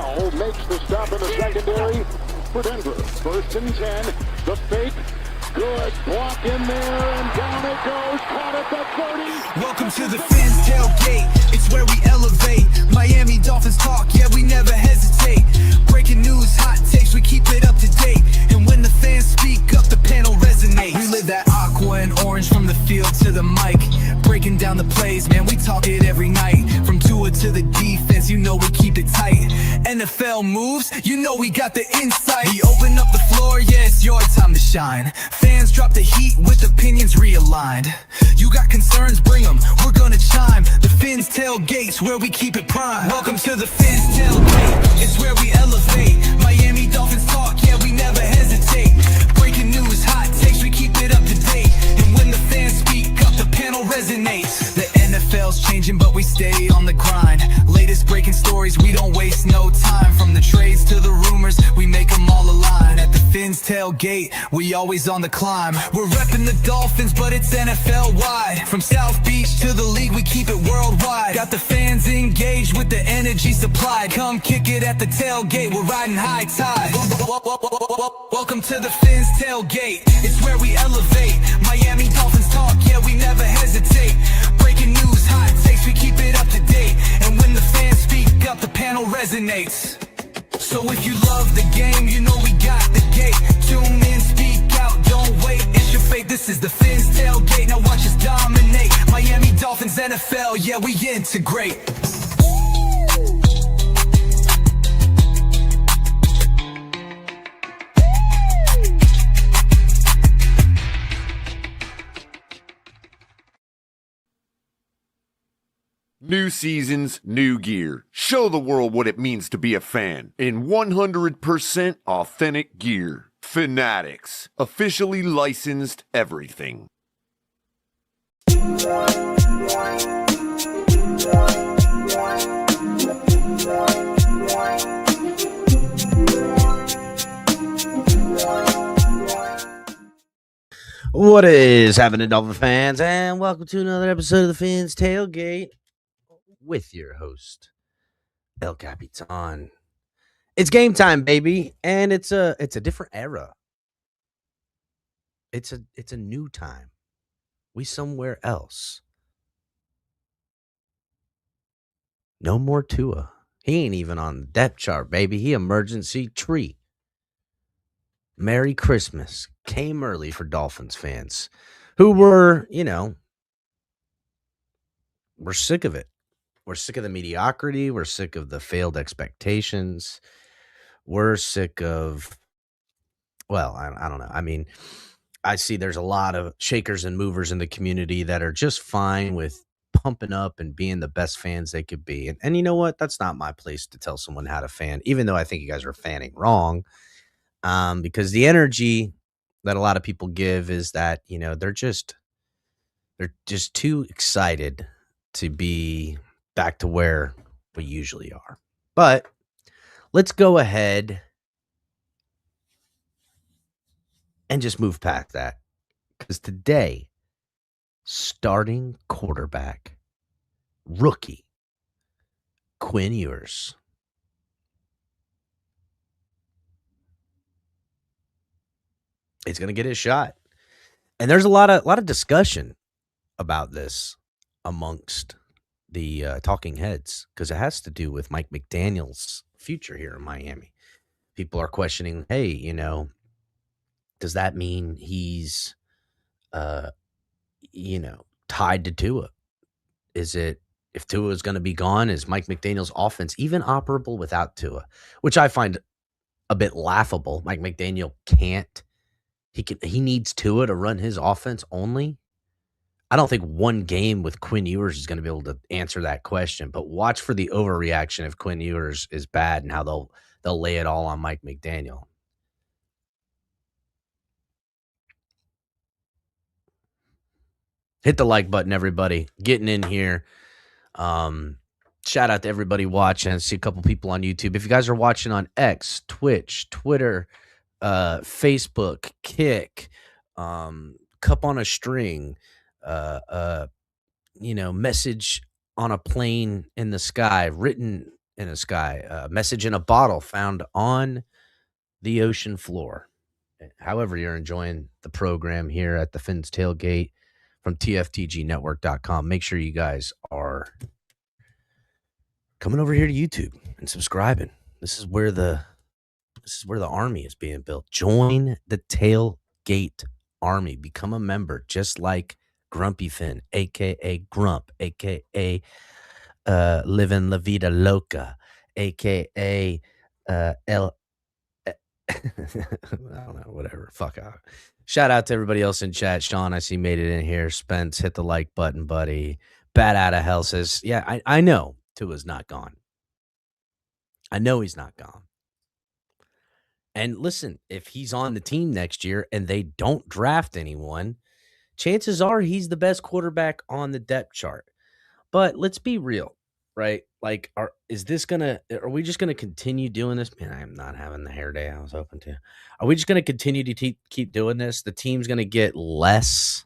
Bell makes the stop in the secondary for Denver. 1st and 10. The fake. Good block in there, and down it goes. Caught at the 30. Welcome to the Fins Tailgate. It's where we elevate. Miami Dolphins talk, yeah, we never hesitate. Breaking news, hot takes, we keep it up to date. And when the fans speak up, the panel resonates. We live that aqua and orange from the field to the mic. Breaking down the plays, man, we talk it every night. From Tua to the defense, you know we keep it tight. NFL moves, you know we got the insight. We open up the floor, yeah, it's your time to shine. Fans drop the heat with opinions realigned. You got concerns, bring them, we're gonna chime. The Fins Tailgate's where we keep it prime. Welcome to the Fins Tailgate, it's where we elevate. Miami Dolphins talk, yeah, we never hesitate. Breaking news, hot takes, we keep it up to date. And when the fans speak up, the panel resonates. The NFL's changing, but we stay on the grind. Latest breaking stories, we don't waste no time. From the trades to the rumors, we make them all align. At the Fins Tailgate, we always on the climb. We're repping the Dolphins, but it's NFL wide. From South Beach to the league, we keep it worldwide. Got the fans engaged with the energy supplied. Come kick it at the tailgate, we're riding high tide. Welcome to the Fins Tailgate, it's where we elevate. Miami Dolphins talk, yeah, we never hesitate. Breaking news, hot takes, we keep it up to date. And when the fans speak up, the panel resonates. So if you love the game, you know we got the gate. Tune in, speak out, don't wait, it's your fate. This is the Fins Tailgate, now watch us dominate. Miami Dolphins, NFL, yeah, we integrate. New seasons, new gear. Show the world what it means to be a fan in 100% authentic gear. Fanatics, officially licensed everything. What is happening, Dolphin fans, and welcome to another episode of the Fins Tailgate with your host, El Capitan. It's game time, baby, and it's a different era. It's a new time. We somewhere else. No more Tua. He ain't even on the depth chart, baby. He emergency treat. Merry Christmas came early for Dolphins fans who were, we're sick of it. We're sick of the mediocrity. We're sick of the failed expectations. We're sick of, well, I don't know. I mean, I see there's a lot of shakers and movers in the community that are just fine with pumping up and being the best fans they could be. And you know what? That's not my place to tell someone how to fan, even though I think you guys are fanning wrong. Because the energy that a lot of people give is that, they're just too excited to be back to where we usually are. But let's go ahead and just move past that. Because today, starting quarterback, rookie, Quinn Ewers. He's going to get his shot. And there's a lot of discussion about this amongst the talking heads because it has to do with Mike McDaniel's future here in Miami. People are questioning, hey, does that mean he's, tied to Tua? Is it, if Tua is going to be gone, is Mike McDaniel's offense even operable without Tua? Which I find a bit laughable. Mike McDaniel can't. He needs Tua to run his offense only. I don't think one game with Quinn Ewers is going to be able to answer that question. But watch for the overreaction if Quinn Ewers is bad and how they'll lay it all on Mike McDaniel. Hit the like button, everybody. Getting in here. Shout out to everybody watching. I see a couple people on YouTube. If you guys are watching on X, Twitch, Twitter, Facebook, Kick, Cup on a String, message on a plane in the sky, written in the sky. A message in a bottle found on the ocean floor. However, you're enjoying the program here at the Finn's Tailgate from TFTGnetwork.com. Make sure you guys are coming over here to YouTube and subscribing. This is where the army is being built. Join the Tailgate Army. Become a member, just like Grumpy Finn, aka Grump, aka Living La Vida Loca, aka El. I don't know, whatever. Fuck out. Shout out to everybody else in chat. Sean, I see, made it in here. Spence, hit the like button, buddy. Bat out of hell says, yeah, I know Tua's not gone. I know he's not gone. And listen, if he's on the team next year and they don't draft anyone, chances are he's the best quarterback on the depth chart. But let's be real, right? Like, are we just gonna continue doing this? Man, I am not having the hair day I was hoping to. Are we just gonna continue to keep doing this? The team's gonna get less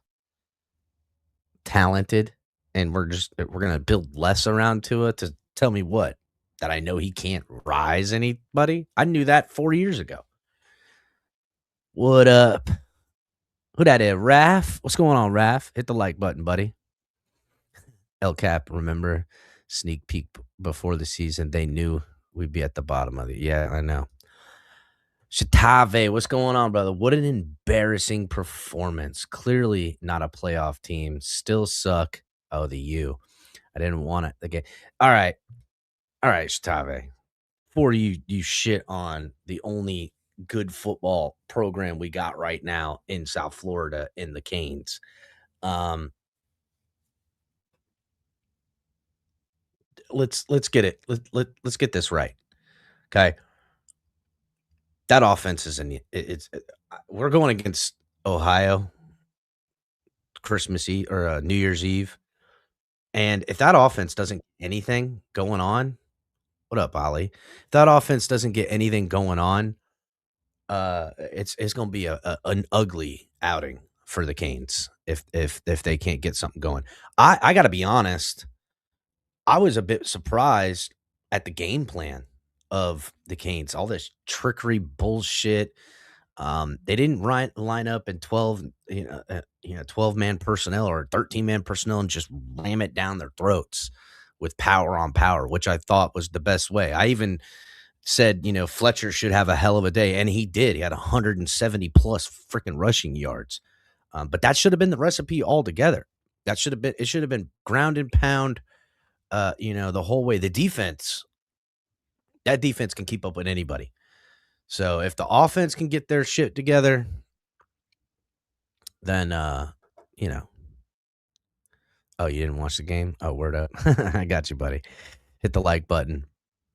talented, and we're gonna build less around Tua to tell me what? That I know he can't rise anybody? I knew that 4 years ago. What up? Who that is? Raph? What's going on, Raph? Hit the like button, buddy. El Cap, remember, sneak peek before the season. They knew we'd be at the bottom of it. Yeah, I know. Shatave, what's going on, brother? What an embarrassing performance. Clearly not a playoff team. Still suck. Oh, the U. I didn't want it. Okay. All right, Shatave. Before you shit on the only good football program we got right now in South Florida in the Canes. Let's get it. Let's get this right. Okay. That offense is we're going against Ohio Christmas Eve or New Year's Eve. And if that offense doesn't get anything going on, what up, Ollie? If that offense doesn't get anything going on, it's going to be an ugly outing for the Canes if they can't get something going. I got to be honest. I was a bit surprised at the game plan of the Canes. All this trickery bullshit. They didn't line up in 12-man personnel or 13-man personnel and just ram it down their throats with power on power, which I thought was the best way. I even said, Fletcher should have a hell of a day, and he did. He had 170 plus freaking rushing yards. But that should have been the recipe altogether. It should have been ground and pound, the whole way. That defense can keep up with anybody. So if the offense can get their shit together, then, Oh, you didn't watch the game? Oh, word up. I got you, buddy. Hit the like button.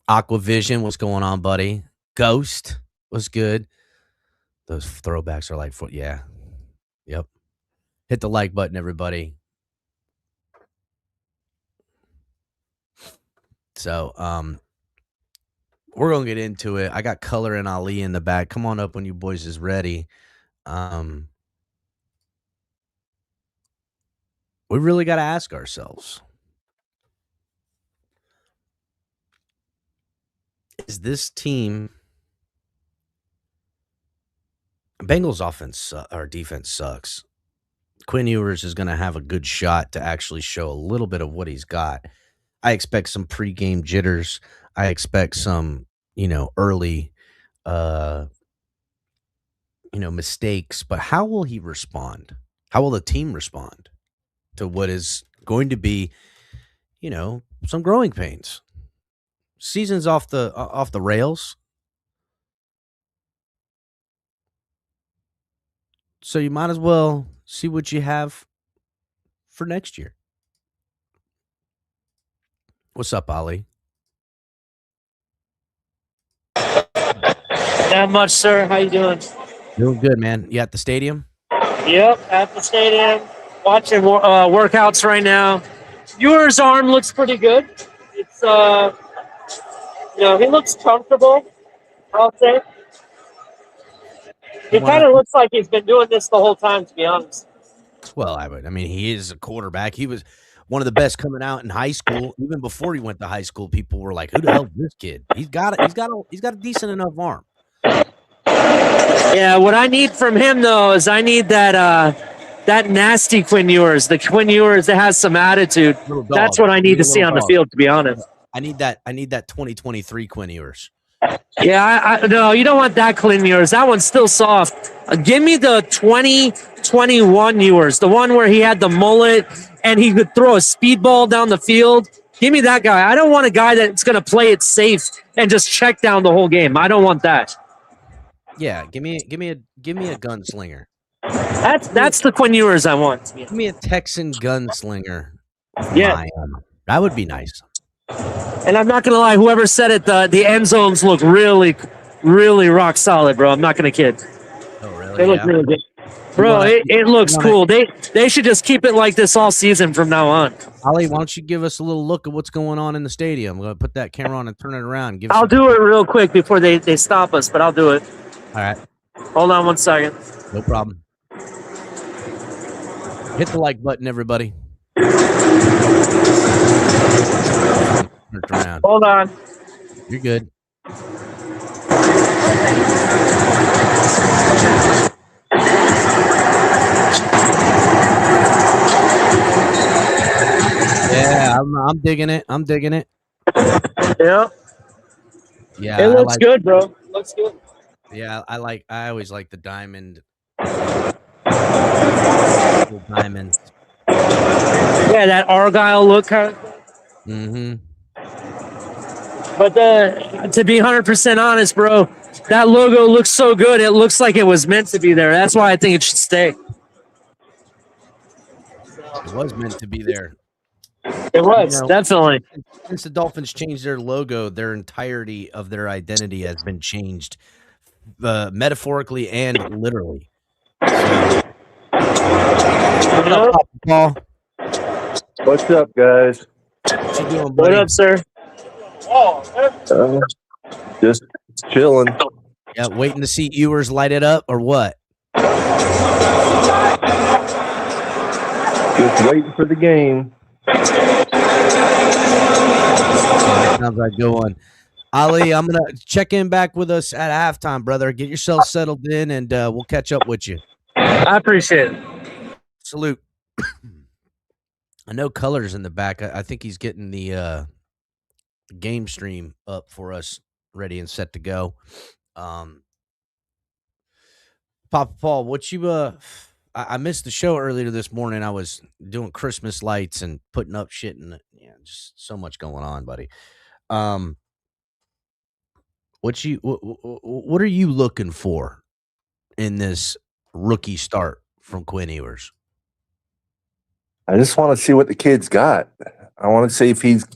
Aquavision, what's going on, buddy? Ghost was good. Those throwbacks are like, yeah. Yep. Hit the like button, everybody. So, we're going to get into it. I got Color and Ali in the back. Come on up when you boys is ready. We really got to ask ourselves, is this team, Bengals offense or defense sucks. Quinn Ewers is going to have a good shot to actually show a little bit of what he's got. I expect some pregame jitters. I expect some, early, mistakes. But how will he respond? How will the team respond to what is going to be, some growing pains? Season's off the rails. So you might as well see what you have for next year. What's up, Ollie? Not much, sir. How you doing? Doing good, man. You at the stadium? Yep, at the stadium. Watching workouts right now. Ewers' arm looks pretty good. It's he looks comfortable, I'll say. He kind of looks like he's been doing this the whole time, to be honest. Well, he is a quarterback. one of the best coming out in high school. Even before he went to high school, people were like, "Who the hell is this kid? He's got a decent enough arm." Yeah, what I need from him though is I need that nasty Quinn Ewers, the Quinn Ewers that has some attitude. Little dog. That's what I need to see on the field, to be honest. I need that 2023 Quinn Ewers. Yeah, no, you don't want that Quinn Ewers. That one's still soft. Give me the 2021 Ewers, the one where he had the mullet and he could throw a speedball down the field. Give me that guy. I don't want a guy that's going to play it safe and just check down the whole game. I don't want that. Yeah, give me a gunslinger. That's the Quinn Ewers I want. Give me a Texan gunslinger. Yeah, that would be nice. and I'm not gonna lie. Whoever said it, the end zones look really, really rock solid, bro. I'm not gonna kid. Oh, really? They look really good, bro. It looks cool. They should just keep it like this all season from now on. Ali, why don't you give us a little look at what's going on in the stadium? I'm gonna put that camera on and turn it around. I'll do it real quick before they stop us, but I'll do it. All right. Hold on 1 second. No problem. Hit the like button, everybody. Turn it around. Hold on. You're good. Yeah, I'm digging it. I'm digging it. Yeah. Yeah, It looks good, bro. It looks good. Yeah, I always like the diamond. Diamond. Yeah, that Argyle look kind of. Mm-hmm. But to be 100% honest, bro, that logo looks so good. It looks like it was meant to be there. That's why I think it should stay. It was meant to be there. It was, definitely. Since the Dolphins changed their logo, their entirety of their identity has been changed, metaphorically and literally. Paul, What's up, guys? what you doing, buddy? What up, sir? Just chilling. Yeah, waiting to see Ewers light it up or what? Just waiting for the game. Sounds like a good one. Ali, I'm gonna check in back with us at halftime, brother. Get yourself settled in, and we'll catch up with you. I appreciate it. Salute. I know Color's in the back. I think he's getting the game stream up for us, ready and set to go. Papa Paul, what you I missed the show earlier this morning. I was doing Christmas lights and putting up shit, and just so much going on, buddy. What are you looking for in this rookie start from Quinn Ewers? I just want to see what the kid's got. I want to see if he's,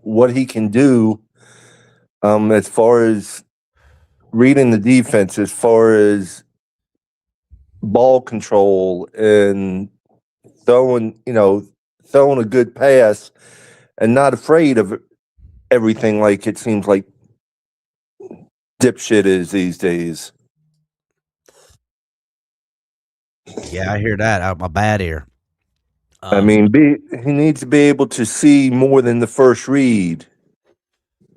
what he can do as far as reading the defense, as far as ball control and throwing a good pass and not afraid of everything like it seems like dipshit is these days. Yeah, I hear that out my bad ear. I mean, he needs to be able to see more than the first read.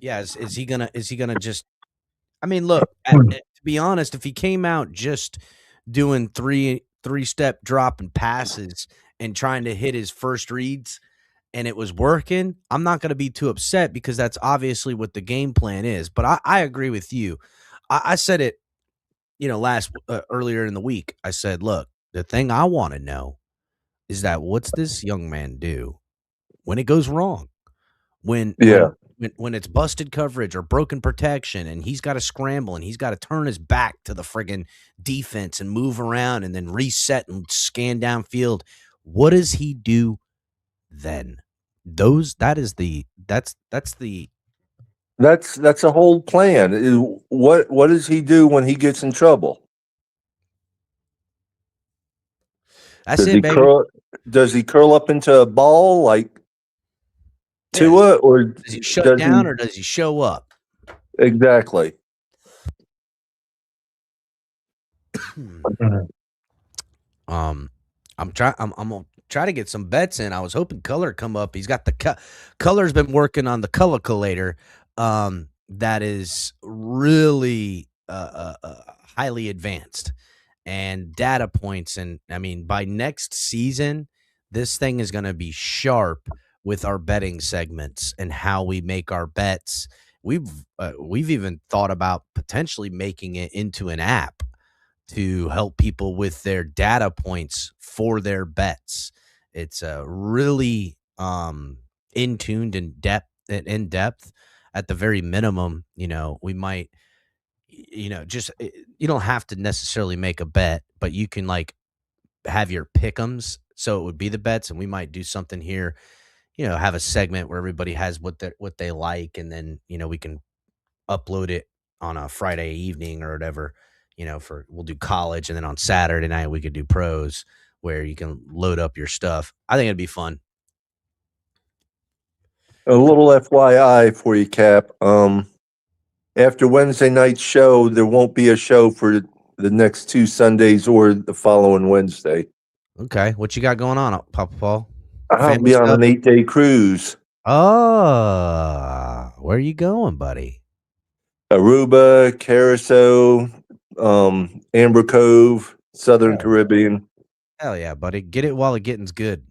Yeah, is he gonna just? I mean, look. To be honest, if he came out just doing three-step drop and passes and trying to hit his first reads, and it was working, I'm not going to be too upset because that's obviously what the game plan is. But I agree with you. I said it, earlier in the week. I said, look, the thing I want to know is that what's this young man do when it goes wrong? When it's busted coverage or broken protection and he's got to scramble and he's got to turn his back to the friggin' defense and move around and then reset and scan downfield. What does he do then? That's the whole plan. What does he do when he gets in trouble? That's it, baby. Does he curl up into a ball like Tua, or does he shut down, or does he show up? Exactly. I'm gonna try to get some bets in. I was hoping Color come up. He's got the Color's been working on the color collator. That is really highly advanced and data points. And I mean, by next season, this thing is going to be sharp with our betting segments and how we make our bets. We've even thought about potentially making it into an app to help people with their data points for their bets. It's really in tuned and in depth. At the very minimum, we might, just you don't have to necessarily make a bet, but you can like have your pick'ems. So it would be the bets, and we might do something here. Have a segment where everybody has what they like, and then we can upload it on a Friday evening or whatever. We'll do college, and then on Saturday night we could do pros, where you can load up your stuff. I think it'd be fun. A little FYI for you, Cap. After Wednesday night's show, there won't be a show for the next 2 Sundays or the following Wednesday. Okay, what you got going on, Papa Paul? I'll be on an 8-day cruise. Oh, where are you going, buddy? Aruba, Curacao, Amber Cove, Southern Caribbean. Hell yeah, buddy. Get it while the getting's good.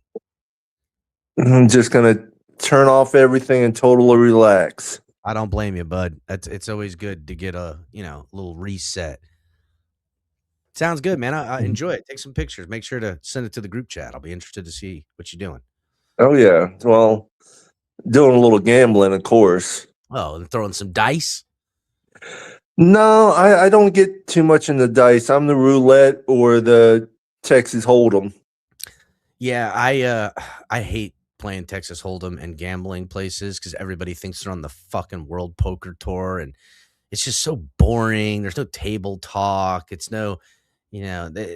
I'm just going to turn off everything and totally relax. I don't blame you, bud. It's always good to get a little reset. Sounds good, man. I enjoy it. Take some pictures. Make sure to send it to the group chat. I'll be interested to see what you're doing. Oh, yeah. Well, doing a little gambling, of course. Oh, and throwing some dice? No, I don't get too much in the dice. I'm the roulette or the Texas Hold'em. Yeah, I hate playing Texas Hold'em and gambling places because everybody thinks they're on the fucking World Poker Tour, and it's just so boring. There's no table talk. It's no, on the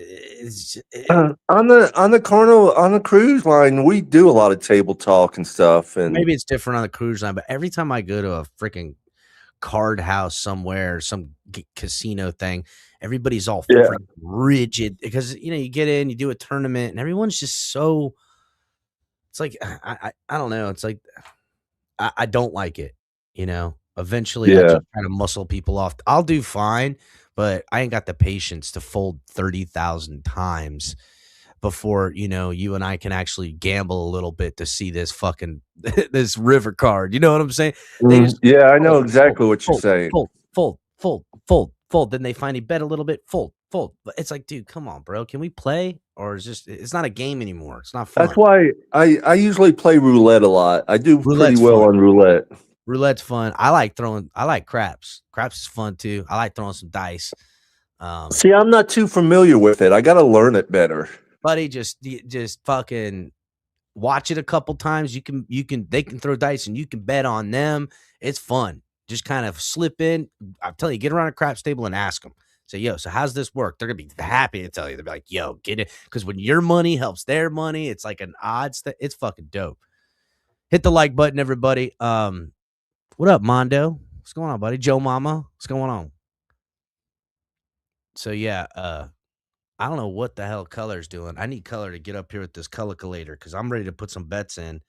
Carnival, on the cruise line, we do a lot of table talk and stuff. And maybe it's different on the cruise line, but every time I go to a freaking card house somewhere, some casino thing, everybody's all freaking rigid because you get in, you do a tournament, and everyone's just so. It's like I don't know. It's like I don't like it. Eventually, I just kind of muscle people off. I'll do fine, but I ain't got the patience to fold 30,000 times before you and I can actually gamble a little bit to see this fucking this river card. You know what I'm saying? I know exactly what you're saying. Fold. Then they finally bet a little bit. Fold. But it's like, dude, come on, bro. Can we play? Or it's not a game anymore. It's not fun. That's why I usually play roulette a lot. I do pretty well on roulette. Roulette's fun. I like craps. Craps is fun too. I like throwing some dice. See, I'm not too familiar with it. I got to learn it better. Buddy, just fucking watch it a couple times. They can throw dice and you can bet on them. It's fun. Just kind of slip in. I'm telling you, get around a craps table and ask them. Say, yo, so how's this work? They're going to be happy to tell you. They'll be like, yo, get it. Because when your money helps their money, it's like an odds. It's fucking dope. Hit the like button, everybody. What up, Mondo? What's going on, buddy? Joe Mama, what's going on? So, yeah, I don't know what the hell Color's doing. I need Color to get up here with this color collator because I'm ready to put some bets in.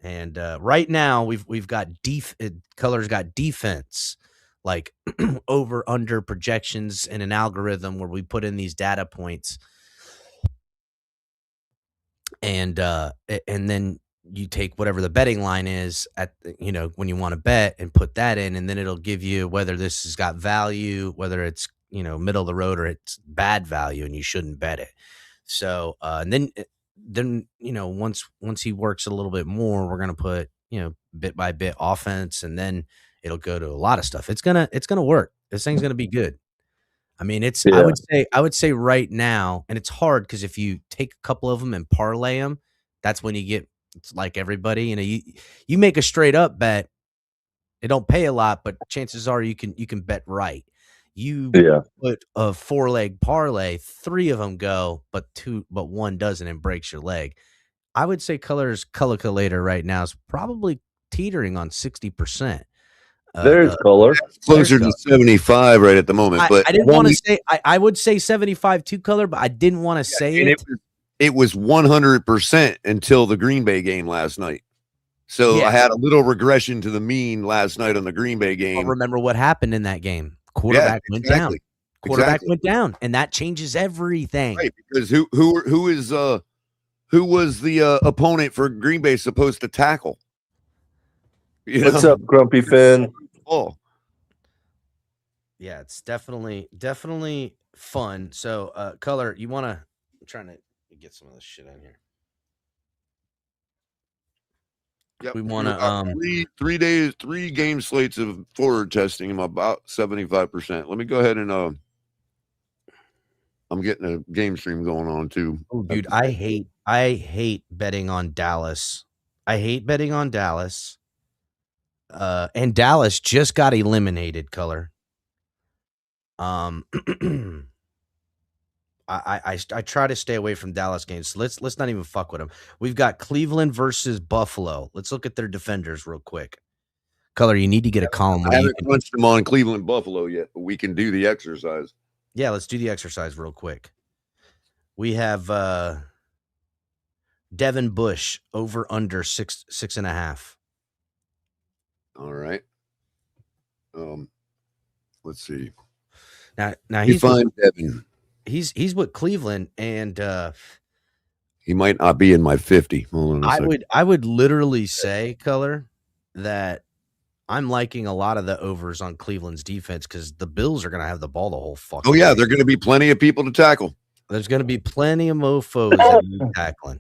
And right now, we've got Color's got defense. Like over under projections in an algorithm where we put in these data points, and then you take whatever the betting line is at when you want to bet and put that in, and then it'll give you whether this has got value, whether it's middle of the road or it's bad value, and you shouldn't bet it. So and then once he works a little bit more, we're gonna put bit by bit offense, and then it'll go to a lot of stuff. It's gonna work. This thing's gonna be good. I mean, I would say right now, and it's hard because if you take a couple of them and parlay them, that's when you get. It's like everybody, you make a straight up bet. It don't pay a lot, but chances are you can bet right. You put a 4-leg parlay, 3 of them go, but 1 doesn't and breaks your leg. I would say Color's color collator right now is probably teetering on 60%. There's Color. Closer to 75 right at the moment. But I didn't want to say I would say 75 to Color, but I didn't want to say it. it was 100% until the Green Bay game last night. So Yeah. I had a little regression to the mean last night on the Green Bay But game. remember what happened in that game? Quarterback went down. Quarterback went down, and that changes everything. Right, because who was the opponent for Green Bay supposed to tackle? What's up, Grumpy Finn? Oh, Yeah, it's definitely fun. So, Color, you want to? I'm trying to get some of this shit in here. yep. We want to 3 days, 3 game slates of forward testing. I'm about 75%. Let me go ahead and I'm getting a game stream going on too. Oh, dude, I hate betting on Dallas. I hate betting on Dallas. And Dallas just got eliminated, Color. I try to stay away from Dallas games. So let's not even fuck with them. We've got Cleveland versus Buffalo. Let's look at their defenders real quick. Color, you need to get a column. I haven't punched them on Cleveland Buffalo yet, but we can do the exercise. Yeah, let's do the exercise real quick. We have Devin Bush over under 6.5. All right. Let's see. Now You find Devin. he's with Cleveland, and He might not be in my 50. Hold on a second. I would literally say, Color, that I'm liking a lot of the overs on Cleveland's defense because the Bills are going to have the ball the whole fucking. Oh yeah, game. there are going to be plenty of people to tackle. There's going to be plenty of mofos that need tackling,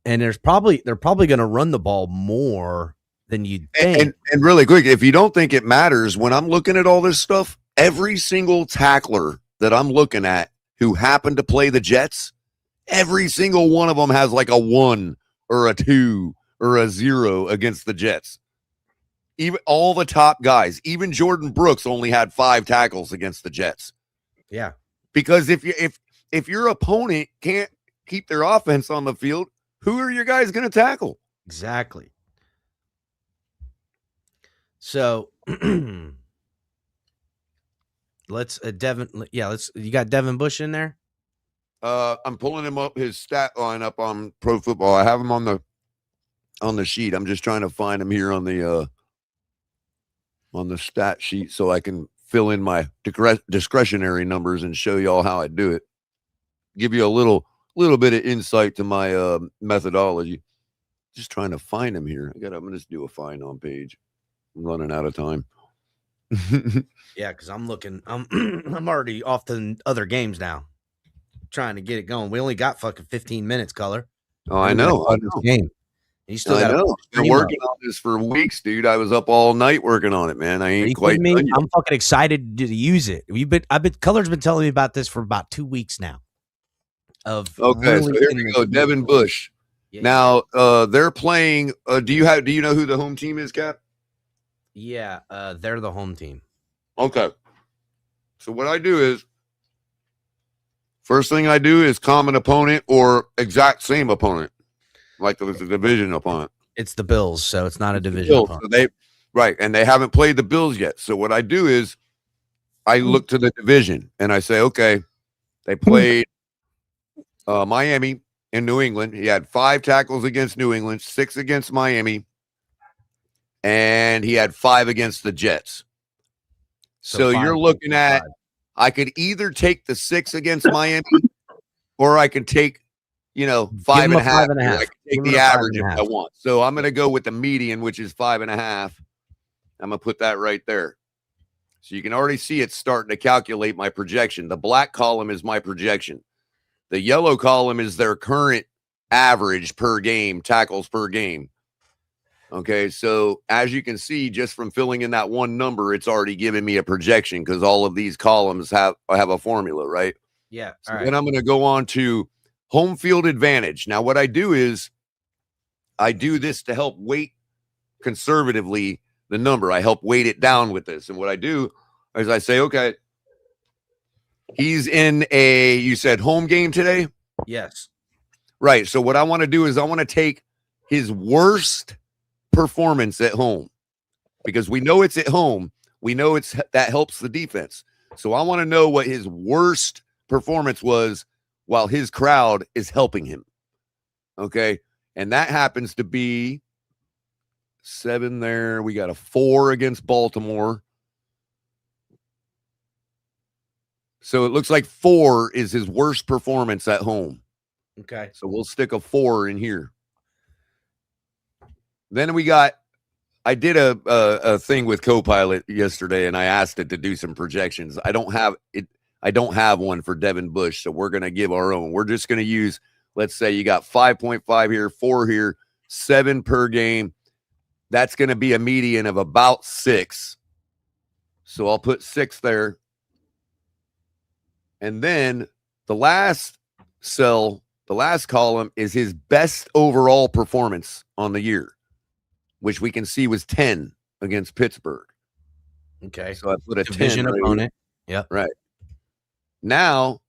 and they're probably going to run the ball more than you'd think. And really quick, if you don't think it matters, when I'm looking at all this stuff, every single tackler that I'm looking at who happened to play the Jets, every single one of them has like a 1 or a 2 or a 0 against the Jets. Even all the top guys, even Jordan Brooks only had 5 tackles against the Jets. Yeah, because if your opponent can't keep their offense on the field, who are your guys going to tackle? exactly. So let's Devin. Yeah, let's. You got Devin Bush in there. I'm pulling him up, his stat line up on Pro Football. I have him on the sheet. I'm just trying to find him here on the stat sheet so I can fill in my discretionary numbers and show y'all how I do it. Give you a little bit of insight to my methodology. Just trying to find him here. I'm gonna just do a find on page. I'm running out of time. Yeah, because I'm looking. I'm already off the other games now. Trying to get it going. We only got fucking 15 minutes, Color. Oh, I know. This game. You still I got. know. Been working on this for weeks, dude. I was up all night working on it, man. I ain't quite done yet. I'm fucking excited to use it. Color's been telling me about this for about 2 weeks now. Okay, so here we go. Devin Bush. Yeah. Now they're playing. Do you know who the home team is, Cap? Yeah, they're the home team. Okay. So what I do is, first thing I do is common opponent or exact same opponent, like the division opponent. It's the Bills, so it's not a division opponent. So and they haven't played the Bills yet. So what I do is, I look to the division and I say, okay, they played Miami and New England. He had 5 tackles against New England, 6 against Miami, and he had 5 against the Jets. So you're looking at, I could either take the 6 against Miami, or I can take, 5.5. I can take the average if I want. So I'm going to go with the median, which is 5.5. I'm going to put that right there. So you can already see it's starting to calculate my projection. The black column is my projection. The yellow column is their current average per game, tackles per game. Okay, so as you can see, just from filling in that one number, it's already giving me a projection because all of these columns have a formula, right? Yeah. So then I'm going to go on to home field advantage. Now, what I do is I do this to help weight conservatively the number. I help weight it down with this. And what I do is I say, okay, he's in you said home game today? Yes. Right. So what I want to do is I want to take his worst performance at home, because we know it's at home. We know that helps the defense. So I want to know what his worst performance was while his crowd is helping him. Okay. And that happens to be 7 there. We got a 4 against Baltimore. So it looks like 4 is his worst performance at home. Okay. So we'll stick a 4 in here. Then I did a thing with Copilot yesterday, and I asked it to do some projections. I don't have one for Devin Bush, so we're going to give our own. We're just going to use, let's say you got 5.5 here, 4 here, 7 per game. That's going to be a median of about 6. So I'll put 6 there. And then the last column is his best overall performance on the year, which we can see was 10 against Pittsburgh. Okay. So I put a division 10 opponent. Yep. Right. Now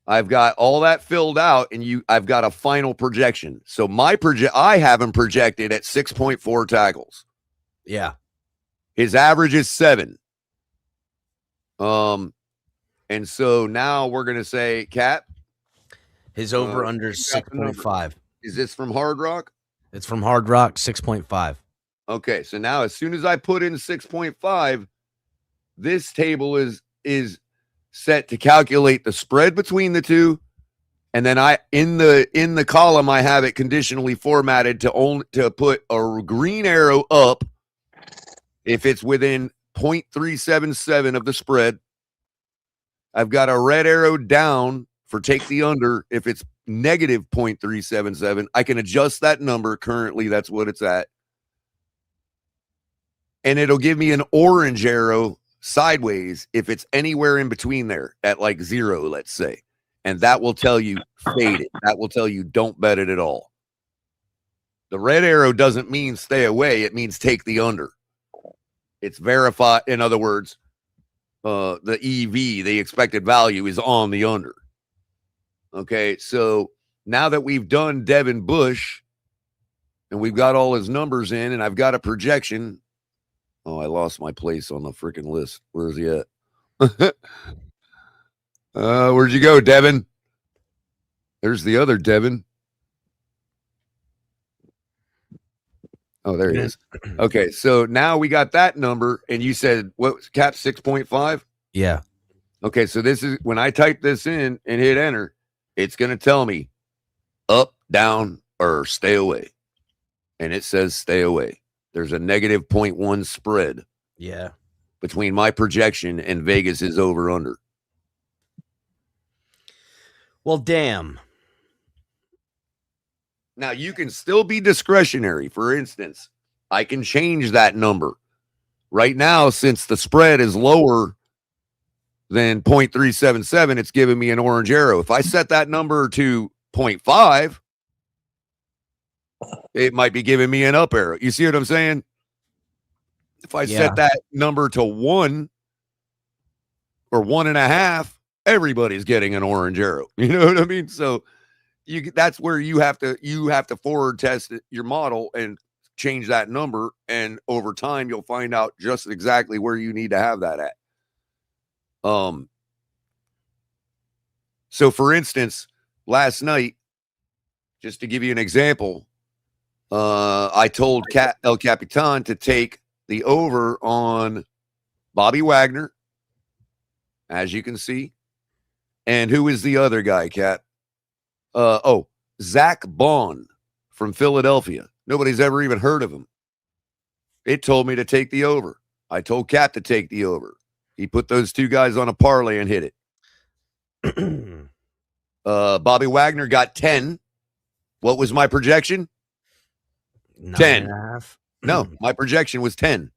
I've got all that filled out, and I've got a final projection. So I have him projected at 6.4 tackles. Yeah. His average is 7. And so now we're going to say, Cap, His over under 6.5. Is this from Hard Rock? It's from Hard Rock, 6.5. Okay, so now as soon as I put in 6.5, this table is set to calculate the spread between the two, and then in the column I have it conditionally formatted to put a green arrow up if it's within 0.377 of the spread. I've got a red arrow down for take the under if it's negative 0.377. I can adjust that number. Currently, that's what it's at. And it'll give me an orange arrow sideways if it's anywhere in between there at like 0, let's say. And that will tell you fade it. That will tell you don't bet it at all. The red arrow doesn't mean stay away. It means take the under. It's verified. In other words, the EV, the expected value, is on the under. Okay, so now that we've done Devin Bush and we've got all his numbers in and I've got a projection. Oh, I lost my place on the freaking list. Where's he at? Where'd you go, Devin? There's the other Devin. Oh, there he is. Okay, so now we got that number, and you said what? Cap 6.5. Yeah. Okay, so this is when I type this in and hit enter, it's going to tell me up, down, or stay away, and it says stay away. There's a negative 0.1 spread. Yeah. Between my projection and Vegas's over under. Well, damn. Now, you can still be discretionary. For instance, I can change that number. Right now, since the spread is lower than 0.377, it's giving me an orange arrow. If I set that number to 0.5, it might be giving me an up arrow. You see what I'm saying? If I set that number to 1 or 1.5, everybody's getting an orange arrow. You know what I mean? So that's where you have to forward test your model and change that number, and over time you'll find out just exactly where you need to have that at. So for instance, last night, just to give you an example, I told El Capitan to take the over on Bobby Wagner, as you can see. And who is the other guy, Cap? Zach Bond from Philadelphia. Nobody's ever even heard of him. It told me to take the over. I told Cap to take the over. He put those two guys on a parlay and hit it. Bobby Wagner got 10. What was my projection? 10. No, my projection was 10.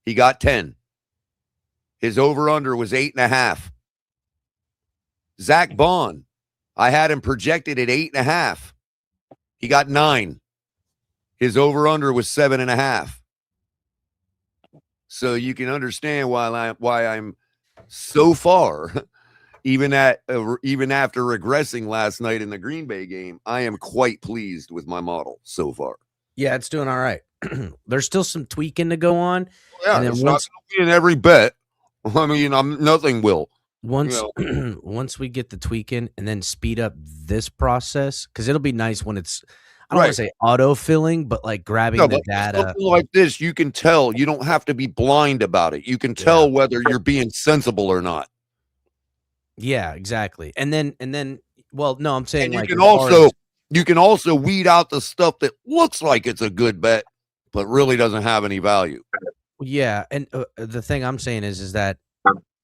He got 10. His over-under was 8.5. Zach Bond, I had him projected at 8.5. He got 9. His over-under was 7.5. So you can understand why I'm so far, even after regressing last night in the Green Bay game, I am quite pleased with my model so far. Yeah, it's doing all right. There's still some tweaking to go on. Yeah, and then it's not going to be in every bet. I mean, nothing will. Once know, once we get the tweaking and then speed up this process, because it'll be nice when it's, I don't want right. to say auto filling, but like grabbing No, the but with data. something like this, you can tell. You don't have to be blind about it. You can Yeah. tell whether you're being sensible or not. Yeah, exactly. And then well, no, I'm saying And you like can as far also as, you can also weed out the stuff that looks like it's a good bet, but really doesn't have any value. yeah, and the thing I'm saying is that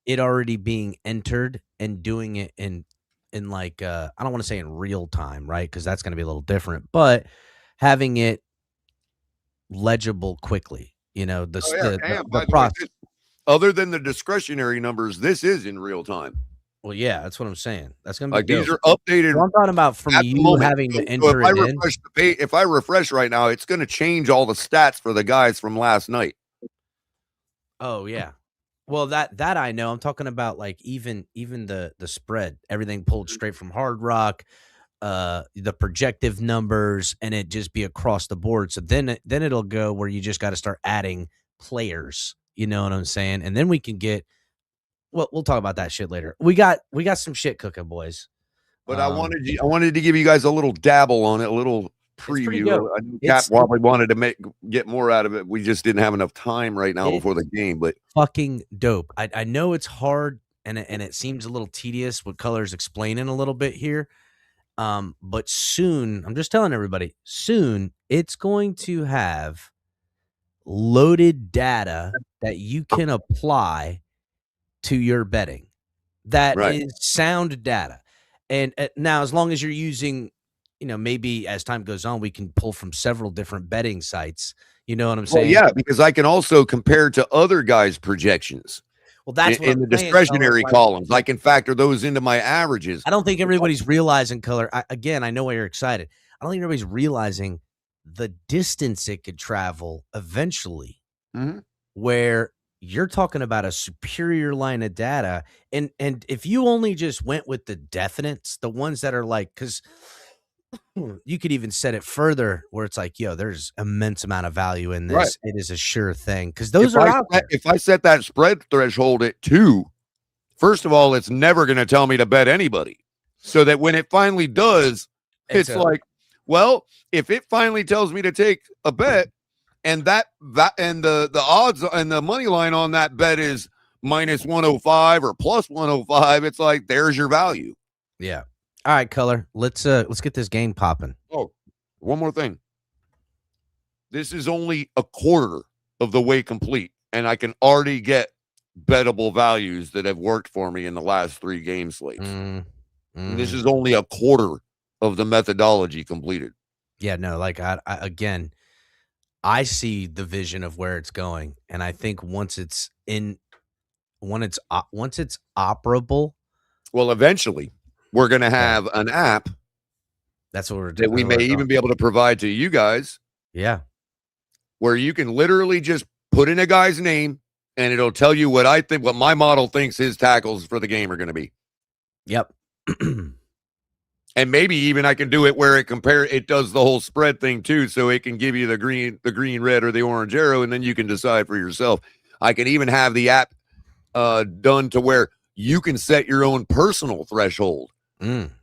it already being entered and doing it in like I don't want to say in real time, right? Because that's going to be a little different, but having it legible quickly. You know, the Oh s- yeah, the and by the way, process. other than the discretionary numbers, this is in real time. Well, yeah, that's what I'm saying. That's going to be Like these dope. are updated Well, I'm talking about from at the you moment. having to So if enter I it in. refresh the page, if I refresh right now, it's going to change all the stats for the guys from last night. Oh yeah. Well, that I know. I'm talking about like even the spread, everything pulled straight from Hard Rock, the projective numbers, and it just be across the board. So then it'll go where you just got to start adding players. You know what I'm saying? And then we can get. Well, we'll talk about that shit later. We got some shit cooking, boys. But I Um, wanted to give you guys a little dabble on it, a little It's pretty preview. dope. I know Cap It's probably wanted to get more out of it. We just didn't have enough time right now It- before the game. But fucking dope. I know it's hard and it seems a little tedious what Color's explaining a little bit here. But soon, I'm just telling everybody, soon it's going to have loaded data that you can apply to your betting. That right. is sound data. And now, as long as you're using, maybe as time goes on, we can pull from several different betting sites. You know what I'm Well, saying? yeah, because I can also compare to other guys' projections Well, that's what in I'm the saying, Color. discretionary Like, columns. I can factor those into my averages. I don't think everybody's realizing, Color. Again, I know why you're excited. I don't think everybody's realizing the distance it could travel eventually, Mhm. where you're talking about a superior line of data. And if you only just went with the definites, the ones that are like, because you could even set it further where it's like, yo, there's immense amount of value in this. Right. It is a sure thing. Because those are out there. If I set that spread threshold at 2, first of all, it's never going to tell me to bet anybody. So that when it finally does, it's like, well, if it finally tells me to take a bet, and that and the odds and the money line on that bet is minus 105 or plus 105, it's like there's your value. Yeah. All right, Color. Let's get this game popping. Oh, one more thing. This is only a quarter of the way complete, and I can already get bettable values that have worked for me in the last 3 game slates. And this is only a quarter of the methodology completed. Yeah, no, like I again, I see the vision of where it's going, and I think once it's operable, Well, eventually, we're going to have an app that's what we're that doing. we may even be able to provide to you guys, Yeah. where you can literally just put in a guy's name and it'll tell you what my model thinks his tackles for the game are going to be. Yep. And maybe even I can do it where it does the whole spread thing too, so it can give you the green, red, or the orange arrow, and then you can decide for yourself. I can even have the app done to where you can set your own personal threshold.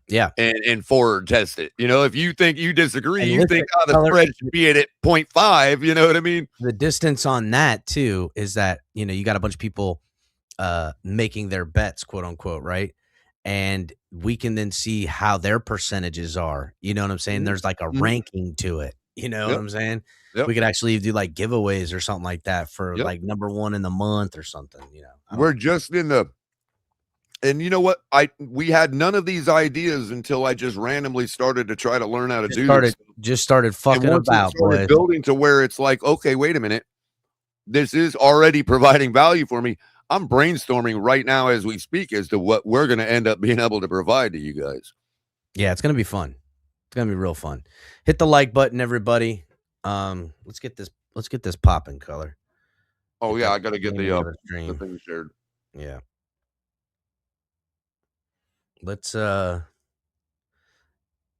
Yeah. And forward test it. If you think you disagree, And you listen, think the spread should be at 0.5, you know what I mean? The distance on that too is that, you got a bunch of people making their bets, quote unquote, right? And we can then see how their percentages are. You know what I'm saying? There's like a ranking to it. You know what I'm saying? Yep. We could actually do like giveaways or something like that for like number 1 in the month or something. We're just in the, and you know what? We had none of these ideas until I just randomly started to try to learn how to do this. Just started fucking about, boys. Building to where it's like, okay, wait a minute. This is already providing value for me. I'm brainstorming right now as we speak as to what we're going to end up being able to provide to you guys. Yeah, it's going to be fun. It's going to be real fun. Hit the like button, everybody. Let's get this popping, Color. Oh yeah, I got to get the stream. thing shared. Yeah. Let's I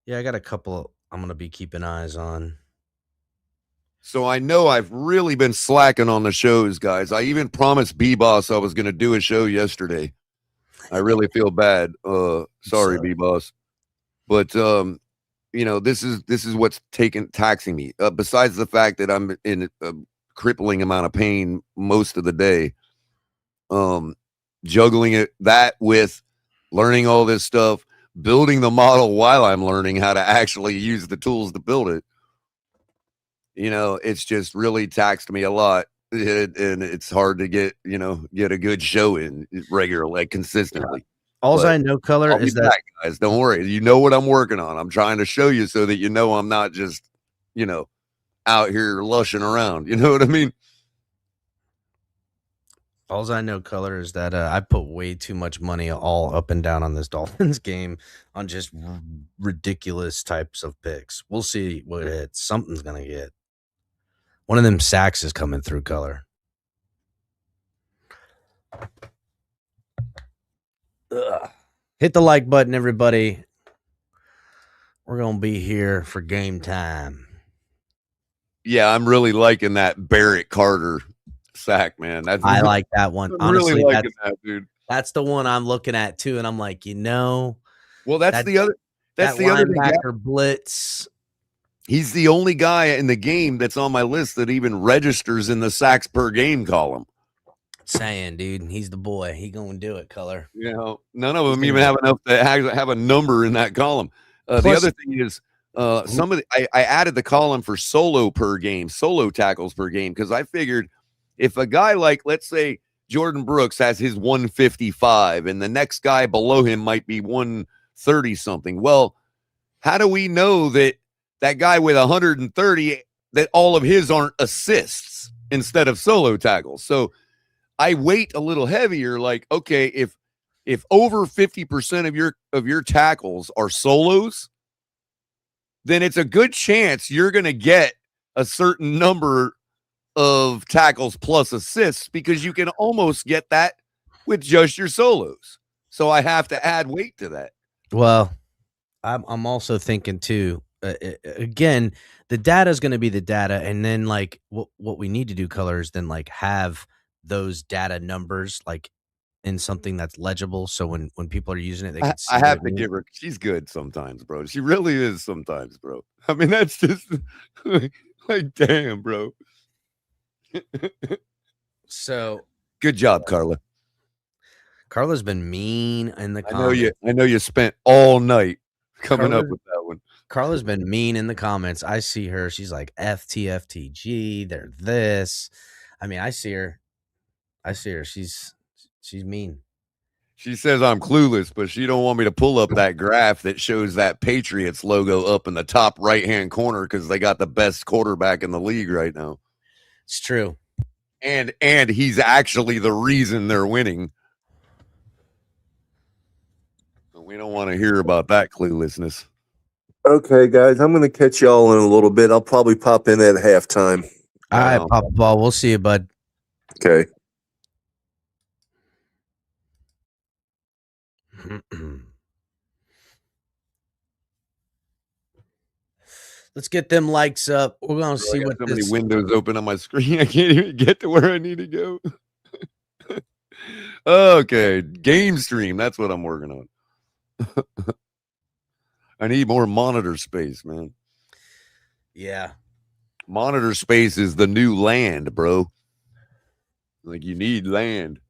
got a couple I'm going to be keeping eyes on. So I know I've really been slacking on the shows, guys. I even promised B-Boss I was going to do a show yesterday. I really feel bad. Sorry, B-Boss. But this is what's taxing me. Besides the fact that I'm in a crippling amount of pain most of the day, juggling that with learning all this stuff, building the model while I'm learning how to actually use the tools to build it. It's just really taxed me a lot. And it's hard to get a good show in regularly, like consistently. All I know, Color, I'll be back, guys. Don't worry. You know what I'm working on. I'm trying to show you so that I'm not just, out here lushing around. You know what I mean? All I know, Color, is that I put way too much money all up and down on this Dolphins game on just ridiculous types of picks. We'll see what hits. Something's going to get. One of them sacks is coming through, Color. Ugh. Hit the like button, everybody. We're going to be here for game time. Yeah, I'm really liking that Barrett Carter sack, man. I like that one. I'm honestly, really liking that, dude. That's the one I'm looking at too, and I'm like, well, that's the other. That's the other linebacker blitz. He's the only guy in the game that's on my list that even registers in the sacks per game column. Saying, dude, he's the boy. He gonna do it, Color. None of them even have enough to have a number in that column. The other thing is, I added the column for solo tackles per game, because I figured if a guy like, let's say, Jordan Brooks has his 155 and the next guy below him might be 130 something. Well, how do we know that guy with 130, that all of his aren't assists instead of solo tackles? So I weight a little heavier. Like, okay, if over 50% of your tackles are solos, then it's a good chance you're going to get a certain number of tackles plus assists, because you can almost get that with just your solos. So I have to add weight to that. Well, I'm also thinking too, again, the data is going to be the data. And then like what we need to do, Color, is then like have those data numbers like in something that's legible. So when people are using it, they can see. I have to give her, she's good sometimes, bro. She really is sometimes, bro. I mean, that's just like, damn, bro. So good job, Carla. Carla's been mean in the comments. I know you spent all night coming up with that one. Carla's been mean in the comments. I see her. She's like FTFTG. They're this. I mean, I see her. She's mean. She says I'm clueless, but she don't want me to pull up that graph that shows that Patriots logo up in the top right-hand corner, because they got the best quarterback in the league right now. It's true. And he's actually the reason they're winning. We don't want to hear about that cluelessness. Okay, guys, I'm going to catch y'all in a little bit. I'll probably pop in at halftime. All right, Papa Ball. We'll see you, bud. Okay. Let's get them likes up. We're going to see what so many windows open on my screen. I can't even get to where I need to go. Okay. Game stream. That's what I'm working on. I need more monitor space, man. Yeah. Monitor space is the new land, bro. Like, you need land.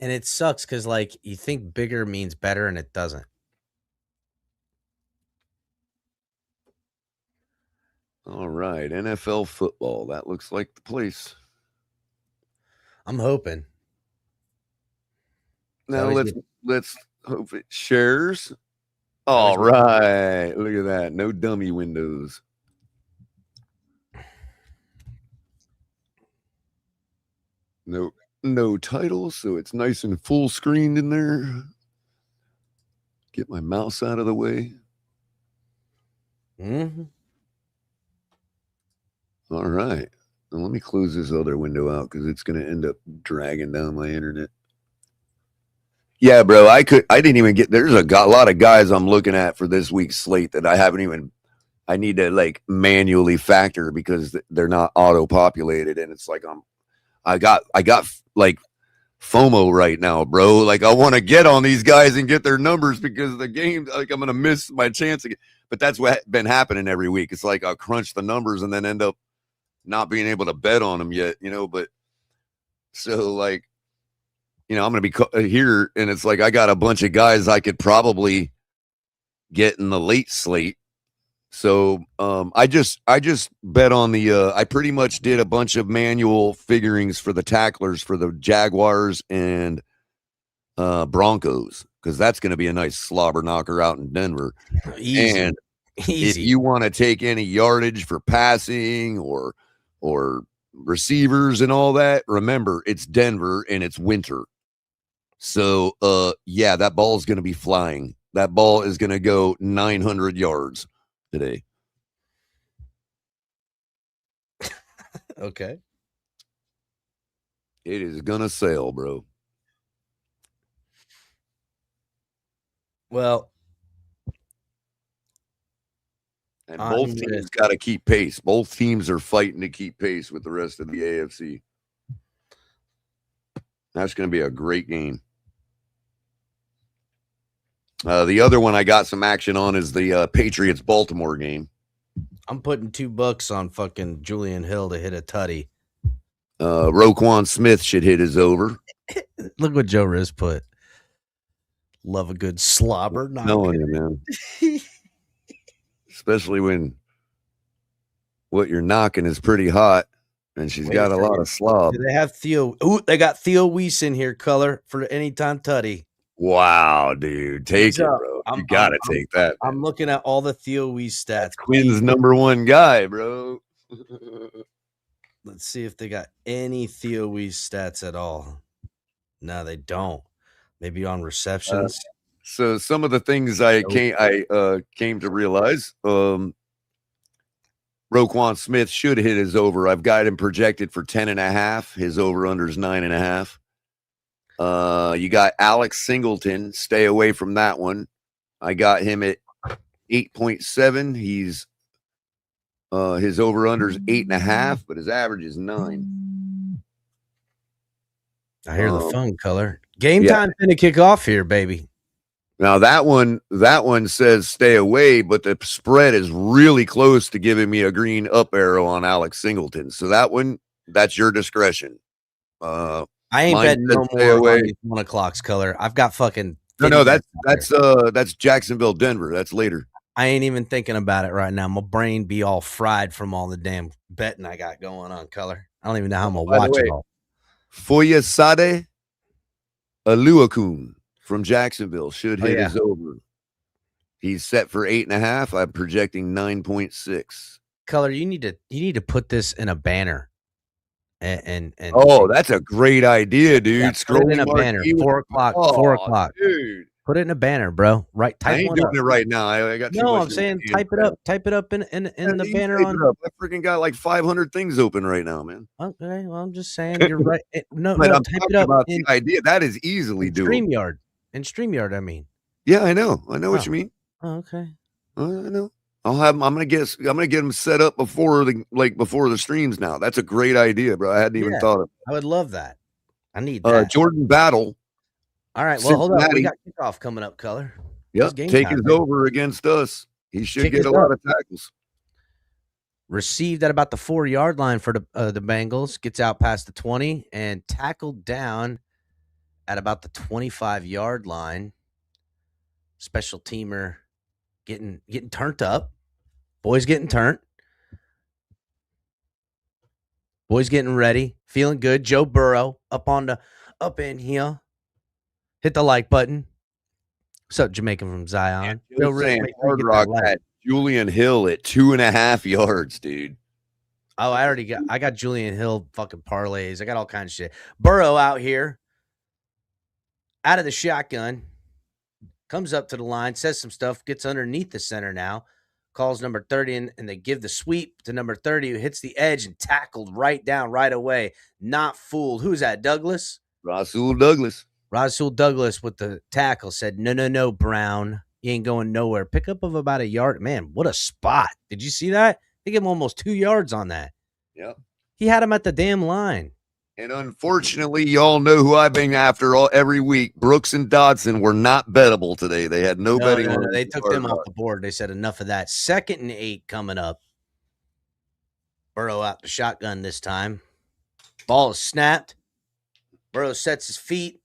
And it sucks because, like, you think bigger means better, and it doesn't. All right. NFL football. That looks like the place. I'm hoping. Now let's hope it shares. All right. Look at that. No dummy windows. No title, so it's nice and full screened in there. Get my mouse out of the way. Mm-hmm. All right. Now let me close this other window out because it's going to end up dragging down my internet. Yeah, bro, I didn't even get, there's a lot of guys I'm looking at for this week's slate that I need to like manually factor because they're not auto-populated. And it's like, I got like FOMO right now, bro. Like I want to get on these guys and get their numbers because the game, like I'm gonna miss my chance again. But that's what been happening every week. It's like I'll crunch the numbers and then end up not being able to bet on them yet, But so like, I'm gonna be here, and it's like I got a bunch of guys I could probably get in the late slate. So I just bet on the I pretty much did a bunch of manual figurings for the tacklers for the Jaguars and Broncos, because that's going to be a nice slobber knocker out in Denver. Easy. And if you want to take any yardage for passing or receivers and all that, remember it's Denver and it's winter. So yeah, that ball is going to be flying. That ball is going to go 900 yards today. Okay. It is going to sail, bro. Well, and both teams got to keep pace. Both teams are fighting to keep pace with the rest of the AFC. That's going to be a great game. The other one I got some action on is the Patriots-Baltimore game. I'm putting $2 on fucking Julian Hill to hit a tutty. Roquan Smith should hit his over. Look what Joe Riz put. Love a good slobber. No, man. Especially when what you're knocking is pretty hot, and she's got a lot of slob. Do they have Theo? Ooh, they got Theo Weiss in here, color for anytime tutty. Wow, dude. Take it, bro. You got to take that. Man. I'm looking at all the Theo Weiss stats. Quinn's #1 guy, bro. Let's see if they got any Theo Weiss stats at all. No, they don't. Maybe on receptions. So some of the things I came to realize, Roquan Smith should hit his over. I've got him projected for 10.5. His over/under is 9.5. You got Alex Singleton. Stay away from that one. I got him at 8.7. He's his over/under is 8.5, but his average is 9. I hear the phone, color. Game time finna kick off here, baby. Now that one says stay away, but the spread is really close to giving me a green up arrow on Alex Singleton. So that one, that's your discretion. I ain't betting no more on these 1 o'clocks, color. I've got fucking no. That's Jacksonville, Denver. That's later. I ain't even thinking about it right now. My brain be all fried from all the damn betting I got going on, color. I don't even know how I'm gonna watch it all. Foyesade Aluakun from Jacksonville should hit his over. He's set for 8.5. I'm projecting 9.6. Color, you need to put this in a banner. And that's a great idea, dude. Yeah, put it in a banner. 4 o'clock. 4 o'clock, dude. Put it in a banner, bro. Right, type I ain't one doing up. it right now. I got. No, I'm saying type it up. Type it up in the banner on. I freaking got like 500 things open right now, man. Okay, well, I'm just saying you're right. No, but I'm type talking it up about in the idea. That is easily doable. StreamYard, I mean. Yeah, I know. I know what you mean. Oh, okay. I know. I'm gonna get them set up before the streams now. That's a great idea, bro. I hadn't even thought of it. I would love that. I need that. Jordan Battle. All right, well, hold on. We got kickoff coming up, color. Yep, take his over against us. He should get a lot of tackles. Received at about the 4-yard line for the Bengals. Gets out past the 20 and tackled down at about the 25-yard line. Special teamer getting turned up. Boys getting turned. Boys getting ready. Feeling good. Joe Burrow up in here. Hit the like button. What's up, Jamaican from Zion? Joe Hard Rock had Julian Hill at 2.5 yards, dude. Oh, I got Julian Hill fucking parlays. I got all kinds of shit. Burrow out here. Out of the shotgun. Comes up to the line, says some stuff, gets underneath the center now, calls number 30, and they give the sweep to number 30, who hits the edge and tackled right down right away. Not fooled. Who's that, Douglas? Rasul Douglas. Rasul Douglas with the tackle said, no, Brown. You ain't going nowhere. Pickup of about 1 yard. Man, what a spot. Did you see that? They gave him almost 2 yards on that. Yep. He had him at the damn line. And unfortunately, y'all know who I've been after every week. Brooks and Dodson were not bettable today. They had no betting. No, they took them off the board. They said enough of that. 2nd and 8 coming up. Burrow out the shotgun this time. Ball is snapped. Burrow sets his feet.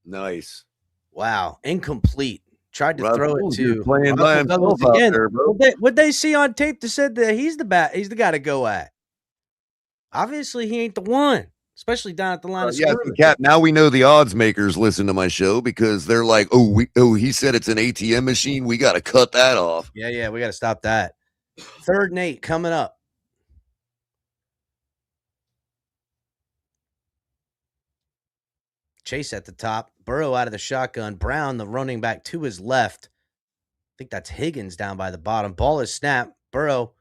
Nice. Wow, incomplete. Tried to throw it to playing by himself out there, bro. What they see on tape that said that he's the guy to go at. Obviously, he ain't the one, especially down at the line of scrimmage. Cap. Now we know the odds makers listen to my show because they're like, he said it's an ATM machine. We got to cut that off. Yeah, we got to stop that. 3rd and 8 coming up. Chase at the top. Burrow out of the shotgun. Brown, the running back, to his left. I think that's Higgins down by the bottom. Ball is snapped. Burrow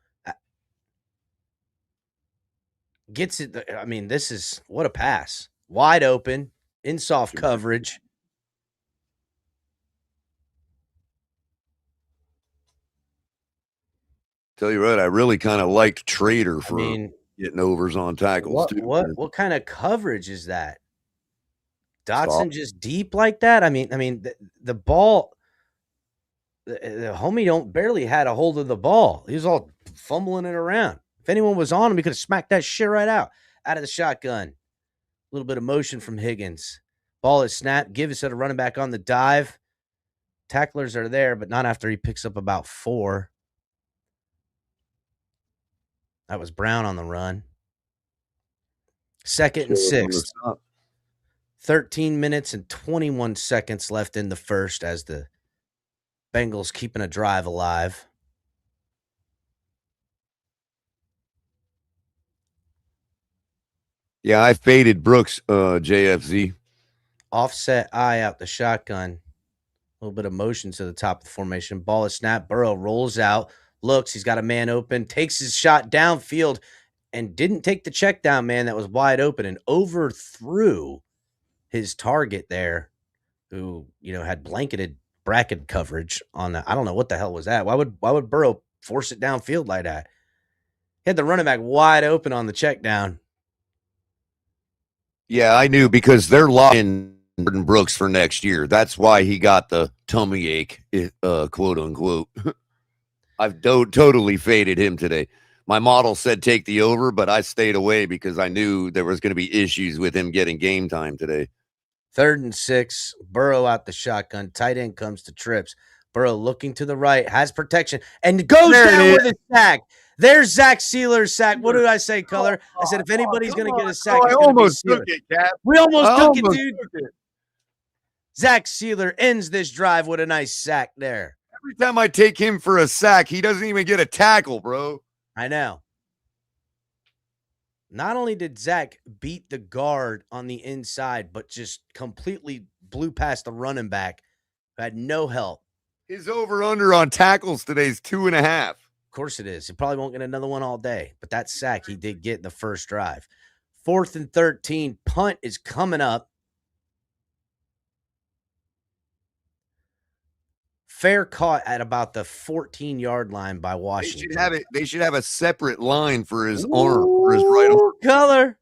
gets it. I mean, this is what a pass. Wide open, in soft coverage. Tell you what, I really kind of liked Trader for getting overs on tackles too. What kind of coverage is that? Dotson just deep like that? I mean, the ball, the homie barely had a hold of the ball. He was all fumbling it around. If anyone was on him, he could have smacked that shit right out of the shotgun. A little bit of motion from Higgins. Ball is snapped. Givens at a running back on the dive. Tacklers are there, but not after he picks up about 4. That was Brown on the run. 2nd and 6. 13 minutes and 21 seconds left in the first as the Bengals keeping a drive alive. Yeah, I faded Brooks, JFZ. Offset eye out the shotgun. A little bit of motion to the top of the formation. Ball is snapped. Burrow rolls out. Looks. He's got a man open. Takes his shot downfield and didn't take the check down man that was wide open and overthrew his target there, who, had bracket coverage on that. I don't know what the hell was that. Why would Burrow force it downfield like that? He had the running back wide open on the check down. Yeah, I knew because they're locking Jordan Brooks for next year. That's why he got the tummy ache, quote unquote. I've totally faded him today. My model said take the over, but I stayed away because I knew there was going to be issues with him getting game time today. 3rd and 6, Burrow out the shotgun. Tight end comes to trips. Burrow looking to the right, has protection, and goes down with a sack. There's Zach Sealer's sack. What did I say, Color? I said if anybody's going to get a sack, I almost took it, Cap. We almost took it, dude. Zach Sealer ends this drive with a nice sack there. Every time I take him for a sack, he doesn't even get a tackle, bro. I know. Not only did Zach beat the guard on the inside, but just completely blew past the running back who had no help. His over-under on tackles today is 2.5. Of course it is. He probably won't get another one all day, but that sack he did get in the first drive. 4th and 13, punt is coming up. Fair caught at about the 14-yard line by Washington. They should have a separate line for his arm, for his right arm. Color.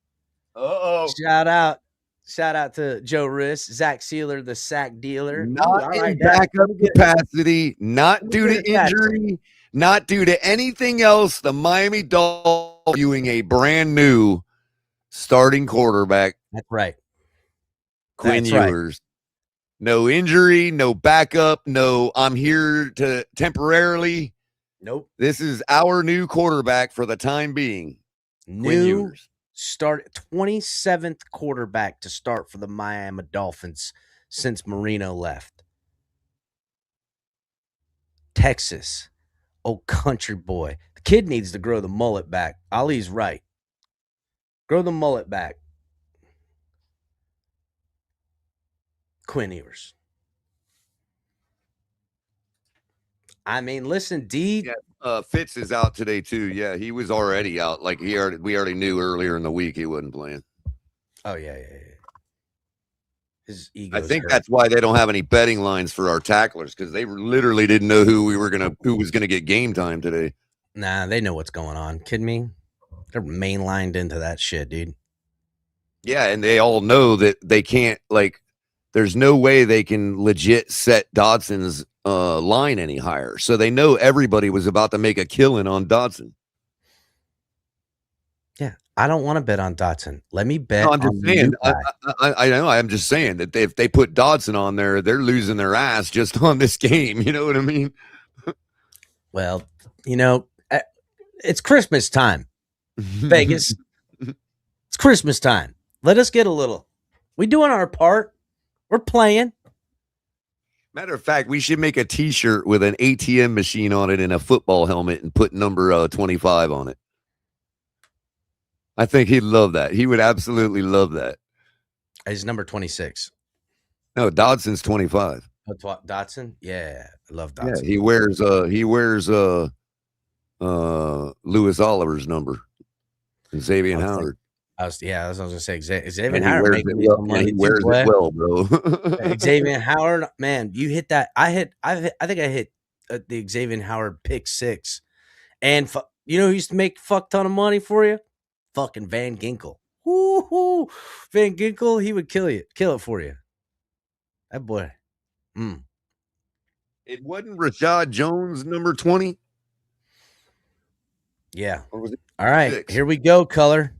Uh-oh. Shout out to Joe Riss, Zach Sealer, the sack dealer. Not in backup capacity, not due to injury, not due to anything else. The Miami Dolphins viewing a brand new starting quarterback. That's right. Quinn Ewers. No injury, no backup, no I'm here to temporarily. Nope. This is our new quarterback for the time being. New start 27th quarterback to start for the Miami Dolphins since Marino left. Texas. Oh, country boy. The kid needs to grow the mullet back. Ali's right. Grow the mullet back. Quinn Ewers. I mean, listen, D. Yeah, Fitz is out today too. Yeah, he was already out. Like we already knew earlier in the week he wasn't playing. Oh yeah. His ego. I think that's why they don't have any betting lines for our tacklers because they literally didn't know who was gonna get game time today. Nah, they know what's going on. Kidding me? They're mainlined into that shit, dude. Yeah, and they all know that they can't, like, there's no way they can legit set Dodson's line any higher. So they know everybody was about to make a killing on Dodson. Yeah, I don't want to bet on Dotson. Let me bet No, I'm just on saying. the new guy. I know. I'm just saying that if they put Dodson on there, they're losing their ass just on this game. You know what I mean? Well, it's Christmas time, Vegas. It's Christmas time. Let us get a little. We doing our part. We're playing. Matter of fact, we should make a T-shirt with an ATM machine on it and a football helmet and put number 25 on it. I think he'd love that. He would absolutely love that. He's number 26. No, Dodson's 25. Dotson? Yeah, I love Dotson. Yeah, he wears Lewis Oliver's number. And Xavier Howard. I was gonna say Xavier He Howard wears making it me well, some money he too, wears boy. it well, bro. Xavier Howard, man, you hit that. I think I hit the Xavier Howard pick 6, and who used to make a fuck ton of money for you? Fucking Van Ginkel. Woo-hoo. Van Ginkel, he would kill it for you. That boy. It wasn't Rashad Jones number 20. Yeah. Or was it All right, 6? here we go, Color.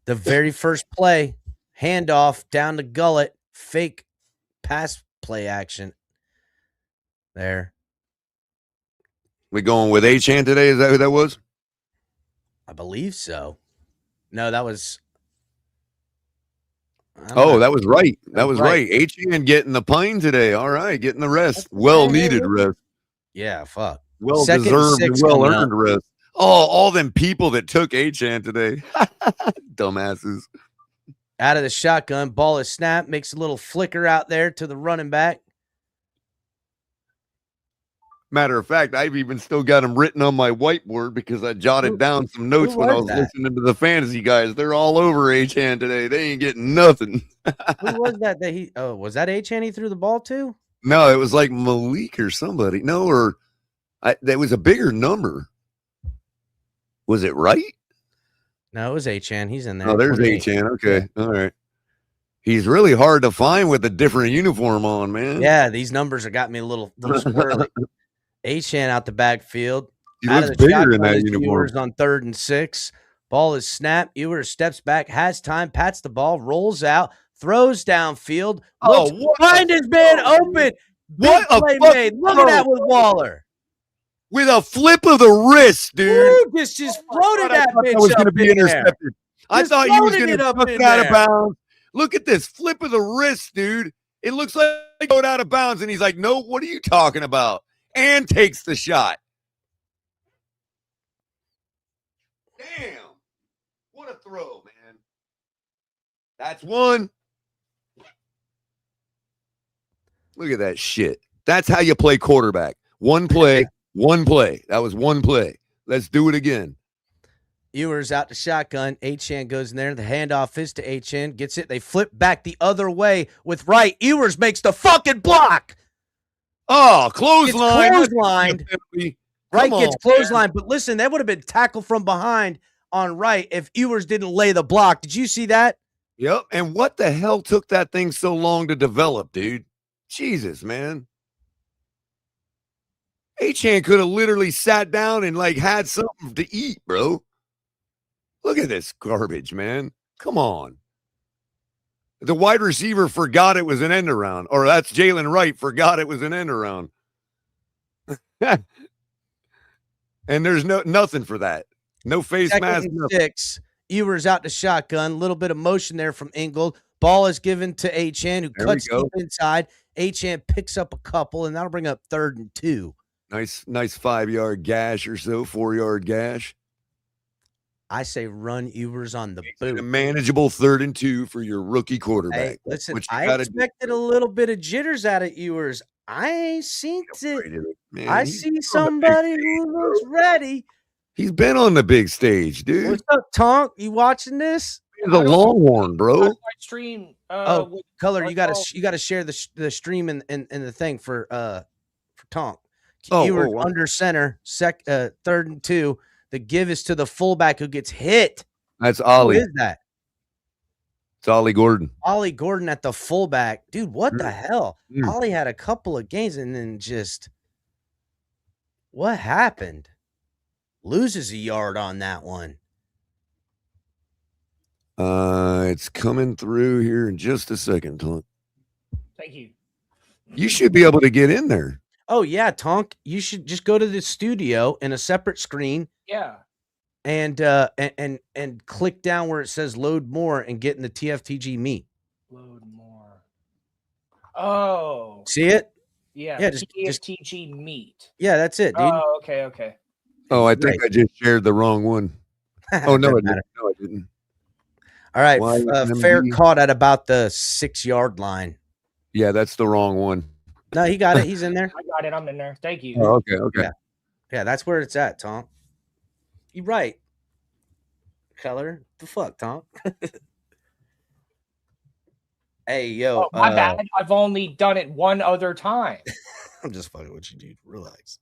The very first play, handoff down the gullet, fake pass play action. There. We going with Achane today? Is that who that was? I believe so. No, that was. That was right. That was right. Achane getting the pine today. All right, getting the rest. Well needed rest. Yeah, fuck. Well Second and deserved and 6 well coming up. earned rest. Oh, all them people that took Achane today. Dumbasses. Out of the shotgun, ball is snapped, makes a little flicker out there to the running back. Matter of fact, I've even still got them written on my whiteboard because I jotted down some notes when I was listening to the fantasy guys. They're all over Achane today. They ain't getting nothing. Who was that was that Achane he threw the ball to? No, it was like Malik or somebody. No, that was a bigger number. Was it right? No, it was Achane. He's in there. Oh, there's 28. Achane. Okay. All right. He's really hard to find with a different uniform on, man. Yeah, these numbers have got me a little squirrely. Achane out the backfield. He Out looks of the bigger in shotgun that is uniform. Ewers on 3rd and 6. Ball is snapped. Ewers steps back, has time, pats the ball, rolls out, throws downfield. Behind his man open. What a play fucking made. Look at that with Waller. With a flip of the wrist, dude. Woo, just floated that bitch was going to up be in there. intercepted. I Just thought he was floated going it to up chuck in it out of there. bounds. Look at this flip of the wrist, dude. It looks like he going out of bounds, and he's like, "No, what are you talking about?" And takes the shot. Damn. What a throw, man. That's one. Look at that shit. That's how you play quarterback. One play, one play. That was one play. Let's do it again. Ewers out to shotgun. Achane goes in there. The handoff is to Achane. Gets it. They flip back the other way with Wright. Ewers makes the fucking block. Oh, clothesline. Clotheslined. Wright gets on, clotheslined. But listen, that would have been tackled from behind on Wright if Ewers didn't lay the block. Did you see that? Yep. And what the hell took that thing so long to develop, dude? Jesus, man. Achane could have literally sat down and had something to eat, bro. Look at this garbage, man. Come on. The wide receiver forgot it was an end around, or that's Jalen Wright forgot it was an end around. And there's nothing for that. No face mask. Second and 6. Ewers out to shotgun. Little bit of motion there from Ingold. Ball is given to Achane, who cuts deep inside. Achane picks up a couple, and that'll bring up 3rd and 2. Nice 5-yard gash or so, 4-yard gash. I say run Ewers on the boot. A manageable 3rd and 2 for your rookie quarterback. Hey, listen, I expected a little bit of jitters out of Ewers. I ain't seen it. Man, I see somebody who looks ready. He's been on the big stage, dude. What's up, Tonk? You watching this? He's a Longhorn, bro. Stream. Color, you gotta share the stream and the thing for Tonk. Oh, Ewers wow. under center, 3rd and 2. The give is to the fullback who gets hit. That's Ollie. Who is that? It's Ollie Gordon. Ollie Gordon at the fullback. Dude, what the hell? Mm. Ollie had a couple of games and then just what happened? Loses a yard on that one. It's coming through here in just a second, Tonk. Thank you. You should be able to get in there. Oh yeah, Tonk. You should just go to the studio in a separate screen. Yeah. And click down where it says load more and get in the TFTG meet. Load more. Oh. See it? Yeah. Yeah, just TFTG meet. Yeah, that's it, dude. Oh, okay. Oh, I think I just shared the wrong one. Oh, no, I didn't. No, I didn't. All right. Fair YMB. caught at about the 6-yard line. Yeah, that's the wrong one. No, he got it. He's in there. I got it. I'm in there. Thank you. Oh, okay. Yeah, that's where it's at, Tom. You right. Color. The fuck, Tom? Hey, yo. Oh, my bad. I've only done it one other time I'm just fucking with you, dude. Relax.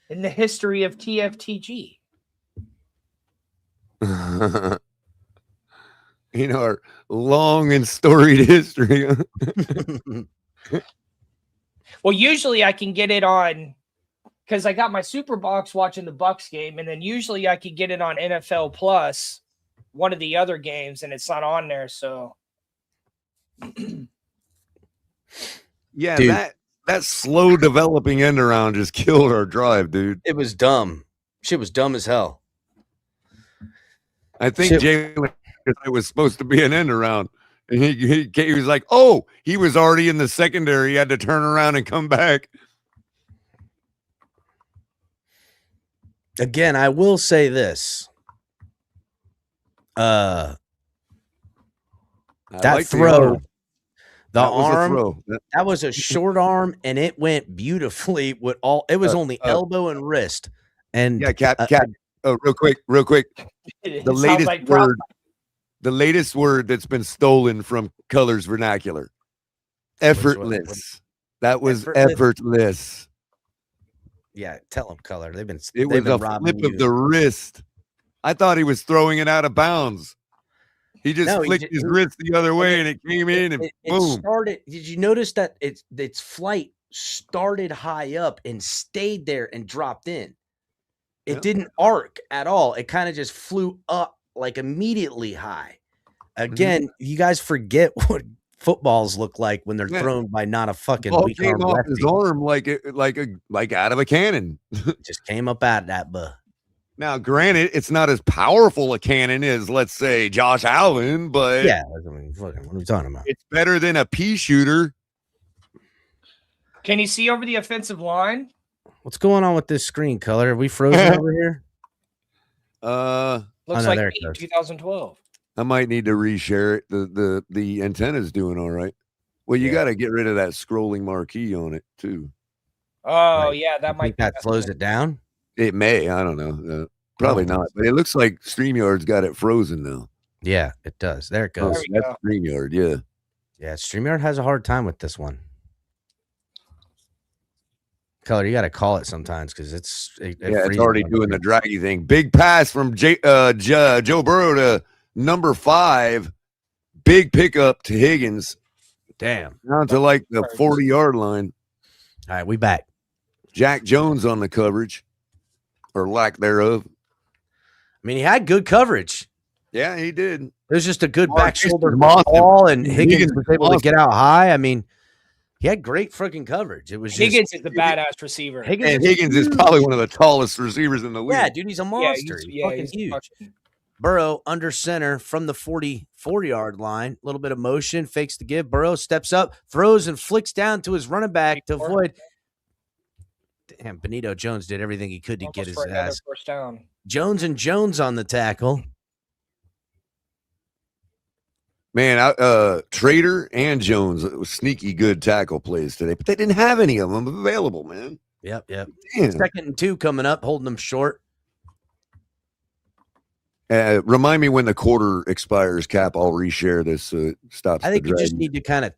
in the history of TFTG. In our long and storied history. Well, usually I can get it on because I got my Super Box watching the Bucks game, and then usually I could get it on NFL Plus, one of the other games, and it's not on there. So, Yeah, Dude. that slow developing end around just killed our drive, dude. It was dumb. Shit was dumb as hell. I think Shit. Jalen was supposed to be an end around. And he was like, oh, he was already in the secondary. He had to turn around and come back. Again, I will say this. I That like throw, the That was a arm, throw. that was a short arm, and it went beautifully with all. It was only elbow and wrist. And Yeah, Cap. Oh, real quick. it The sounds latest like word. The latest word that's been stolen from Colors vernacular. Effortless. That was effortless. yeah, tell them, Color. They've been. It they've was a been robbing flip you. of the wrist. I thought he was throwing it out of bounds. He just No, he flicked did- his wrist the other way, and it came in, and It boom. started. Did you notice that its flight started high up and stayed there and dropped in? It Yeah. didn't arc at all. It kind of just flew up like immediately high. Again, you guys forget what footballs look like when they're Yeah. thrown by not a fucking Ball weak came arm off lefty. his arm like out of a cannon. Just came up out of that buh. Now, granted, it's not as powerful a cannon as, let's say, Josh Allen, but Yeah, I mean, fucking, what are we talking about? it's better than a pea shooter. Can you see over the offensive line? What's going on with this screen, Color? Are we frozen over here? Looks no, like there it me, goes. 2012. I might need to reshare it. The antenna's doing all right. Well, you Yeah. got to get rid of that scrolling marquee on it too. Oh, Right. yeah, I that might think be that slows it down. It may. I don't know. Probably don't think not. But it looks like StreamYard's got it frozen now. Yeah, it does. There it Oh, goes. we that's go. StreamYard. Yeah. Yeah, StreamYard has a hard time with this one. Color, you got to call it sometimes because it Yeah, it's freezes already on doing here. the draggy thing. Big pass from Joe Burrow to number 5. Big pickup to Higgins Damn. down to like the 40-yard line. All right, we back. Jack Jones on the coverage, or lack thereof. I mean, he had good coverage. Yeah, he did. It was just a good Oh, back it's shoulder monster. ball, and Higgins was able to monster. get out high. I mean, he had great freaking coverage. It was just Higgins is the badass receiver. And Higgins is probably one of the tallest receivers in the league. Yeah, dude, he's a monster. He's fucking he's huge. fucking- Burrow under center from the 40-yard line. A little bit of motion, fakes the give. Burrow steps up, throws, and flicks down to his running back to avoid. Damn, Benito Jones did everything he could to get almost his for another ass. first down. Jones and Jones on the tackle. Man, Trader and Jones was sneaky good tackle plays today, but they didn't have any of them available, man. Yep. Damn. 2nd and 2 coming up, holding them short. Remind me when the quarter expires, Cap. I'll reshare this so it stops. I think the you just drag. need to kind of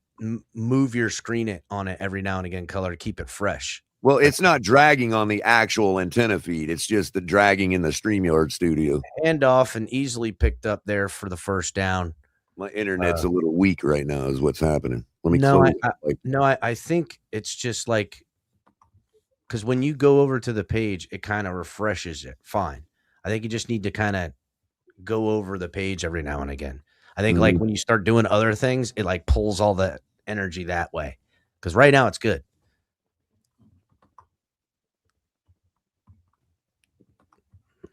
move your screen on it every now and again, Color, to keep it fresh. Well, it's not dragging on the actual antenna feed. It's just the dragging in the StreamYard studio. Handoff and easily picked up there for the first down. My internet's a little weak right now is what's happening. Let me No, close it. I think it's just like because when you go over to the page, it kind of refreshes it. Fine. I think you just need to kind of go over the page every now and again. I think like when you start doing other things, it like pulls all the energy that way. Because right now it's good.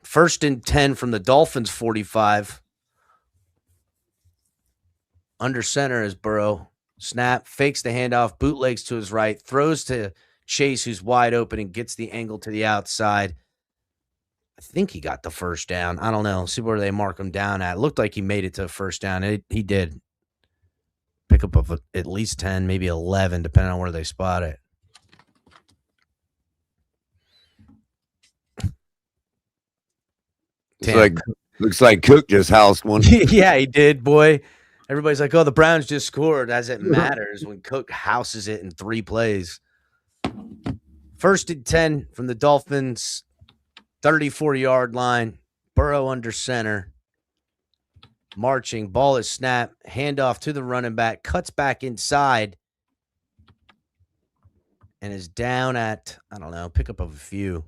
First and 10 from the Dolphins 45. Under center is Burrow. Snap, fakes the handoff, bootlegs to his right, throws to Chase, who's wide open, and gets the angle to the outside. I think he got the first down. I don't know. See where they mark him down at. It looked like he made it to a first down. He did. Pick up of at least 10, maybe 11, depending on where they spot it. Looks like Cook just housed one. Yeah, he did, boy. Everybody's like, oh, the Browns just scored. As it matters when Cook houses it in 3 plays. First and 10 from the Dolphins, 34-yard line. Burrow under center. Marching. Ball is snapped. Handoff to the running back. Cuts back inside. And is down at, I don't know, pickup of a few.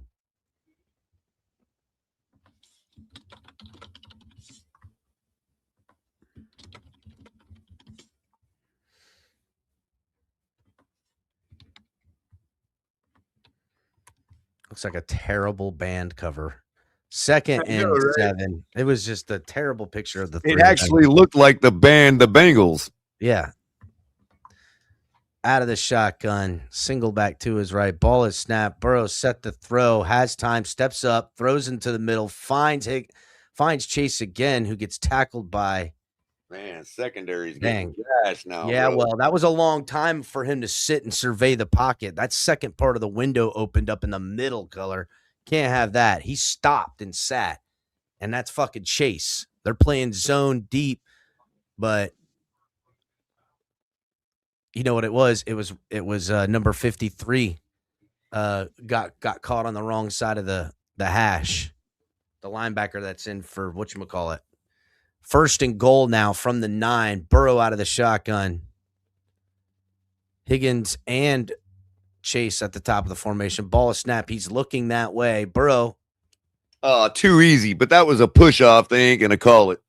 Looks like a terrible band cover. Second and 7. It was just a terrible picture of the three. It actually looked like the band, the Bengals. Yeah. Out of the shotgun. Single back to his right. Ball is snapped. Burrow set the throw. Has time. Steps up. Throws into the middle. Finds Chase again, who gets tackled by. Man, secondary's getting gashed now. Yeah, bro. well, that was a long time for him to sit and survey the pocket. That second part of the window opened up in the middle color. Can't have that. He stopped and sat, and that's fucking Chase. They're playing zone deep, but you know what it was? It was number 53 got caught on the wrong side of the hash. The linebacker that's in for whatchamacallit. First and goal now from the 9. Burrow out of the shotgun. Higgins and Chase at the top of the formation. Ball is snap. He's looking that way. Burrow. Too easy, but that was a push-off. They ain't going to call it.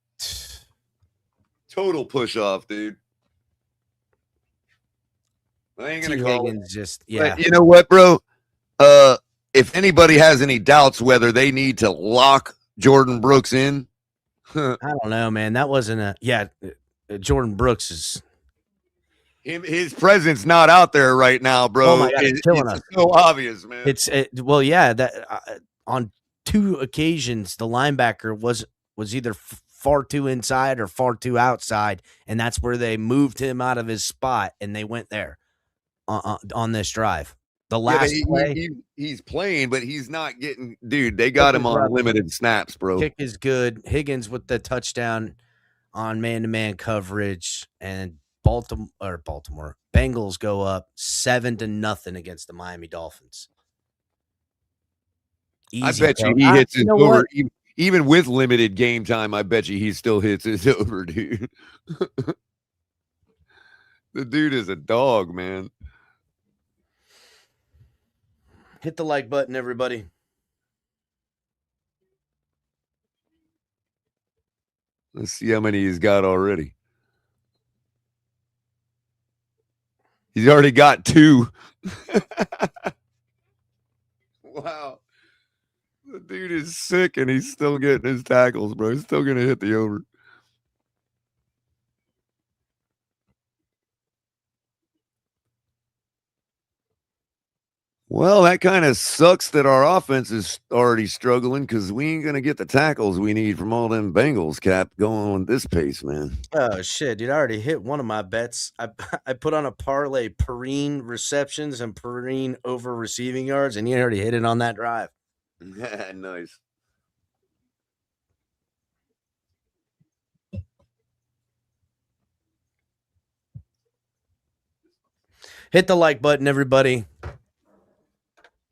Total push-off, dude. They ain't going to call Higgins it. just, yeah. But you know what, bro? If anybody has any doubts whether they need to lock Jordan Brooks in, I don't know, man. That wasn't Jordan Brooks is his presence not out there right now, bro. Oh my God, it's killing us. So obvious, man. That on 2 occasions the linebacker was either far too inside or far too outside, and that's where they moved him out of his spot, and they went there on this drive. The last play, he's playing, but he's not getting. Dude, they got him on limited snaps, bro. Kick is good. Higgins with the touchdown on man-to-man coverage, and Baltimore Bengals go up 7-0 against the Miami Dolphins. Easy, I bet you he hits his over. Even with limited game time, I bet you he still hits his over, dude. The dude is a dog, man. Hit the like button, everybody. Let's see how many he's got already. He's already got 2. Wow. The dude is sick, and he's still getting his tackles, bro. He's still going to hit the over. Well, that kind of sucks that our offense is already struggling because we ain't going to get the tackles we need from all them Bengals, Cap, going on this pace, man. Oh, shit, dude. I already hit one of my bets. I put on a parlay Perrine receptions and Perrine over receiving yards, and you already hit it on that drive. Nice. Hit the like button, everybody.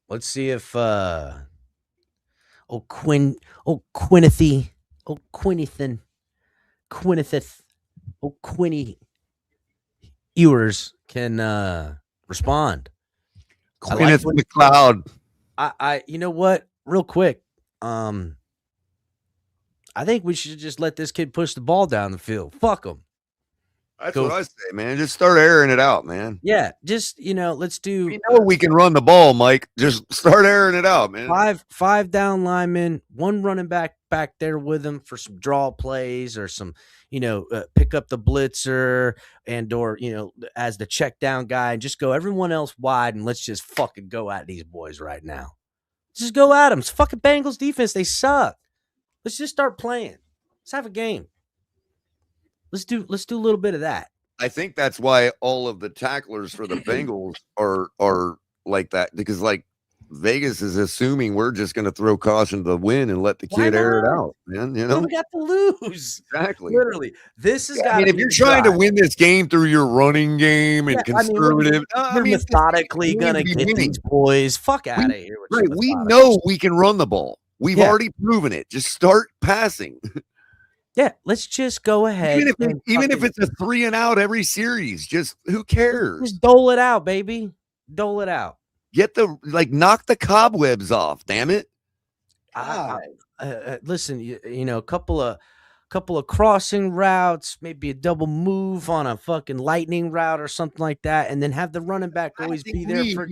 Let's see if Quinithith Quinny Ewers can respond. I like Kenneth what- McLeod. I you know what? Real quick, I think we should just let this kid push the ball down the field. Fuck him. That's Go. what I say, man. Just start airing it out, man. Yeah, just let's do. We know we can run the ball, Mike. Just start airing it out, man. Five down linemen, one running back there with him for some draw plays or some, pick up the blitzer and or as the check down guy, and just go everyone else wide and let's just fucking go at these boys right now. Just go at them. It's fucking Bengals defense. They suck. Let's just start playing. Let's have a game. Let's do a little bit of that. I think that's why all of the tacklers for the Bengals are like that, because like Vegas is assuming we're just going to throw caution to the wind and let the kid air it out, man. What do we got to lose? Exactly. Literally, this is. I mean, if you're trying to win this game through your running game and conservative, you're methodically gonna get these boys. Fuck out of here. Right, we know we can run the ball. We've already proven it. Just start passing. Yeah, let's just go ahead. Even if it's a 3 and out every series, just who cares? Just dole it out, baby. Dole it out. Get knock the cobwebs off. Damn it! Listen, a couple of crossing routes, maybe a double move on a fucking lightning route or something like that, and then have the running back always be there for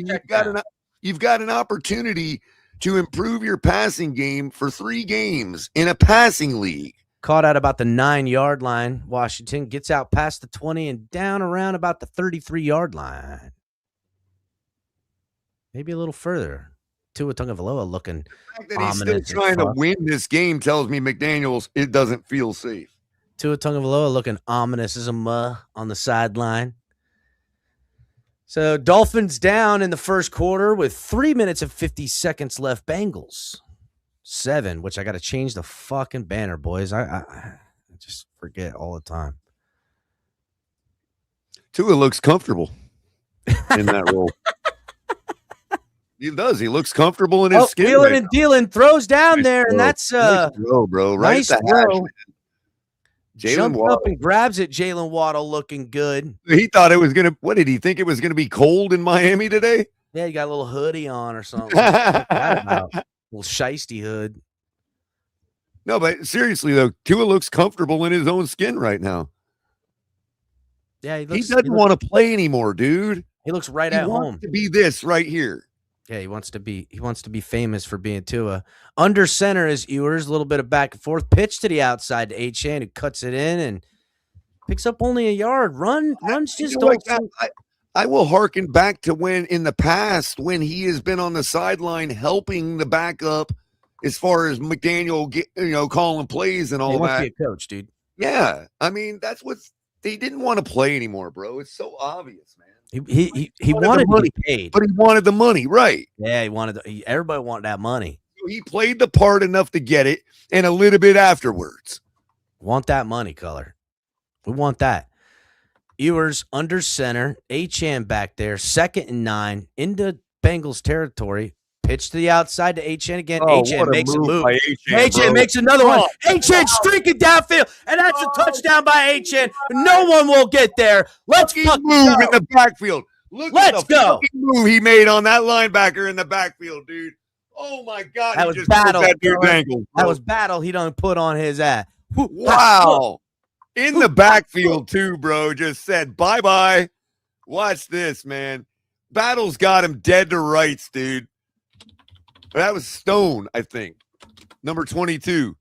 you've got an opportunity to improve your passing game for 3 games in a passing league. Caught out about the 9-yard line. Washington gets out past the 20 and down around about the 33-yard line. Maybe a little further. Tua Tagovailoa looking. The fact that he's still trying to win this game tells me McDaniels, it doesn't feel safe. Tua Tagovailoa looking ominous as a on the sideline. So Dolphins down in the first quarter with 3 minutes and 50 seconds left. Bengals 7, which I got to change the fucking banner, boys. I just forget all the time. Tua looks comfortable in that role. He does. He looks comfortable in his skin. Wheeling and dealing throws down there, and that's nice throw, bro. Right nice at the hash, throw. Jumps up and grabs it. Jalen Waddle looking good. He thought it was gonna. What did he think it was gonna be cold in Miami today? Yeah, he got a little hoodie on or something. A little shiesty hood. No, but seriously though, Tua looks comfortable in his own skin right now. Yeah, he doesn't want to play anymore, dude. He looks right at home. To be this right here. Yeah, he wants to be famous for being Tua. Under center is Ewers, a little bit of back and forth. Pitch to the outside to Achane, who cuts it in and picks up only a yard. Runs just don't. I will hearken back to when in the past when he has been on the sideline helping the backup as far as McDaniel calling plays and all he that. Wants to be a coach, dude. Yeah, I mean that's what they didn't want to play anymore, bro. It's so obvious, man. He wanted to be paid, but he wanted the money, right? Yeah, everybody wanted that money. So he played the part enough to get it, and a little bit afterwards. Want that money, color? We want that. Ewers under center, Achane back there, 2nd and 9 into Bengals territory. Pitch to the outside to Achane again. Achane makes a move. Achane makes another one. Achane streaking downfield, and that's a touchdown by Achane. No one will get there. Let's fucking move in the backfield. Let's go. Move he made on that linebacker in the backfield, dude. Oh my God, that was battle. That was battle. He done put on his ass. Wow. In the backfield too, bro. Just said bye-bye. Watch this, man. Battle's got him dead to rights, dude. That was Stone, I think. Number 22.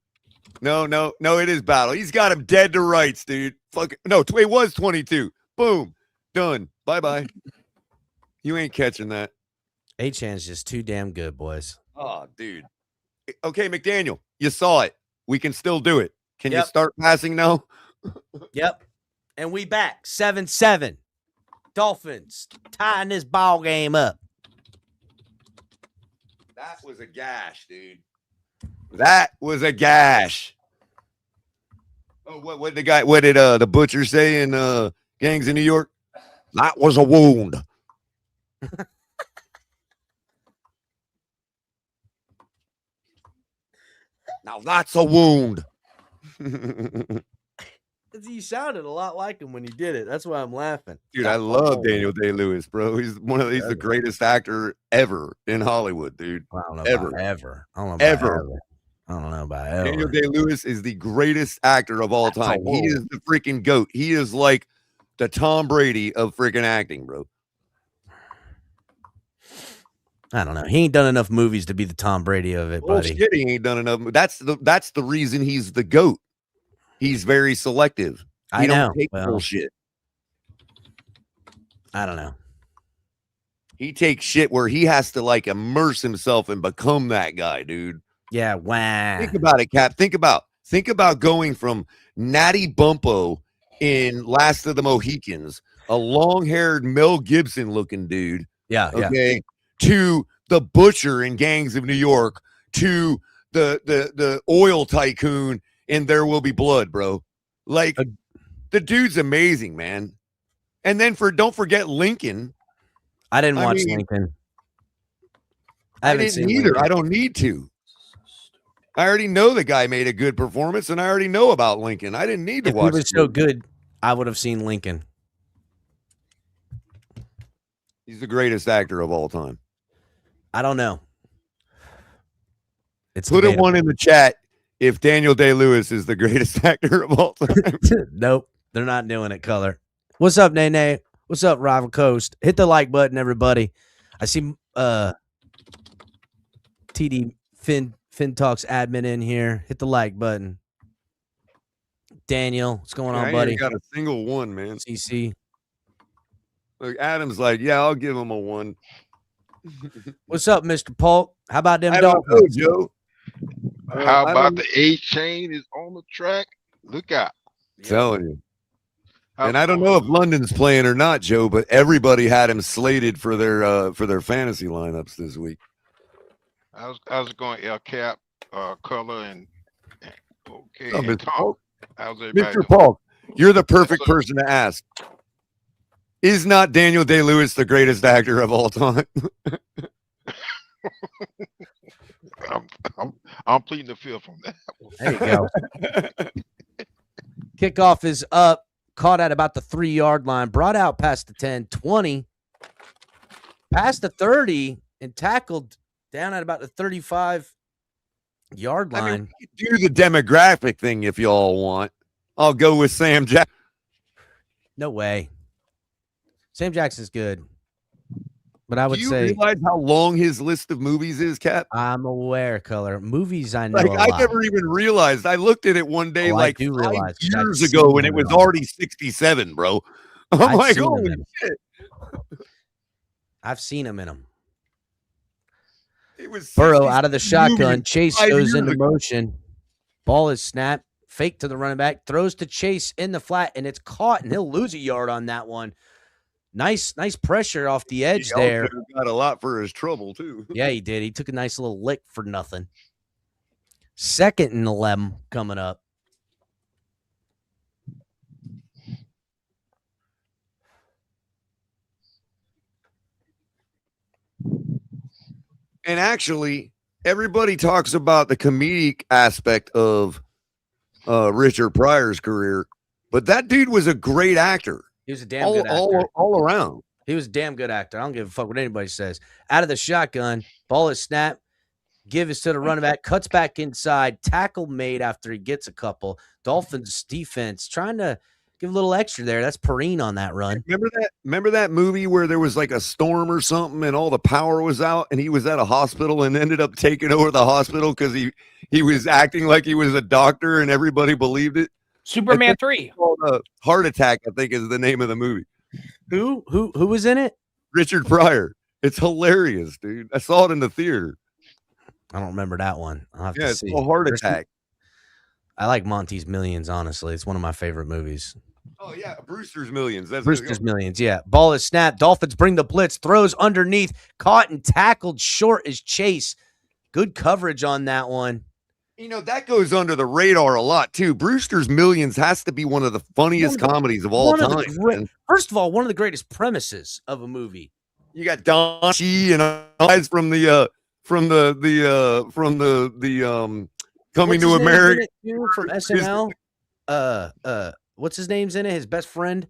No, it is Battle. He's got him dead to rights, dude. No, it was 22. Boom. Done. Bye-bye. You ain't catching that. Achane's just too damn good, boys. Oh, dude. Okay, McDaniel, you saw it. We can still do it. Can you start passing now? Yep. And we back. 7-7. Dolphins tying this ball game up. That was a gash, dude. That was a gash. Oh, what did the butcher say in Gangs in New York? That was a wound. Now that's a wound. You sounded a lot like him when you did it. That's why I'm laughing. Dude, I love Daniel Day-Lewis, bro. He's the greatest actor ever in Hollywood, dude. I don't know Ever. about ever. I don't know about Ever. I don't know about ever. Daniel Day-Lewis is the greatest actor of all time. He is the freaking GOAT. He is like the Tom Brady of freaking acting, bro. I don't know. He ain't done enough movies to be the Tom Brady of it, buddy. Bullshit, he ain't done enough. That's the reason he's the GOAT. He's very selective. He don't take bullshit. I don't know. He takes shit where he has to like immerse himself and become that guy, dude. Yeah, wow. Think about it, Cap. Think about going from Natty Bumppo in Last of the Mohicans, a long-haired Mel Gibson looking dude. Yeah, okay. To the butcher in Gangs of New York, to the oil tycoon in There Will Be Blood, bro. Like the dude's amazing, man. And then don't forget Lincoln. I didn't watch Lincoln. I didn't either. Lincoln. I don't need to. I already know the guy made a good performance, and I already know about Lincoln. I didn't need to watch. If he was so good, I would have seen Lincoln. He's the greatest actor of all time. I don't know. Put a one in the chat if Daniel Day-Lewis is the greatest actor of all time. Nope, they're not doing it, Color. What's up, Nene? What's up, Rival Coast? Hit the like button, everybody. I see TD Finn Talks admin in here. Hit the like button. Daniel, what's going on, buddy? I ain't got a single one, man. CC. Look, Adam's like, yeah, I'll give him a 1. What's up, Mr. Polk? How about them Dolphins, Joe? How about the A chain is on the track? Look out. Telling you. And I don't know if London's playing or not, Joe, but everybody had him slated for their fantasy lineups this week. I was going El Cap, Color, and okay. Oh, and Tom. How's everybody Mr. Paul, you're the perfect person to ask. Is not Daniel Day-Lewis the greatest actor of all time? I'm pleading the field from that. There you go. Kickoff is up. Caught at about the 3-yard line. Brought out past the 10, 20. Past the 30 and tackled down at about the 35-yard line. I mean, we can do the demographic thing if y'all want. I'll go with Sam Jackson. No way. Sam Jackson's good. But I would say. Do you realize how long his list of movies is, Cap? I'm aware, Color. Movies I know. I never even realized. I looked at it one day 5 years ago and it was already 67, bro. I'm like, holy shit. I've seen him in them. It was Burrow out of the shotgun. Chase goes into motion. Ball is snapped. Fake to the running back. Throws to Chase in the flat, and it's caught, and he'll lose a yard on that one. Nice pressure off the edge there. Got a lot for his trouble, too. Yeah, he did. He took a nice little lick for nothing. 2nd and 11 coming up. And actually, everybody talks about the comedic aspect of Richard Pryor's career, but that dude was a great actor. He was a damn good actor. All around. He was a damn good actor. I don't give a fuck what anybody says. Out of the shotgun, ball is snapped. Give it to the running back. Cuts back inside. Tackle made after he gets a couple. Dolphins defense trying to give a little extra there. That's Perrine on that run. Remember that movie where there was like a storm or something and all the power was out and he was at a hospital and ended up taking over the hospital because he was acting like he was a doctor and everybody believed it? Superman 3. Heart Attack, I think, is the name of the movie. Who was in it? Richard Pryor. It's hilarious, dude. I saw it in the theater. I don't remember that one. I'll have to see. It's a Heart Attack. I like Monty's Millions, honestly. It's one of my favorite movies. Oh, yeah. Brewster's Millions. Brewster's Millions, yeah. Ball is snapped. Dolphins bring the blitz. Throws underneath. Caught and tackled short as Chase. Good coverage on that one. You know, that goes under the radar a lot, too. Brewster's Millions has to be one of the funniest comedies of all time. First of all, one of the greatest premises of a movie. You got Don Shee and guys from the Coming to America from SNL. what's his name's in it? His best friend.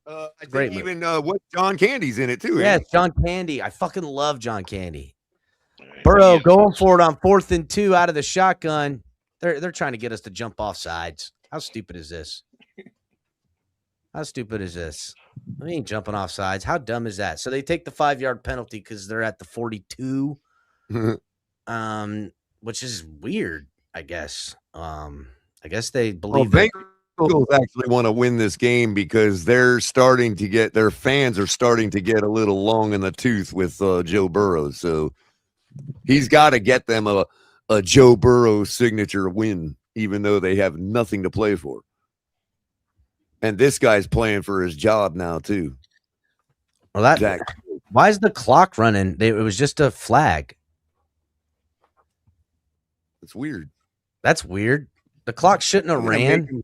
I Great think movie. even what John Candy's in it too. Yeah, ain't it's John Candy. I fucking love John Candy. He Burrow is going so for it on 4th and 2 out of the shotgun. They're trying to get us to jump off sides. How stupid is this? How stupid is this? We ain't jumping off sides. How dumb is that? So they take the 5-yard penalty because they're at the 42, he? which is weird, I guess. I guess they Well, believe that. Bengals actually want to win this game because they're starting to get their fans are starting to get a little long in the tooth with Joe Burrow. So he's got to get them a Joe Burrow signature win, even though they have nothing to play for. And this guy's playing for his job now too. Well, that Zach. why is the clock running? It was just a flag. It's weird. That's weird. The clock shouldn't have ran.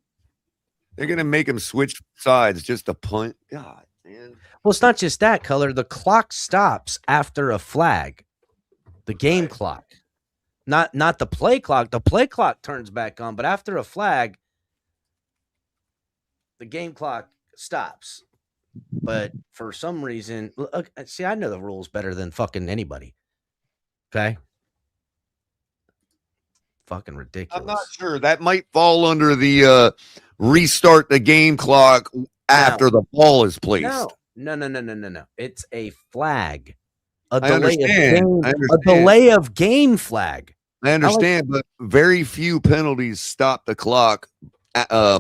They're gonna make him switch sides just to punt. God, man. Well, it's not just that, Color. The clock stops after a flag. The game clock. Not the play clock. The play clock turns back on, but after a flag, the game clock stops. But for some reason, look, see, I know the rules better than fucking anybody. Okay? Fucking ridiculous. I'm not sure. That might fall under the restart the game clock after the ball is placed. No. It's a flag. I understand. A delay of game flag. I understand, but very few penalties stop the clock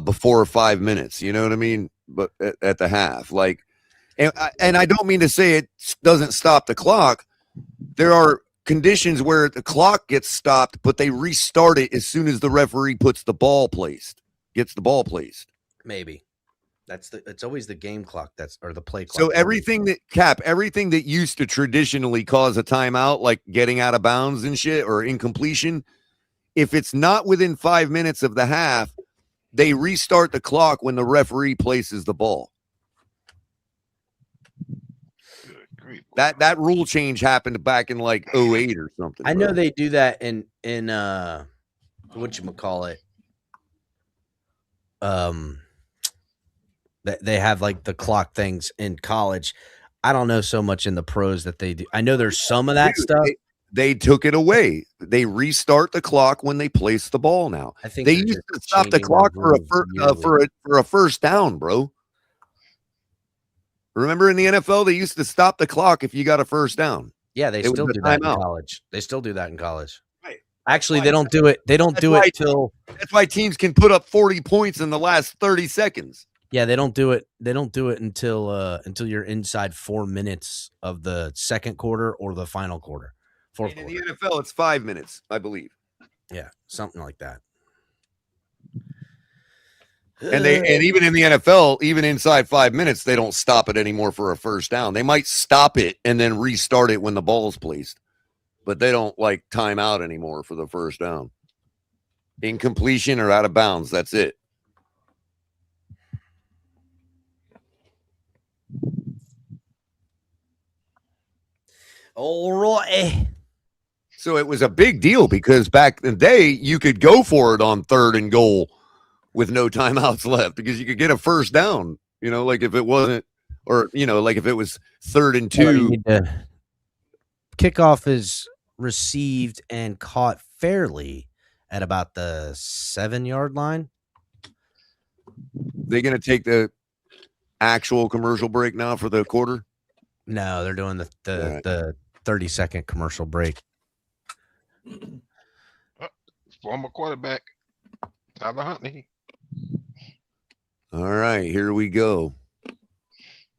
before 5 minutes. You know what I mean? But at the half, like, and I don't mean to say it doesn't stop the clock. There are conditions where the clock gets stopped, but they restart it as soon as the referee gets the ball placed. Maybe it's always the game clock or the play clock. So everything that used to traditionally cause a timeout, like getting out of bounds and shit or incompletion, if it's not within 5 minutes of the half, they restart the clock when the referee places the ball. That rule change happened back in like 2008 or something. I know they do that in whatchamacallit. They have like the clock things in college. I don't know so much in the pros that they do. I know there's some of that stuff. They took it away. They restart the clock when they place the ball now. I think they used to stop the clock for a first down, bro. Remember in the NFL, they used to stop the clock if you got a first down. Yeah, they still do that in college. They still do that in college. Right. Actually, they don't do it. They don't do it till. That's why teams can put up 40 points in the last 30 seconds. Yeah, they don't do it. They don't do it until you're inside 4 minutes of the second quarter or the final quarter. Fourth quarter. In the NFL, it's 5 minutes, I believe. Yeah, something like that. And even in the NFL, even inside 5 minutes, they don't stop it anymore for a first down. They might stop it and then restart it when the ball's placed, but they don't like time out anymore for the first down. Incompletion or out of bounds, that's it. All right. So it was a big deal because back in the day, you could go for it on 3rd and goal with no timeouts left because you could get a first down, like if it wasn't, or, like if it was 3rd and 2. Kickoff is received and caught fairly at about the 7-yard line. They're going to take the actual commercial break now for the quarter? No, they're doing the 30-second commercial break. Former quarterback, Tyler Huntley. All right, here we go.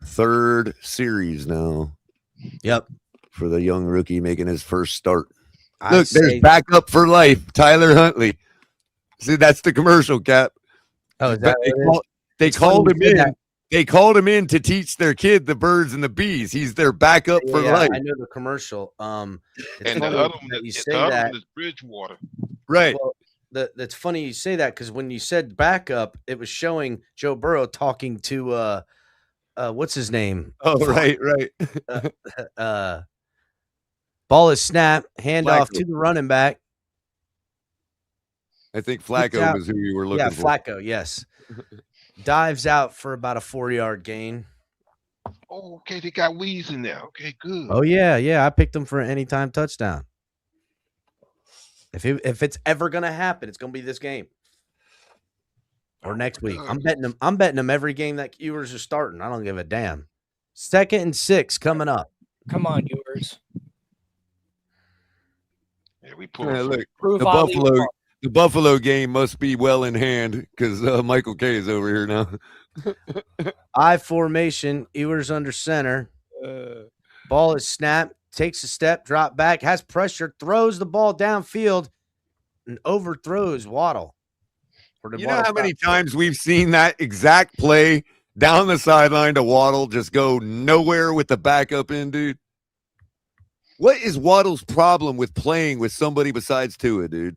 3rd series now. Yep. For the young rookie making his first start. Look, there's backup for life, Tyler Huntley. See, that's the commercial, Cap. Oh, is that they called him in. They called him in to teach their kid the birds and the bees. He's their backup for life. I know the commercial. And the other one is Bridgewater. Right. Well, that's funny you say that because when you said backup, it was showing Joe Burrow talking to what's his name? Oh, right. Ball is snapped, handoff to the running back. I think Flacco was who you were looking for. Yeah, Flacco, yes. Dives out for about a 4-yard gain. Oh, okay, they got Weeds in there. Okay, good. Oh yeah. I picked him for an anytime touchdown. If it's ever gonna happen, it's gonna be this game or next week. I'm betting him every game that Ewers is starting. I don't give a damn. 2nd and 6 coming up. Come on, Ewers. Yeah, we pull. Yeah, look, Prove the Ali Buffalo, wrong. the Buffalo game must be well in hand because Michael K is over here now. I formation. Ewers under center. Ball is snapped. Takes a step. Drop back. Has pressure. Throws the ball downfield and overthrows Waddle. You know how many times we've seen that exact play down the sideline to Waddle just go nowhere with the backup in, dude? What is Waddle's problem with playing with somebody besides Tua, dude?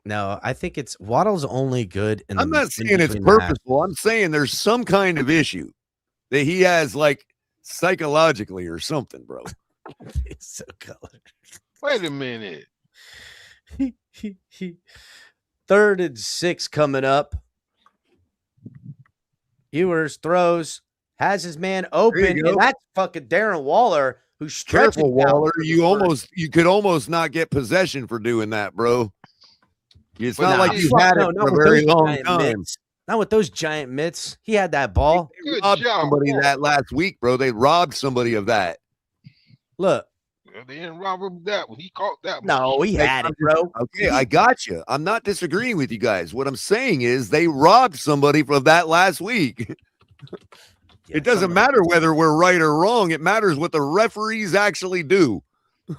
No, I think it's Waddle's only good. I'm not saying it's purposeful. I'm saying there's some kind of issue that he has, like, psychologically or something, bro. It's so colored. Wait a minute. 3rd and 6 coming up. Ewers throws, has his man open, and that's fucking Darren Waller who's stretching. Careful, Waller. You could almost not get possession for doing that, bro. It's not like you've had it for a very long time. Not with those giant mitts. He had that ball. They robbed somebody that last week, bro. They robbed somebody of that. Look. Well, they didn't rob him that one. He caught that one. No, he had it, bro. Okay, I got you. I'm not disagreeing with you guys. What I'm saying is they robbed somebody from that last week. Yeah, it doesn't matter whether we're right or wrong. It matters what the referees actually do.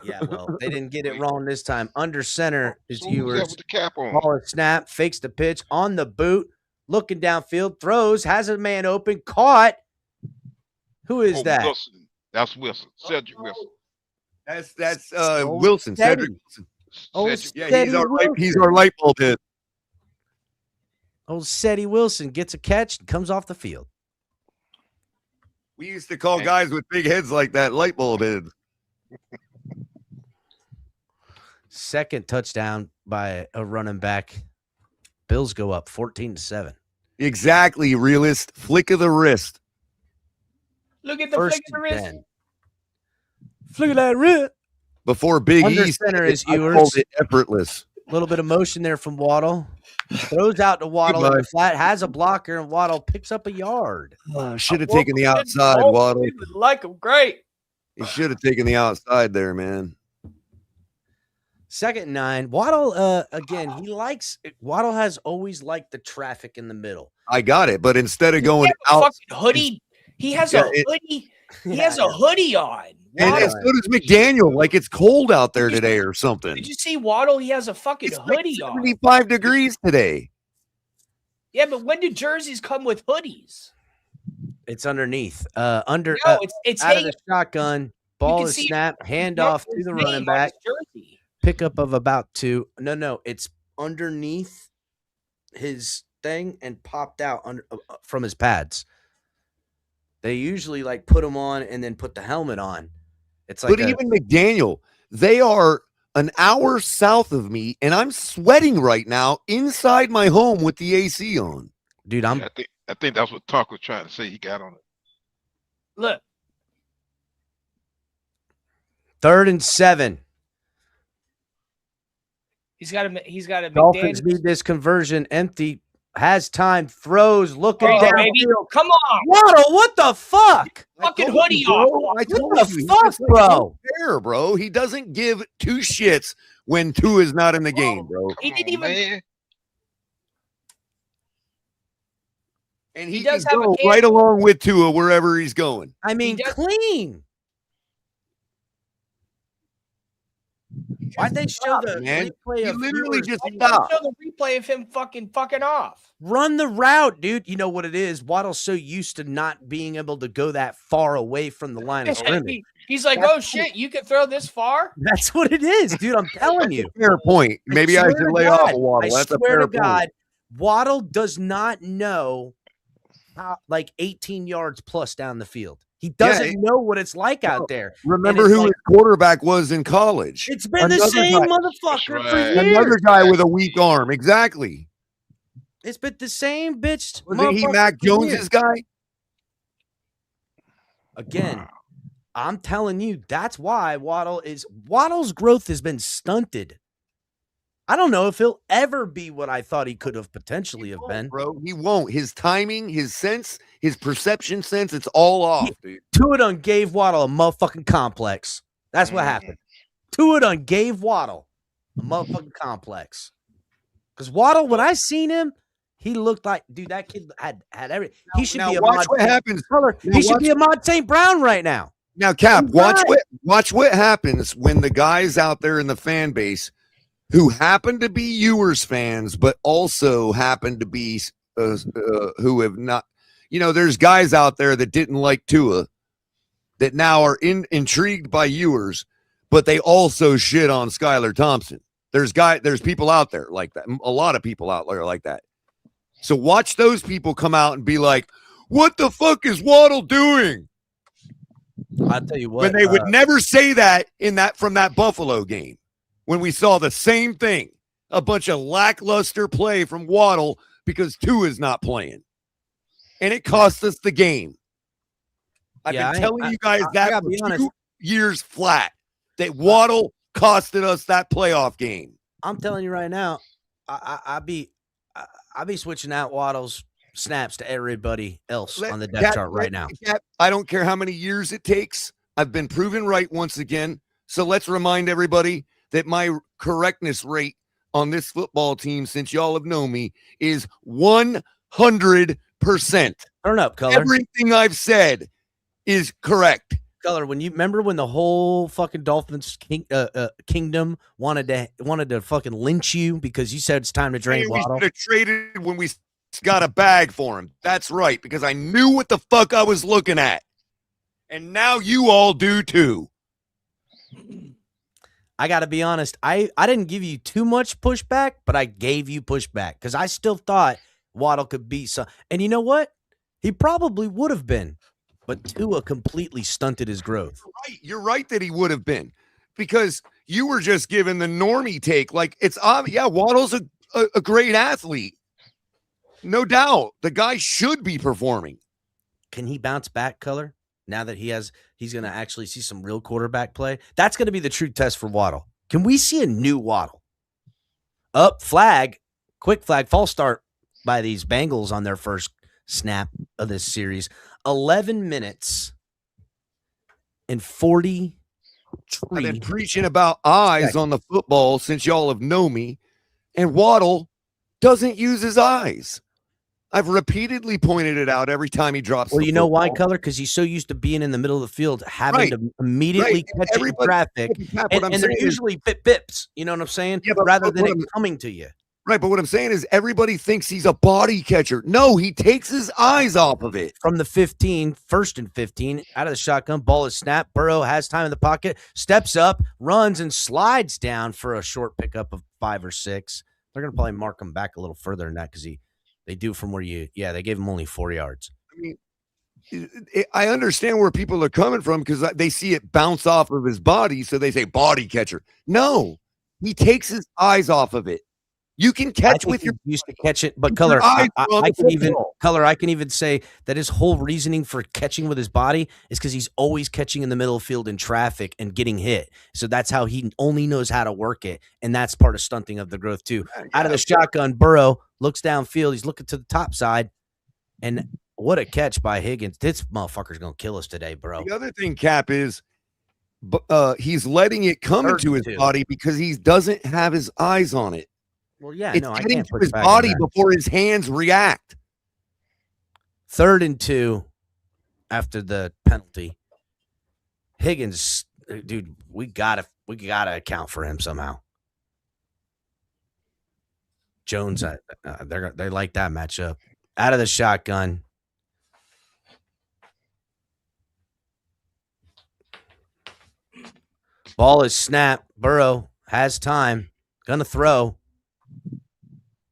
Yeah, well, they didn't get it wrong this time. Under center is Ewers. With the cap on. Ball is snap, fakes the pitch on the boot, looking downfield, throws, has a man open, caught. Who is that? Wilson. That's Wilson. Cedric Wilson. That's Wilson. Cedric Wilson. Yeah, he's our light bulb hit. Old Ceddy Wilson gets a catch and comes off the field. We used to call guys with big heads like that light bulb heads. 2nd touchdown by a running back. Bills go up 14-7. Exactly, realist. Flick of the wrist. Look at the flick of the wrist. Flick of that wrist. Before Big Under E center is I Ewers. called it effortless. A little bit of motion there from Waddle. Throws out to Waddle in the flat, has a blocker, and Waddle picks up a yard. Should have taken the outside, Waddle. He would like him great. He should have taken the outside there, man. 2nd and 9. Waddle, again, Waddle has always liked the traffic in the middle. I got it, but instead of going out, out, hoodie. He has a hoodie. He has a hoodie on. And so does McDaniel. Like it's cold out there today or something. Did you see Waddle? He has a fucking hoodie on. 75 degrees today. Yeah, but when do jerseys come with hoodies? It's underneath. It's out of the shotgun. Ball is snapped. Handoff to the running back. Pickup of about 2. No. It's underneath his thing and popped out from his pads. They usually like put them on and then put the helmet on. It's like, but even McDaniel, they are an hour south of me, and I'm sweating right now inside my home with the AC on. Dude, I think that's what Talk was trying to say. He got on it. Look. 3rd and 7. He's got a Dolphins need this conversion. Empty. Has time. Throws. Looking down. Baby. Come on. Waddle, what the fuck? Fucking hoodie on. I told What the you, fuck, bro? Fair, bro. He doesn't give 2 shits when 2 is not in the game, bro. He didn't even. Man. And he does can have a go can. right along with Tua wherever he's going. I mean, clean. Why'd they show the replay He of literally Ewers? just Show stopped. the replay of him fucking off. Run the route, dude. You know what it is? Waddle's so used to not being able to go that far away from the line of scrimmage. He's like, oh shit, you can throw this far? That's what it is, dude. I'm telling you. Fair point. Maybe I swear should to lay God, off a Waddle. That's a swear fair to God, point. Waddle does not know how, like 18 yards plus down the field. He doesn't know what it's like out there. Remember who his quarterback was in college? It's been the same motherfucker for years. Another guy with a weak arm. Exactly. It's been the same bitch. Wasn't he motherfucker Mac for years. Jones's guy? Again, I'm telling you, that's why Waddle's growth has been stunted. I don't know if he'll ever be what I thought he could have potentially have been. Bro, he won't. His timing, his sense, his perception sense, it's all off, dude. Tua done gave Waddle a motherfucking complex. That's what happened. Tua done gave Waddle a motherfucking complex. Because Waddle, when I seen him, he looked like, dude, that kid had everything. He should be a watch what happens. He should be a Mod St. Brown right now. Now, Cap, watch what happens when the guys out there in the fan base who happen to be Ewers fans, but also happen to be who have not, there's guys out there that didn't like Tua that now are intrigued by Ewers, but they also shit on Skylar Thompson. There's people out there like that. A lot of people out there like that. So watch those people come out and be like, what the fuck is Waddle doing? I'll tell you what. When they would never say that from that Buffalo game, when we saw the same thing, a bunch of lackluster play from Waddle because Tua is not playing. And it cost us the game. I've been telling you guys that for 2 years flat, that Waddle costed us that playoff game. I'm telling you right now, I'll be switching out Waddle's snaps to everybody else on the depth chart right now. I don't care how many years it takes. I've been proven right once again. So let's remind everybody that my correctness rate on this football team, since y'all have known me, is 100%. Turn up, Color. Everything I've said is correct. Color, when you remember when the whole fucking Dolphins kingdom wanted to fucking lynch you because you said it's time to drain Waddle? We should have traded when we got a bag for him. That's right, because I knew what the fuck I was looking at. And now you all do too. I got to be honest. I didn't give you too much pushback, but I gave you pushback because I still thought Waddle could be some. And you know what? He probably would have been, but Tua completely stunted his growth. You're right that he would have been, because you were just given the normie take. Like, it's obvious. Yeah, Waddle's a great athlete. No doubt. The guy should be performing. Can he bounce back, Color? Now that he's going to actually see some real quarterback play. That's going to be the true test for Waddle. Can we see a new Waddle? Quick flag, false start by these Bengals on their first snap of this series. 11 minutes and 43. I've been preaching about eyes on the football since y'all have known me, and Waddle doesn't use his eyes. I've repeatedly pointed it out every time he drops. Well, you know why, Color? Because he's so used to being in the middle of the field, having to immediately catch it in traffic, and they're usually bips. You know what I'm saying? Yeah, rather than it coming to you. Right, but what I'm saying is everybody thinks he's a body catcher. No, he takes his eyes off of it. From the 1st and 15, out of the shotgun, ball is snapped. Burrow has time in the pocket, steps up, runs, and slides down for a short pickup of 5 or 6. They're going to probably mark him back a little further than that because they do from where they gave him only 4 yards. I mean, I understand where people are coming from because they see it bounce off of his body, so they say body catcher. No, he takes his eyes off of it. You can catch with your used to catch it, but Color, I can even say that his whole reasoning for catching with his body is because he's always catching in the middle of the field in traffic and getting hit. So that's how he only knows how to work it, and that's part of stunting of the growth too. Out of the shotgun, Burrow looks downfield. He's looking to the top side, and what a catch by Higgins! This motherfucker's gonna kill us today, bro. The other thing, Cap, is he's letting it come into his body because he doesn't have his eyes on it. Well, yeah, it's getting to his body before his hands react. 3rd and 2 after the penalty. Higgins, dude, we gotta account for him somehow. Jones, they like that matchup. Out of the shotgun. Ball is snapped. Burrow has time. Gonna throw.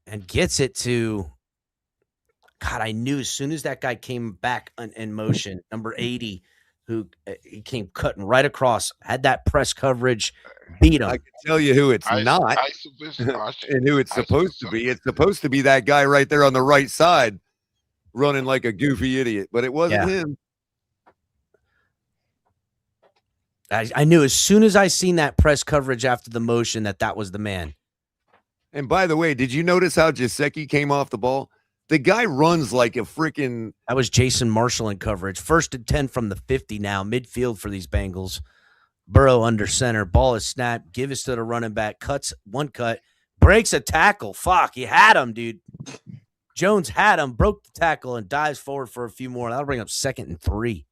And gets it to, God, I knew as soon as that guy came back in motion, number 80, who he came cutting right across, had that press coverage, beat him. I can tell you who it's not and who it's supposed to be. It's supposed to be that guy right there on the right side running like a goofy idiot, but it wasn't him. I knew as soon as I seen that press coverage after the motion that was the man. And by the way, did you notice how Gesicki came off the ball? The guy runs like a freaking. That was Jason Marshall in coverage. 1st and 10 from the 50 now, midfield for these Bengals. Burrow under center. Ball is snapped. Give us to the running back. Cuts one cut. Breaks a tackle. Fuck, he had him, dude. Jones had him, broke the tackle, and dives forward for a few more. That'll bring up 2nd and 3.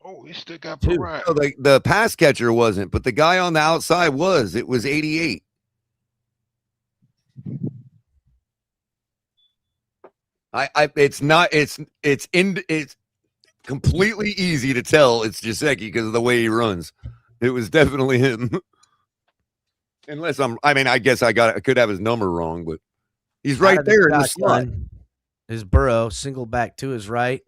Oh, he still got No, Pariah. the pass catcher wasn't, but the guy on the outside was. It was 88. It's completely easy to tell it's Gesicki because of the way he runs. It was definitely him. Unless I guess I could have his number wrong, but he's right there in the slot. Is Burrow single back to his right,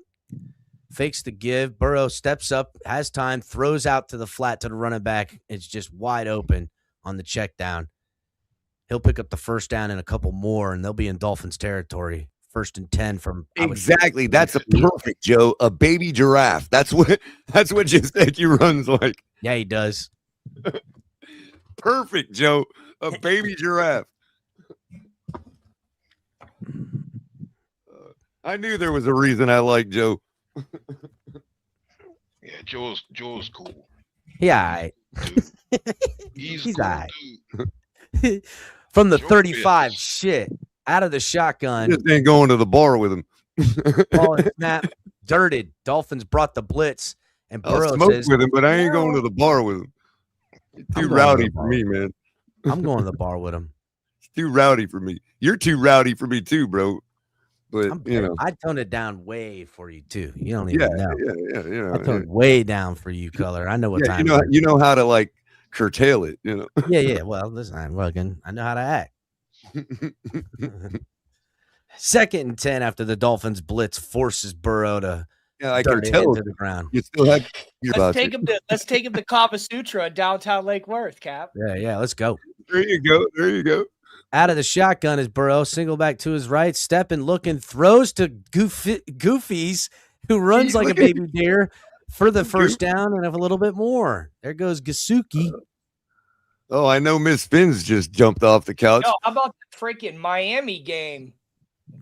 fakes the give. Burrow steps up, has time, throws out to the flat to the running back. It's just wide open on the check down. He'll pick up the first down and a couple more, and they'll be in Dolphins territory. 1st and 10 from exactly. That's a perfect, Joe. A baby giraffe. That's what Gesicki runs like. Yeah, he does. Perfect, Joe. A baby giraffe. I knew there was a reason I like Joe. Yeah, Joe's cool. Yeah, He's cool, cool, all right. dude. From the Joe 35, is- shit, out of the shotgun. Just ain't going to the bar with him. Ball is snapped, dirted. Dolphins brought the blitz, and I'll Burrow smoke says, with him, but I ain't going to the bar with him. It's I'm too going to rowdy the for bar. me, man. I'm going to the bar with him. It's too rowdy for me. You're too rowdy for me too, bro. But I toned it down way for you too. You don't yeah, even know. yeah. I toned way down for you, color. I know what Yeah, time. you know how to like curtail it. Yeah. Well, listen, I'm working. I know how to act. 2nd and 10 after the Dolphins blitz forces Burrow to Yeah, I can dart it tell. into the ground. You still have. Let's take him to Kava Sutra in downtown Lake Worth, Cap. Yeah. Let's go. There you go. Out of the shotgun is Burrow, single back to his right, stepping, looking, throws to Goofies, who runs like a baby deer for the first down and have a little bit more. There goes Gesicki. Oh, I know Miss Fins just jumped off the couch. Yo, how about the freaking Miami game?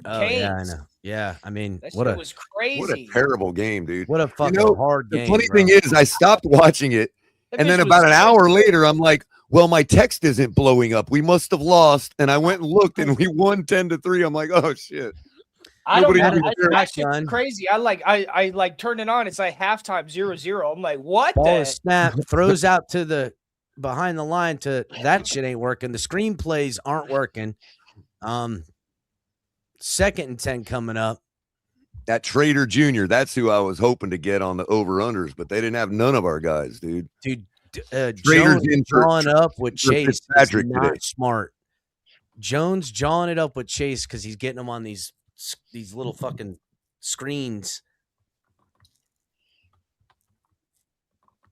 Oh, yeah, I know. Yeah, I mean, That what shit a was crazy. What a terrible game, dude. what a fucking hard game. The funny bro. thing is, I stopped watching it, That and bitch then was about an hour crazy. later, I'm like, well, my text isn't blowing up. We must have lost. And I went and looked, and we won 10-3. I'm like, oh shit. I don't Nobody know. even That cared. shit's crazy. I like turned it on. It's like halftime 0-0. I'm like, what Ball the? is snapped, throws out to the behind the line to that shit ain't working. The screenplays aren't working. 2nd and 10 coming up. That Trader Jr., that's who I was hoping to get on the over-unders, but they didn't have none of our guys, dude. Dude, Trader's Jones in for- jawing up with for Chase is Fitzpatrick not today. smart. Jones jawing it up with Chase because he's getting him on these little fucking screens.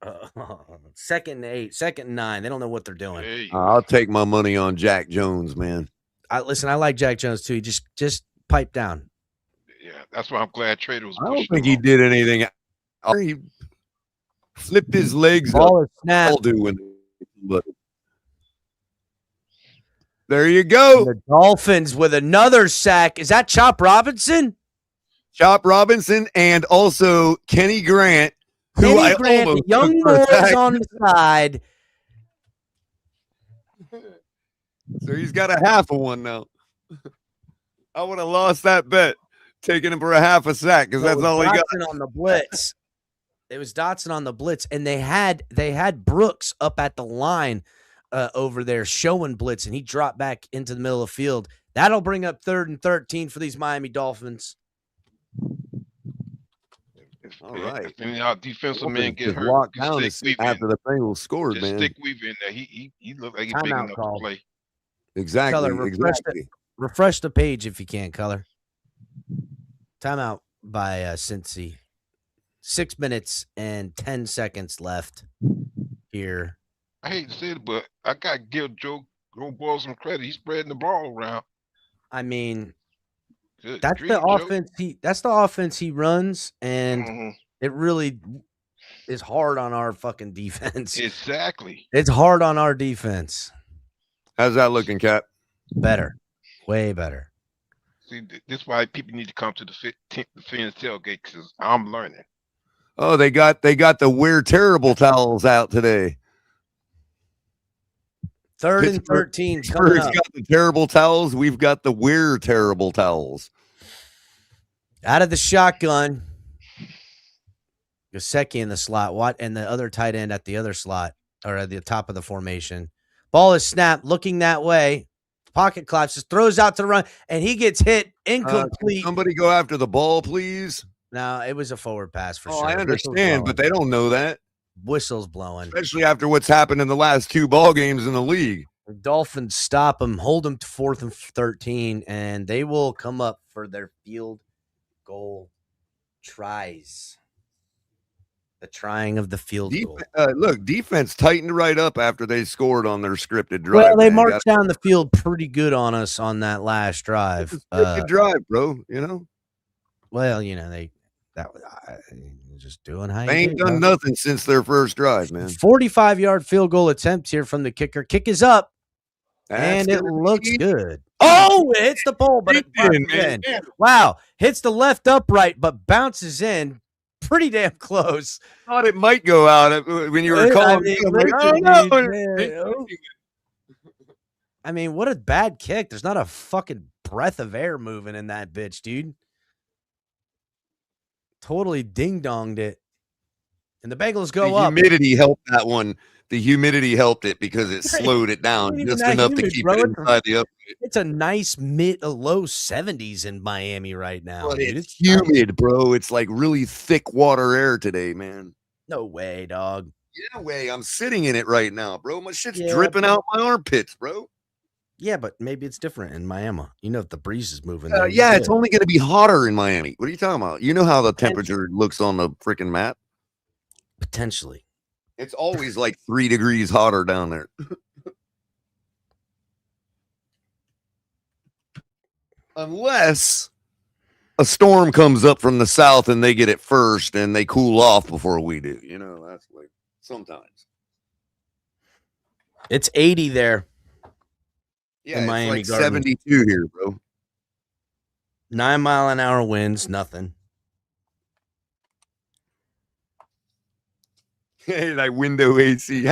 2nd and 8, 2nd and 9. They don't know what they're doing. Hey, I'll take my money on Jack Jones, man. I like Jack Jones too. He just pipe down. yeah, that's why I'm glad Trader was. I don't pushing think him he off. did anything. He flipped his legs up. Ball is snapped. All do when but there you go. The Dolphins with another sack. Is that Chop Robinson? Chop Robinson and also Kenny Grant, who Kenny I Grant, the almost young took for a boys sack. on the side. So he's got a half of one now. I would have lost that bet, taking him for a half a sack because that's all he got. Dotson on the blitz. It was Dotson on the blitz, and they had Brooks up at the line over there showing blitz, and he dropped back into the middle of the field. That'll bring up 3rd and 13 for these Miami Dolphins. All right. If any of our defensive men get Just hurt, locked just down stick after Weaver the Bengals scored, in. Just man. stick Weaver in there. He looked like he's big Timeout enough call. to play. Exactly. Color, Exactly. Refresh the page if you can, Color. Timeout by Cincy. 6 minutes and 10 seconds left here. I hate to say it, but I gotta give Joe Burrow some credit. He's spreading the ball around. I mean, Good that's grief, the Joe. offense he runs, and Mhm. it really is hard on our fucking defense. Exactly. It's hard on our defense. How's that looking, Cap? Better. Way better. See, this is why people need to come to the Fins tailgate because I'm learning. Oh, they got the Wear Terrible towels out today. 3rd and 13 coming Pittsburgh's up. got the terrible towels. We've got the Wear Terrible towels. Out of the shotgun. Gesicki in the slot, and the other tight end at the other slot, or at the top of the formation. Ball is snapped, looking that way. Pocket collapses, throws out to run, and he gets hit incomplete. Somebody go after the ball, please. No, it was a forward pass for sure. I understand, but they don't know that. Whistle's blowing. Especially after what's happened in the last 2 ball games in the league. The Dolphins stop him, hold him to 4th and 13, and they will come up for their field goal tries. The trying of the field goal. Look, defense tightened right up after they scored on their scripted drive. Well, they marched down the field pretty good on us on that last drive. Scripted drive, bro. You know. Well, they just doing how they ain't done nothing since their first drive, man. 45-yard field goal attempt here from the kicker. Kick is up, and it looks good. Oh, it hits the pole, but it bounces in. Wow, hits the left upright, but bounces in. Pretty damn close. Thought it might go out when you were calling. I mean, what a bad kick. There's not a fucking breath of air moving in that bitch, dude. Totally ding-donged it. And the Bengals go up. The humidity helped that one. The humidity helped it because it slowed it down just enough to keep it inside the upright. It's a nice low 70s in Miami right now. But it's humid, bro. It's like really thick water air today, man. No way, dog. Yeah, way. I'm sitting in it right now, bro. My shit's dripping out my armpits, bro. Yeah, but maybe it's different in Miami. If the breeze is moving. Yeah, it's only going to be hotter in Miami. What are you talking about? You know how the temperature looks on the freaking map? Potentially. It's always like 3 degrees hotter down there. Unless a storm comes up from the south and they get it first and they cool off before we do. That's like sometimes. It's 80 there. Yeah, in Miami it's like 72 here, bro. 9-mile-an-hour winds, nothing. Hey, that window AC.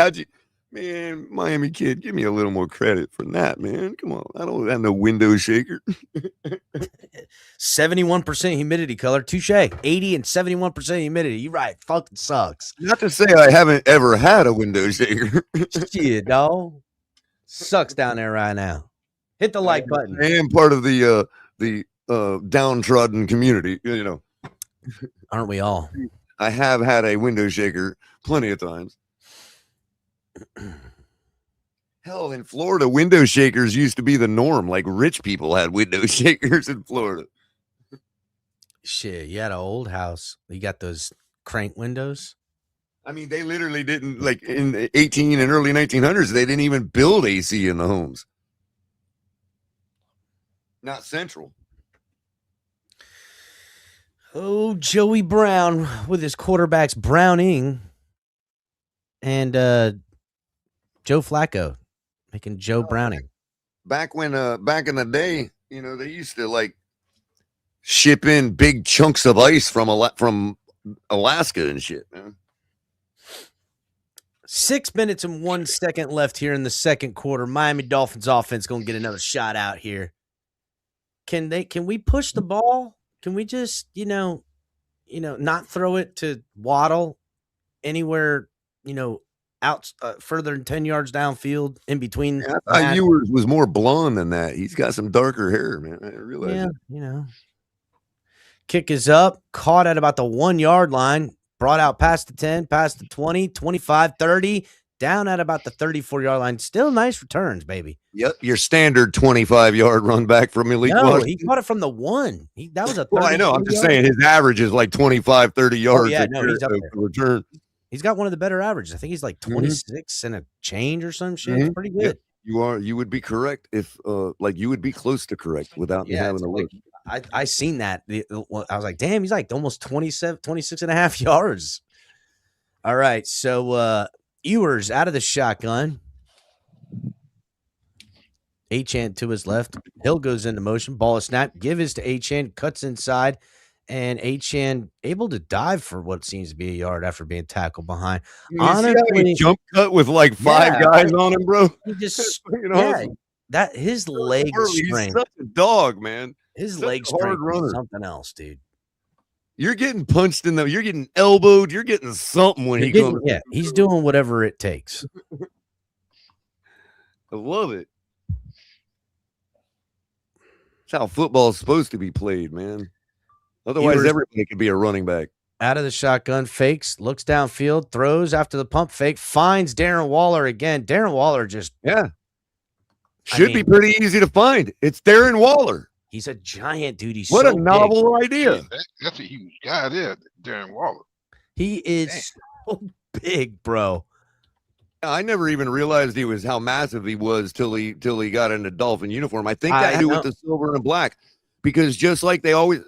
Man, Miami kid, give me a little more credit for that, man. Come on. I don't have no window shaker. 71% humidity, color. Touche. 80 and 71% humidity. You're right. Fucking sucks. Not to say I haven't ever had a window shaker. Shit, dog. Sucks down there right now. Hit the like button. I am part of the downtrodden community, Aren't we all? I have had a window shaker plenty of times. Hell, in Florida, window shakers used to be the norm. Like rich people had window shakers in Florida. Shit, you had an old house. You got those crank windows. I mean, they literally didn't, like in the 18 and early 1900s, they didn't even build AC in the homes. Not central. Oh, Joey Brown with his quarterbacks Browning and Joe Flacco making Joe Browning. Back in the day, they used to like ship in big chunks of ice from Alaska and shit, man. 6 minutes and 1 second left here in the second quarter. Miami Dolphins offense going to get another shot out here. Can we push the ball? Can we just, not throw it to Waddle anywhere, out further than 10 yards downfield in between? Yeah, I thought Ewers was more blonde than that. He's got some darker hair, man. I didn't realize that. Kick is up, caught at about the 1 yard line, brought out past the 10, past the 20, 25, 30, down at about the 34-yard line. Still nice returns, baby. Yep, your standard 25-yard run back from Malik No, Washington. he caught it from the 1. That was a 30. Well, I know. I'm just saying his average is like 25, 30 yards yeah, a no, year he's up to there. return. He's got one of the better averages. I think he's like 26 and a change or some shit. It's pretty good. Yep. You would be correct if you would be close to correct without me having to look. I seen that. I was like, damn, he's like almost 26 and a half yards. All right. So Ewers out of the shotgun. Achane to his left. Hill goes into motion. Ball is snap. Give is to Achane. Cuts inside. And Achane able to dive for what seems to be a yard after being tackled behind. Honestly, jump cut with like 5 guys on him, bro. He just, you know, his leg strength. He's such a dog, man. His Such leg a hard strength runner. is something else, dude. You're getting punched in you're getting elbowed, you're getting something when he comes. Yeah, he's doing whatever it takes. I love it. That's how football is supposed to be played, man. Otherwise, everybody could be a running back. Out of the shotgun, fakes, looks downfield, throws after the pump fake, finds Darren Waller again. Darren Waller should be pretty easy to find. It's Darren Waller. He's a giant dude. He's what so a novel big. idea. That's a huge guy there, Darren Waller. He is so big, bro. I never even realized how massive he was till he got in the Dolphin uniform. I think that had to do with the silver and black, because just like they always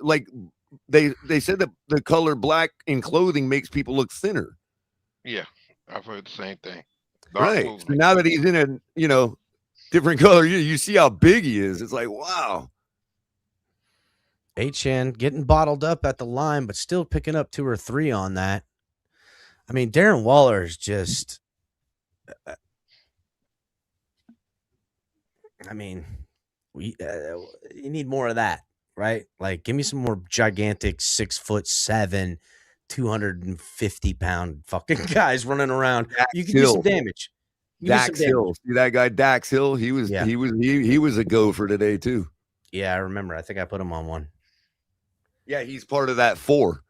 they said that the color black in clothing makes people look thinner. Yeah, I've heard the same thing. Right. So now that he's in a different color, you see how big he is. It's like, wow. Achane getting bottled up at the line, but still picking up 2 or 3 on that. I mean, Darren Waller is just. I mean, you need more of that, right? Like, give me some more gigantic 6'7", 250-pound fucking guys running around. You can do some damage. Dax Hill, see that guy, Dax Hill? He was a go for today too. Yeah, I remember. I think I put him on one. Yeah, he's part of that 4.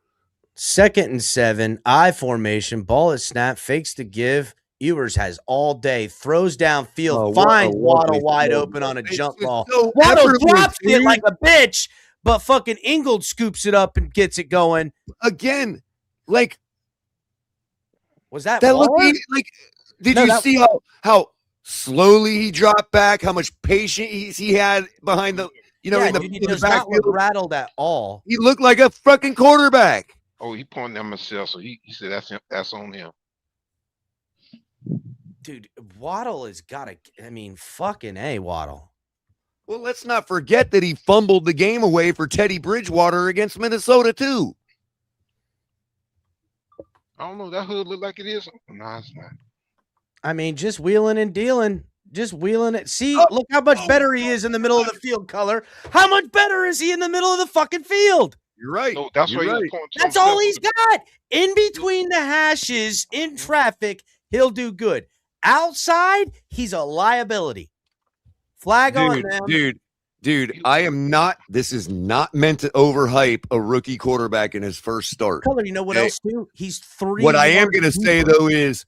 2nd and 7, I formation. Ball is snapped, fakes to give. Ewers has all day, throws downfield, finds Waddle wide open on a jump ball. So Waddle drops it like a bitch, but fucking Ingold scoops it up and gets it going. Again, was that did you see how slowly he dropped back, how much patience he had behind the he does not look rattled at all. He looked like a fucking quarterback. Oh, he pointed at himself, so he said that's him, that's on him. Dude, Waddle has got to, fucking A, Waddle. Well, let's not forget that he fumbled the game away for Teddy Bridgewater against Minnesota, too. I don't know. That hood look like it is. No, it's not. I mean, just wheeling and dealing. Just wheeling it. See, look how much better he is in the middle of the field, Color. How much better is he in the middle of the fucking field? You're right. No, that's You're why right. That's all he's got. In between the hashes, in traffic, he'll do good. Outside, he's a liability. Flag on them. Dude, I am not. This is not meant to overhype a rookie quarterback in his first start. Color, you know what else, too? He's 3. What I am going to say, though, is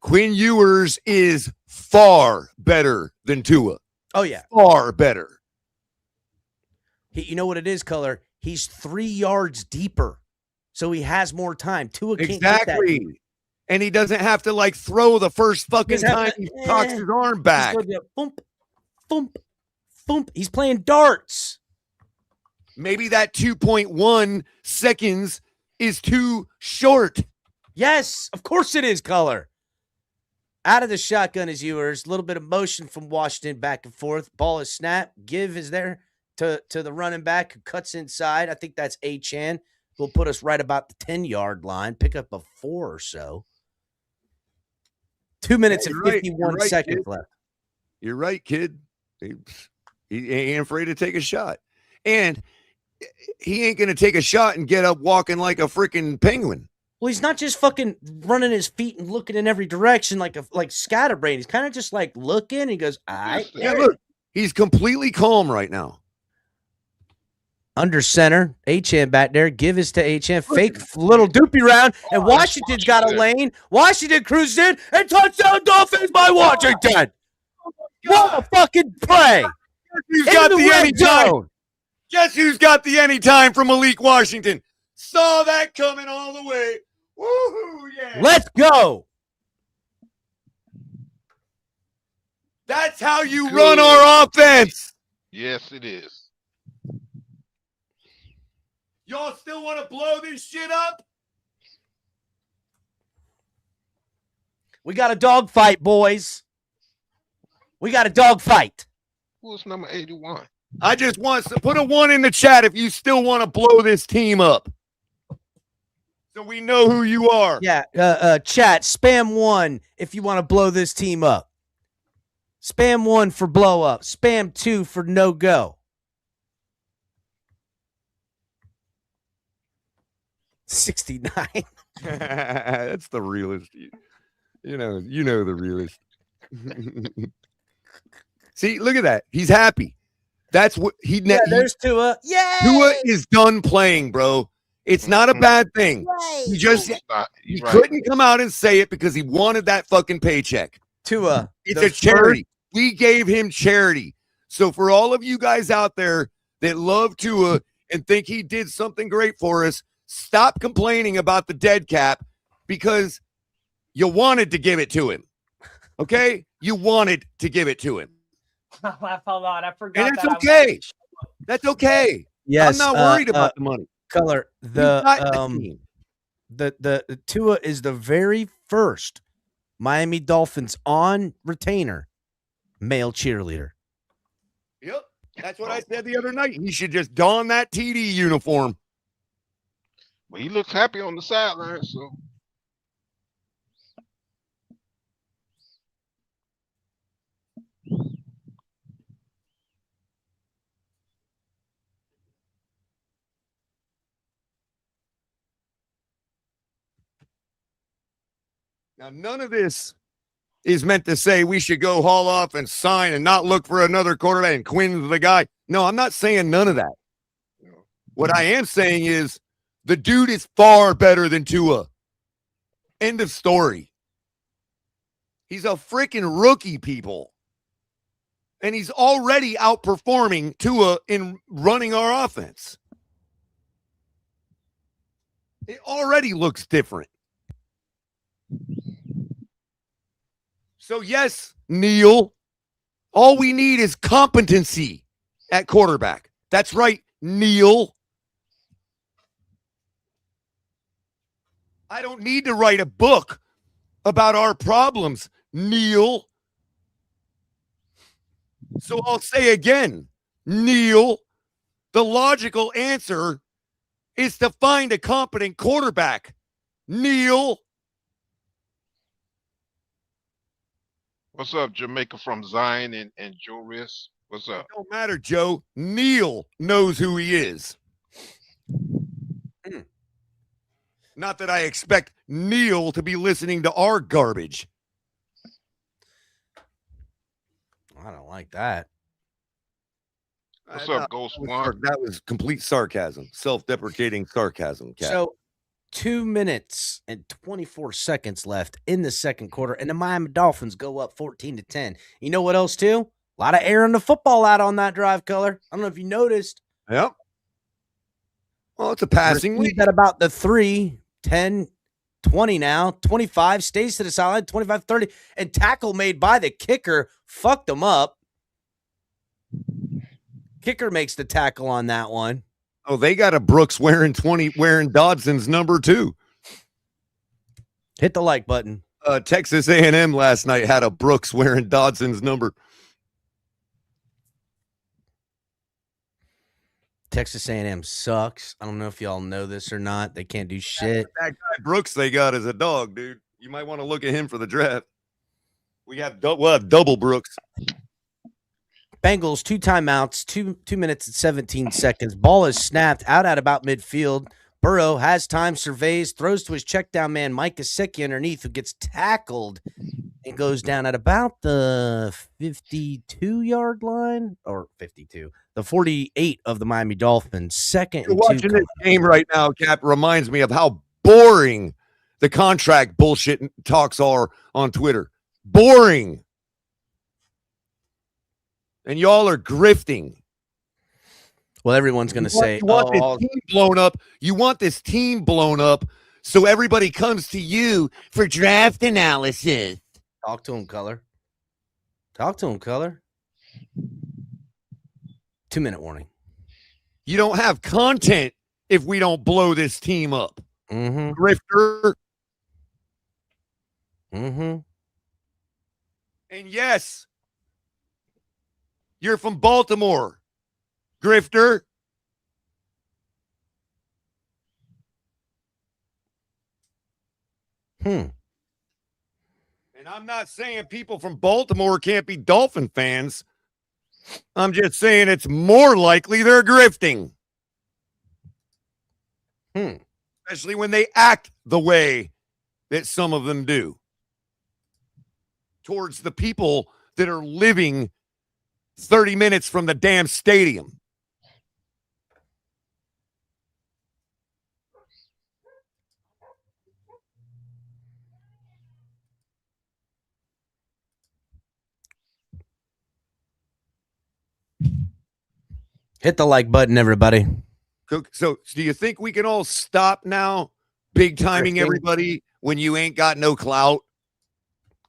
Quinn Ewers is far better than Tua. Oh, yeah. Far better. You know what it is, Color? He's 3 yards deeper, so he has more time. Tua can't get that deep. And he doesn't have to throw the first fucking time he cocks his arm back. Boom, boom, boom. He's playing darts. Maybe that 2.1 seconds is too short. Yes, of course it is, Color. Out of the shotgun is Ewers. A little bit of motion from Washington back and forth. Ball is snapped. Give is there to the running back who cuts inside. I think that's Achane. Will put us right about the 10-yard line. Pick up a 4 or so. 2 minutes and 51 seconds kid. left. You're right, kid. He ain't afraid to take a shot. And he ain't going to take a shot and get up walking like a freaking penguin. Well, he's not just fucking running his feet and looking in every direction like scatterbrain. He's kind of just looking. He goes, all right. Yeah, look, he's completely calm right now. Under center, HN back there. Give us to HN. Fake little doopy round. And Washington's got a lane. Washington cruised in and touchdown Dolphins by Washington. What a fucking play. Who's got the anytime? Guess who's got the anytime from Malik Washington? Saw that coming all the way. Woohoo, yeah. Let's go. That's how you run our offense. Yes, it is. Y'all still want to blow this shit up? We got a dogfight, boys. We got a dogfight. Who's number 81? I just want to put a 1 in the chat if you still want to blow this team up. So we know who you are. Yeah, chat, spam 1 if you want to blow this team up. Spam 1 for blow up. Spam 2 for no go. 69. That's the realist. You know the realist. See, look at that. He's happy. That's what There's Tua. Yay! Tua is done playing, bro. It's not a bad thing. He just He's couldn't come out and say it because he wanted that fucking paycheck. Tua. It's a charity. We gave him charity. So for all of you guys out there that love Tua and think he did something great for us, stop complaining about the dead cap because you wanted to give it to him. Okay? You wanted to give it to him. I laugh a lot. I forgot. And it's okay. That's okay. Yes, I'm not worried about the money. Color. The Tua is the very first Miami Dolphins on retainer male cheerleader. Yep. That's what I said the other night. He should just don that TD uniform. Well, he looks happy on the sideline, so. Now, none of this is meant to say we should go haul off and sign and not look for another quarterback and Quinn's the guy. No, I'm not saying none of that. What I am saying is the dude is far better than Tua. End of story. He's a freaking rookie, people. And he's already outperforming Tua in running our offense. It already looks different. So, yes, Neil, all we need is competency at quarterback. That's right, Neil. I don't need to write a book about our problems, Neil. So I'll say again, Neil, the logical answer is to find a competent quarterback, Neil. What's up, Jamaica from Zion and Joris? What's up? It don't matter, Joe. Neil knows who he is. Not that I expect Neil to be listening to our garbage. I don't like that. What's up, Ghost One? That was complete sarcasm, self-deprecating sarcasm. Cat. So 2 minutes and 24 seconds left in the second quarter, and the Miami Dolphins go up 14-10. You know what else, too? A lot of air in the football out on that drive, Color. I don't know if you noticed. Yep. Well, it's a passing We've lead. got about the 3, 10, 20 now. 25 stays to the sideline, 25, 30. And tackle made by the kicker fucked them up. Kicker makes the tackle on that one. Oh, they got a Brooks wearing Dodson's number 2. Hit the like button. Texas A&M last night had a Brooks wearing Dodson's number. Texas A&M sucks. I don't know if y'all know this or not. They can't do shit. That guy Brooks they got is a dog, dude. You might want to look at him for the draft. We'll have double Brooks. Bengals, 2 timeouts, 2 minutes and 17 seconds. Ball is snapped out at about midfield. Burrow has time, surveys, throws to his check down man, Mike Gesicki underneath, who gets tackled and goes down at about the 52-yard line, or 52, the 48 of the Miami Dolphins, second You're and 2. watching this game right now, Cap. Reminds me of how boring the contract bullshit talks are on Twitter. Boring. And y'all are grifting. Well, everyone's going to say, You want this team blown up. You want this team blown up so everybody comes to you for draft analysis. Talk to him, Color. Talk to him, Color. 2-minute warning. You don't have content if we don't blow this team up. Mm-hmm. Grifter. Mm-hmm. And yes, you're from Baltimore, Grifter. And I'm not saying people from Baltimore can't be Dolphin fans. I'm just saying it's more likely they're grifting. Especially when they act the way that some of them do towards the people that are living 30 minutes from the damn stadium. Hit the like button, everybody. So do you think we can all stop now big timing everybody when you ain't got no clout?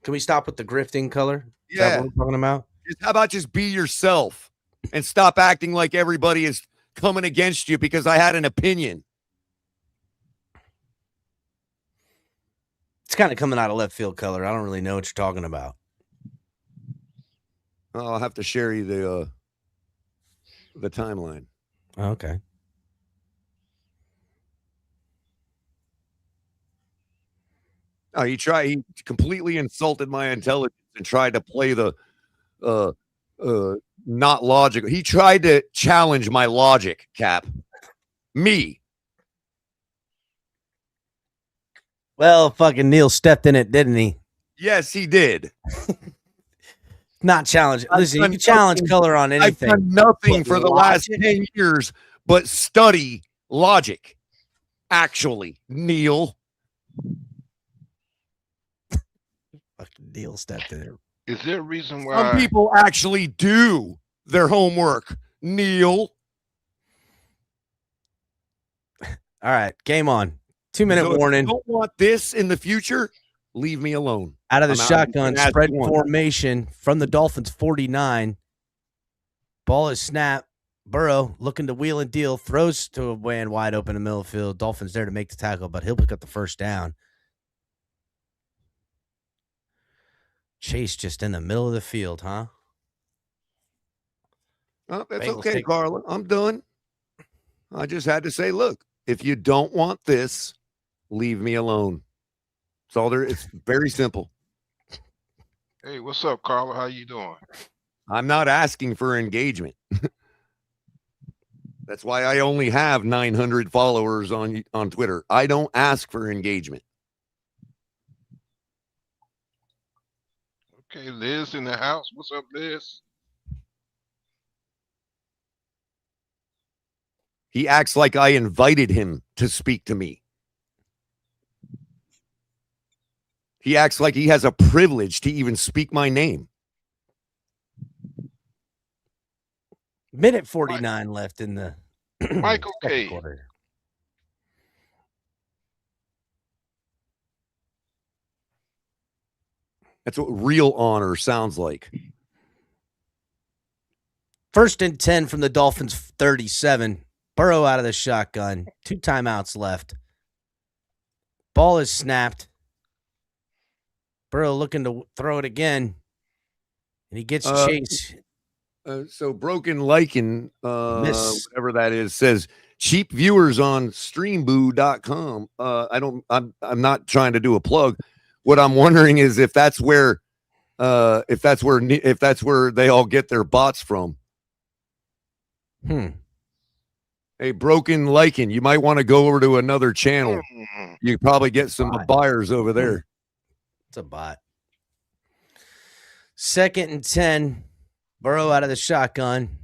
Can we stop with the grifting, Color? Is Yeah. that what we're talking about? How about just be yourself and stop acting like everybody is coming against you because I had an opinion? It's kind of coming out of left field, Color. I don't really know what you're talking about. I'll have to share you the timeline. Okay. Oh, he completely insulted my intelligence and tried to play the not logical. He tried to challenge my logic, Cap. Me. Well, fucking Neil stepped in it, didn't he? Yes, he did. Not challenge. Listen, you can challenge Color on anything. I've done nothing But for the last 10 years but study logic. Actually, Neil. Fucking Neil stepped in there. Is there a reason why Some people actually do their homework, Neil. All right, game on. 2-minute So warning. If you don't want this in the future, leave me alone. Out of the I'm out. shotgun, That's spread one. formation from the Dolphins 49. Ball is snapped. Burrow looking to wheel and deal, throws to a man wide open in the middle of the field. Dolphins there to make the tackle, but he'll pick up the first down. Chase just in the middle of the field, huh? Oh, that's Bengals okay, take- Carla. I'm done. I just had to say, look, if you don't want this, leave me alone. It's all there. It's very simple. Hey, what's up, Carla? How you doing? I'm not asking for engagement. That's why I only have 900 followers on Twitter. I don't ask for engagement. Okay, Liz in the house. What's up, Liz? He acts like I invited him to speak to me. He acts like he has a privilege to even speak my name. Minute 49 left in the Michael second K. quarter. That's what real honor sounds like. First and 10 from the Dolphins 37. Burrow out of the shotgun. 2 timeouts left. Ball is snapped. Burrow looking to throw it again. And he gets Chase. So Broken Lichen, Miss. whatever that is, says cheap viewers on streamboo.com. I'm not trying to do a plug. What I'm wondering is if that's where they all get their bots from. Hey, Broken Lichen, you might want to go over to another channel. You probably get some buyers over there. It's a bot. Second and 10. Burrow out of the shotgun.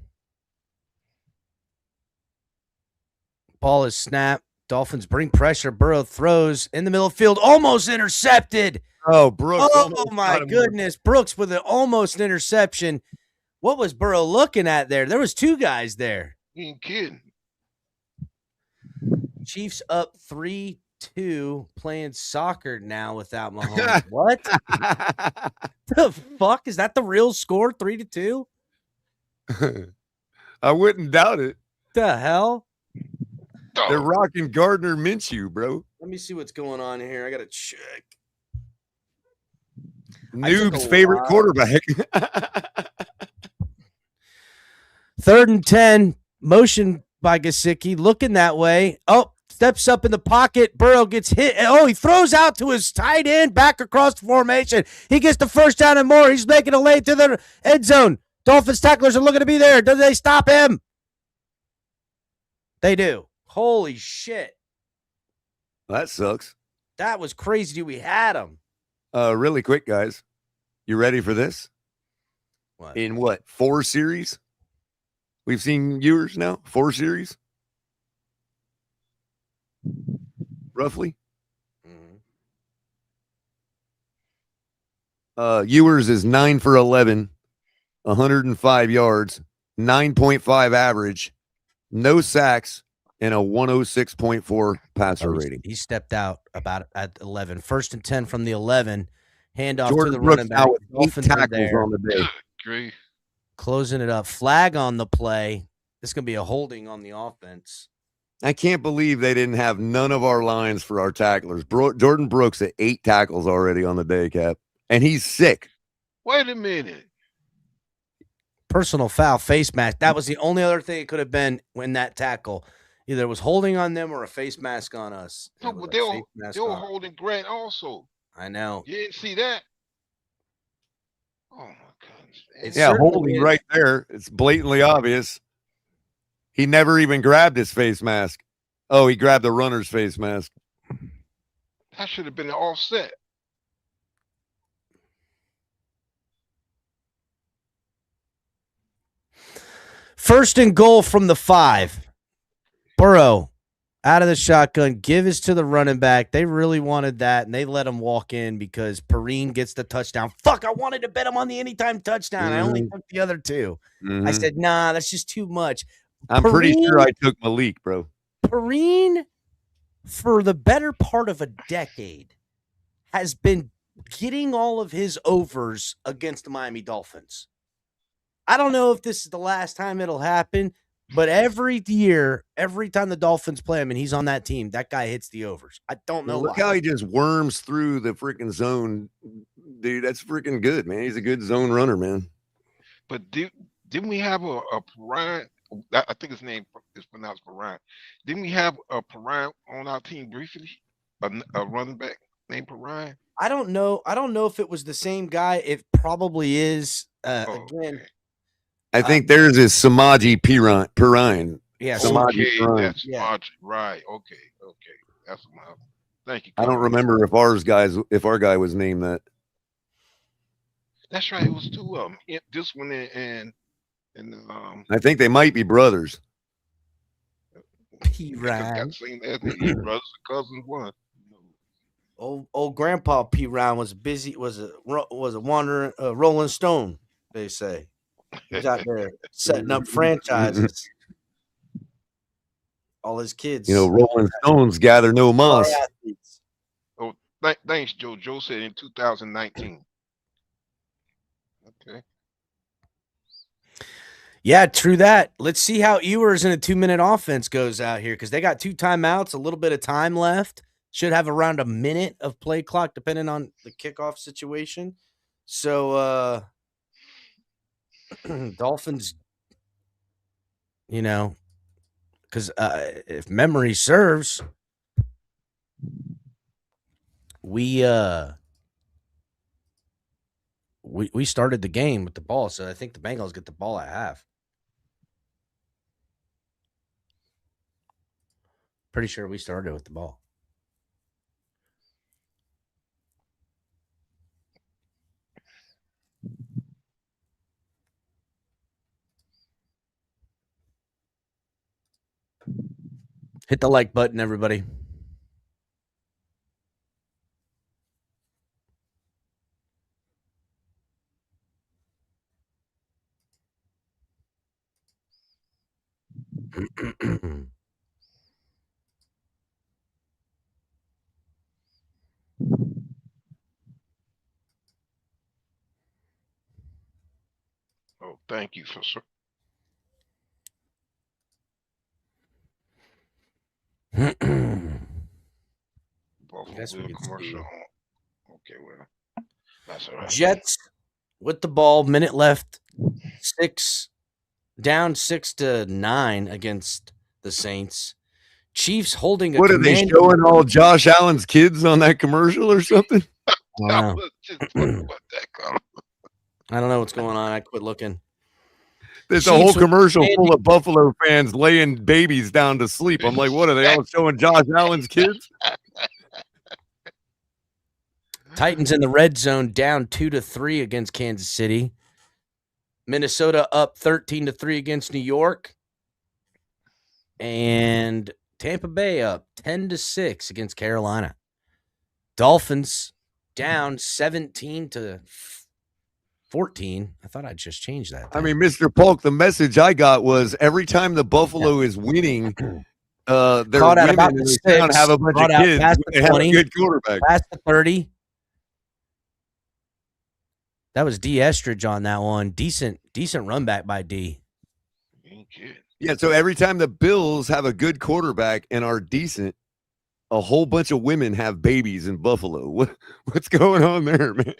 Ball is snapped. Dolphins bring pressure. Burrow throws in the middle of the field. Almost intercepted. Oh, Brooks. Oh, almost my got him. goodness. Brooks with an almost interception. What was Burrow looking at there? There was two guys there. You ain't kidding. Chiefs up 3-2, playing soccer now without Mahomes. What? The fuck? Is that the real score? 3-2? I wouldn't doubt it. The hell? They're rocking Gardner Minshew, bro. Let me see what's going on here. I got to check. Noob's favorite quarterback. 3rd and 10, motion by Gesicki, looking that way. Oh, steps up in the pocket. Burrow gets hit. Oh, he throws out to his tight end, back across the formation. He gets the first down and more. He's making a lane to the end zone. Dolphins tacklers are looking to be there. Do they stop him? They do. Holy shit. That sucks. That was crazy. We had him. Really quick, guys. You ready for this? What? In what, 4 series? We've seen Ewers now? 4 series? Roughly? Ewers is 9 for 11, 105 yards, 9.5 average, no sacks, and a 106.4 passer rating. He stepped out about at 11. 1st and 10 from the 11. Handoff Jordan to the Brooks running back. now with 8 Dolphins are tackles there. on the day. Great. Closing it up. Flag on the play. This is going to be a holding on the offense. I can't believe they didn't have none of our lines for our tacklers. Jordan Brooks at 8 tackles already on the day, Cap. And he's sick. Wait a minute. Personal foul, face mask. That was the only other thing it could have been when that tackle. Either it was holding on them or a face mask on us. No, but they were holding Grant also. I know. You didn't see that? Oh, my goodness. Yeah, holding right there. It's blatantly obvious. He never even grabbed his face mask. Oh, he grabbed the runner's face mask. That should have been an offset. First and goal from the 5. Burrow out of the shotgun, give us to the running back. They really wanted that, and they let him walk in because Perrine gets the touchdown. Fuck, I wanted to bet him on the anytime touchdown. I only took the other 2. I said, nah, that's just too much. I'm pretty sure I took Malik, bro. Perrine, for the better part of a decade, has been getting all of his overs against the Miami Dolphins. I don't know if this is the last time it'll happen, but every year, every time the Dolphins play him and he's on that team, that guy hits the overs. I don't know Look why. how he just worms through the freaking zone. Dude, that's freaking good, man. He's a good zone runner, man. But didn't we have a Perrine? I think his name is pronounced Perrine. Didn't we have a Perrine on our team briefly? A running back named Perrine? I don't know. I don't know if it was the same guy. It probably is. Again, I think theirs is Samaji Perrine. yeah. Okay, Perrine. that's Yeah. right. Okay. That's my. Thank you. I don't remember if our guy was named that. That's right. It was 2 of them. This one and I think they might be brothers. P. got Ryan. the same as the brothers and cousins one. Old Grandpa P. Ryan was busy. Was a wandering Rolling Stone. They say he's out there setting up franchises. All his kids. You know, Rolling Stones gather no moss. athletes. Oh, thanks, Joe. Joe said in 2019. Okay. Yeah, true that. Let's see how Ewers in a 2-minute offense goes out here because they got 2 timeouts, a little bit of time left. Should have around a minute of play clock depending on the kickoff situation. So Dolphins, you know, because if memory serves, we started the game with the ball, so I think the Bengals get the ball at half. Pretty sure we started with the ball. Hit the like button, everybody. Oh, thank you for sir. Buffalo Guess we Bill could commercial. see. Okay, well, that's all right. Jets with the ball, minute left, down 6-9 against the Saints. Chiefs holding a What are they command. showing all Josh Allen's kids on that commercial or something? I I don't know. was just wondering what that comes. I don't know what's going on. I quit looking. There's a Chiefs whole with commercial command- full of Buffalo fans laying babies down to sleep. I'm like, what are they all showing Josh Allen's kids? Titans in the red zone, down 2-3 against Kansas City. Minnesota up 13-3 against New York. And Tampa Bay up 10-6 against Carolina. Dolphins down 17-14. I thought I'd just change that. I mean, Mr. Polk, the message I got was every time the Buffalo is winning, their Caught out women about in the the town 6, have a bunch of brought out kids. past They the have a 20. good quarterback. past the 30. That was D. Estridge on that one. Decent run back by D. You ain't kidding. Yeah, so every time the Bills have a good quarterback and are decent, a whole bunch of women have babies in Buffalo. What's going on there, man?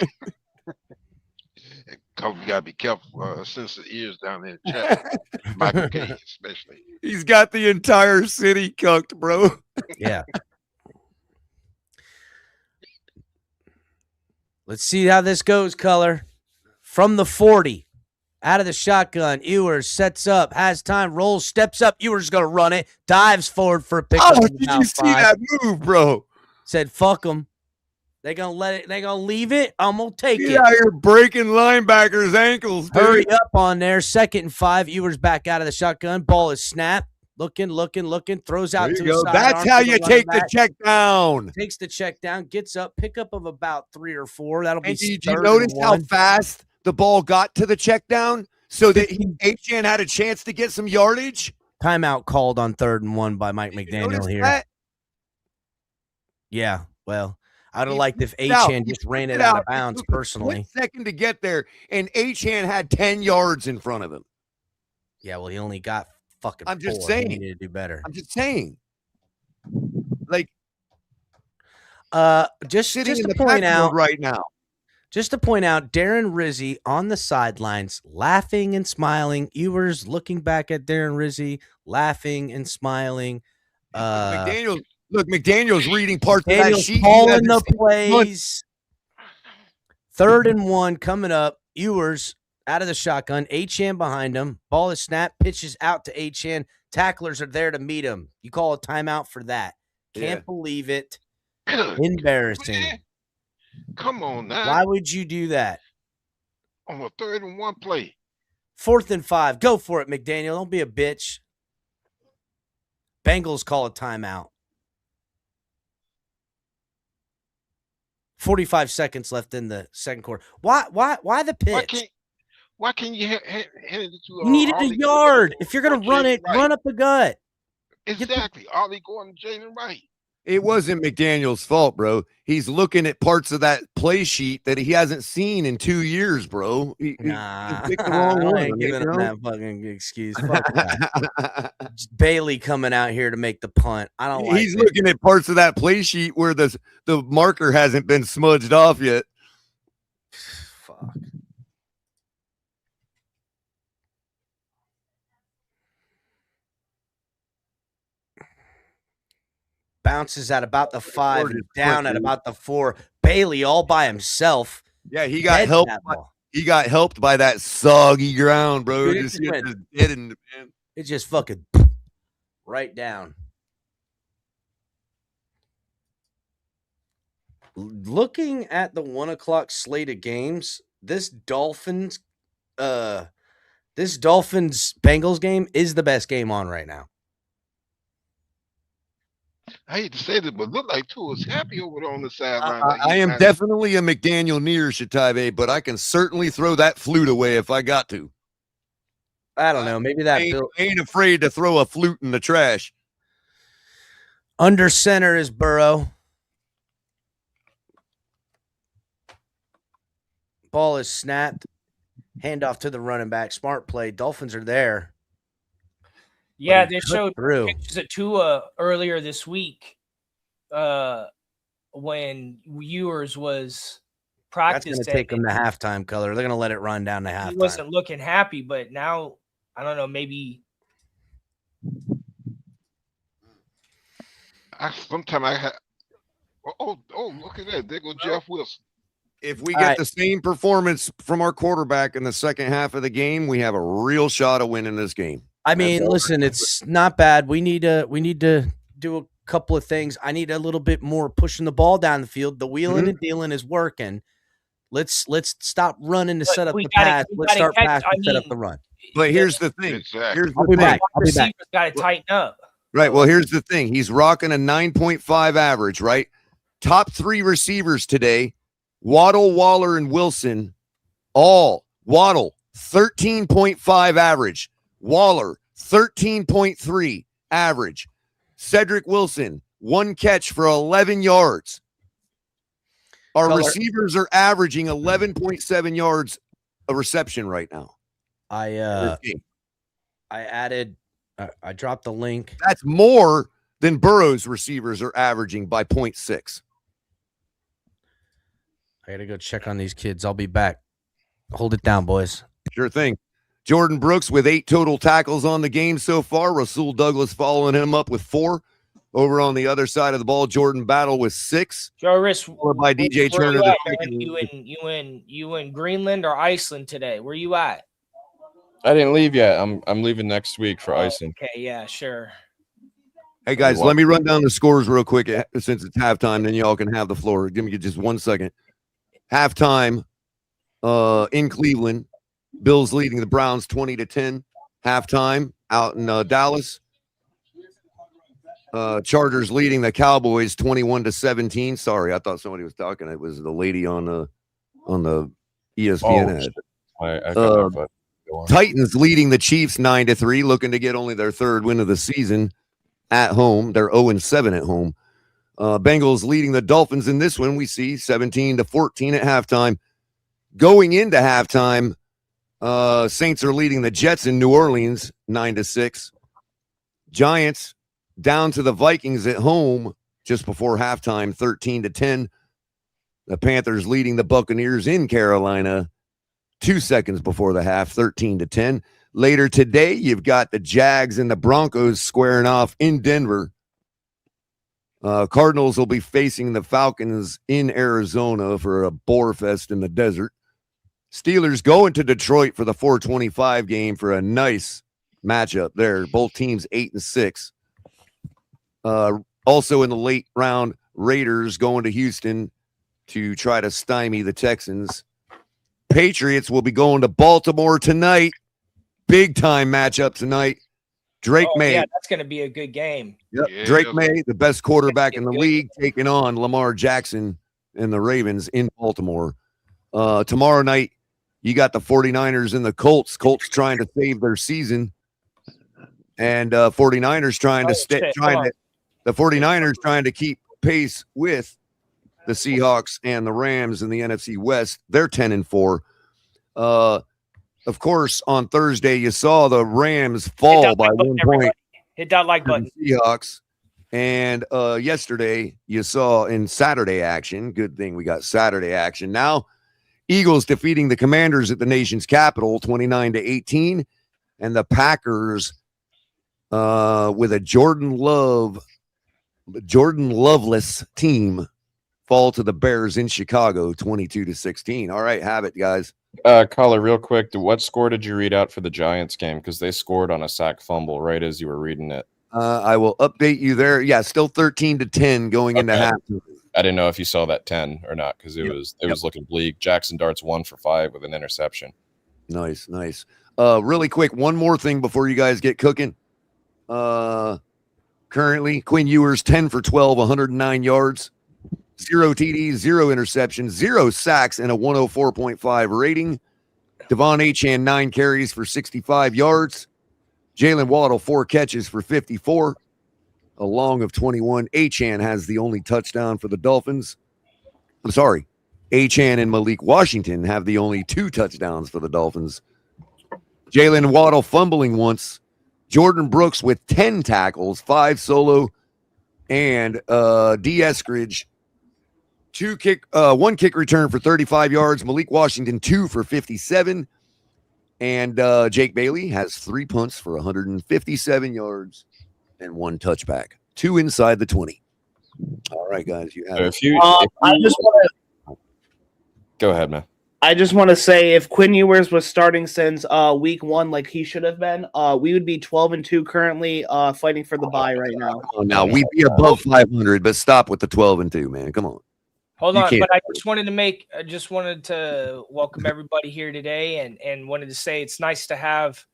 You gotta be careful. Sensitive ears down there in chat. Michael K. especially. He's got the entire city cucked, bro. Yeah. Let's see how this goes, Color. From the 40, out of the shotgun, Ewers sets up, has time, rolls, steps up. Ewers going to run it, dives forward for a pickup. Oh, did you see that move, bro? Said, fuck them. They going to let it. They going to leave it. I'm going to take Get it. out here breaking linebackers' ankles, dude. Hurry up on there. 2nd and 5. Ewers back out of the shotgun. Ball is snapped. Looking. Throws out There to you his go. side. That's how you take the check down. Takes the check down. Gets up. Pickup of about 3 or 4. That'll be And did you 3rd notice and how 1. fast the ball got to the check down so that H.N. had a chance to get some yardage? Timeout called on 3rd and 1 by Mike Did you McDaniel notice here. that? Yeah, well, I'd have He liked if flipped out. H-Hand He just ran flipped it out of out. It bounds took a personally. split second to get there, and H.N. had 10 yards in front of him. Yeah, well, he only got fucking I'm just 4. saying. He needed to do better. I'm just saying. Like, Just sitting in to the point backfield out, right now. Darren Rizzi on the sidelines, laughing and smiling. Ewers looking back at Darren Rizzi, laughing and smiling. McDaniel's reading parts of that Daniel's sheet. calling the plays. 3rd and 1 coming up. Ewers out of the shotgun. H-Hand behind him. Ball is snapped. Pitches out to H-Hand. Tacklers are there to meet him. You call a timeout for that. Can't believe it. Good. Embarrassing. Man. Come on now. Why would you do that? On a 3rd and 1 play. 4th and 5. Go for it, McDaniel. Don't be a bitch. Bengals call a timeout. 45 seconds left in the second quarter. Why the pitch? Why can't you hand it to You needed a yard. If you're going to run it, run up the gut. Exactly. Ollie Gordon, Jaden Wright. It wasn't McDaniel's fault, bro. He's looking at parts of that play sheet that he hasn't seen in 2 years, bro. He picked the wrong one. I ain't giving him that fucking excuse. Fuck that. Bailey coming out here to make the punt. I don't like He's looking at parts of that play sheet where the marker hasn't been smudged off yet. Fuck. Bounces at about the 5 and down at about the 4. Bailey all by himself. Yeah, he got helped. He got helped by that soggy ground, bro. Dude, it just fucking right down. Looking at the 1 o'clock slate of games, this Dolphins Bengals game is the best game on right now. I hate to say this, but look like Tua is happy over there on the sideline. I am definitely a McDaniel near Shatabe, but I can certainly throw that flute away if I got to. I don't know. Maybe I that ain't afraid to throw a flute in the trash. under center is Burrow. Ball is snapped. Handoff to the running back. Smart play. Dolphins are there. Yeah, he they cut showed through. pictures of Tua earlier this week when Ewers was That's practicing. going to take them to halftime, Color. They're going to let it run down to He halftime. wasn't looking happy, but now, I don't know, maybe Sometimes I have. Oh, look at that. There goes Jeff Wilson. If we All get right. the same performance from our quarterback in the second half of the game, we have a real shot of winning this game. I mean, listen, it's not bad. We need to do a couple of things. I need a little bit more pushing the ball down the field. The wheeling and dealing is working. Let's stop running to But set up we the gotta- pass. we Let's gotta start catch- passing I to set up mean, the run. But here's the thing. Exactly. Here's I'll the be thing. back. I'll be back. receivers got to tighten up. Right. Well, here's the thing. He's rocking a 9.5 average, right? Top 3 receivers today, Waddle, Waller, and Wilson, all. Waddle, 13.5 average. Waller, 13.3 average. Cedric Wilson, 1 catch for 11 yards. Our Color. receivers are averaging 11.7 yards a reception right now. I added. I dropped the link. That's more than Burrow's receivers are averaging by 0.6. I gotta go check on these kids. I'll be back. Hold it down, boys. Sure thing. Jordan Brooks with 8 total tackles on the game so far. Rasul Douglas following him up with 4. Over on the other side of the ball, Jordan Battle with 6. Joe Riss, Followed by DJ where Turner. you the at, second. man? You in Greenland or Iceland today? Where you at? I didn't leave yet. I'm leaving next week for Iceland. Okay, yeah, sure. Hey, guys, let me run down the scores real quick since it's halftime. Then y'all can have the floor. Give me just 1 second. Halftime in Cleveland. Bills leading the Browns 20-10. Halftime out in Dallas. Chargers leading the Cowboys 21-17. Sorry, I thought somebody was talking. It was the lady on the ESPN ad. I got that. Go on. Titans leading the Chiefs 9-3, looking to get only their 3rd win of the season at home. They're 0-7 at home. Bengals leading the Dolphins in this one. We see 17-14 at halftime. Going into halftime, Saints are leading the Jets in New Orleans 9-6. Giants down to the Vikings at home just before halftime, 13-10. The Panthers leading the Buccaneers in Carolina 2 seconds before the half, 13-10. Later today, you've got the Jags and the Broncos squaring off in Denver. Cardinals will be facing the Falcons in Arizona for a boar fest in the desert. Steelers going to Detroit for the 425 game for a nice matchup there. Both teams 8-6. Also in the late round, Raiders going to Houston to try to stymie the Texans. Patriots will be going to Baltimore tonight. Big time matchup tonight. Drake May. Yeah, that's going to be a good game. Yep. Yeah. Drake May, the best quarterback in the league, taking on Lamar Jackson and the Ravens in Baltimore. Tomorrow night, you got the 49ers and the Colts. Colts trying to save their season. And 49ers the 49ers trying to keep pace with the Seahawks and the Rams in the NFC West. They're 10-4. Of course, on Thursday, you saw the Rams fall by 1 point. Hit that like to button. the Seahawks. And yesterday, you saw in Saturday action. Good thing we got Saturday action. Now, Eagles defeating the Commanders at the nation's capital, 29-18. And the Packers with a Jordan Loveless team fall to the Bears in Chicago, 22-16. All right, have it, guys. Caller, real quick, what score did you read out for the Giants game? Because they scored on a sack fumble right as you were reading it. I will update you there. Yeah, still 13-10 going into half. I didn't know if you saw that 10 or not because it was looking bleak. Jackson Dart's 1 for 5 with an interception. Nice. Really quick, one more thing before you guys get cooking. Currently, Quinn Ewers 10 for 12, 109 yards, 0 TDs, 0 interceptions, 0 sacks, and a 104.5 rating. Devon Achane 9 carries for 65 yards. Jalen Waddle 4 catches for 54. A long of 21. Achane has the only touchdown for the Dolphins. I'm sorry. Achane and Malik Washington have the only 2 touchdowns for the Dolphins. Jalen Waddle fumbling once. Jordan Brooks with 10 tackles, 5 solo, and D. Eskridge 1 kick return for 35 yards. Malik Washington 2 for 57. And Jake Bailey has 3 punts for 157 yards and 1 touchback. 2 inside the 20. All right, guys, you have it. I just want to Go ahead, man. I just want to say, if Quinn Ewers was starting since week 1, like he should have been, we would be 12-2 currently, fighting for the bye right now. Oh, now we'd be above 500, but stop with the 12-2, man. Come on. Hold You on, can't- but I just wanted to welcome everybody here today, and wanted to say it's nice to have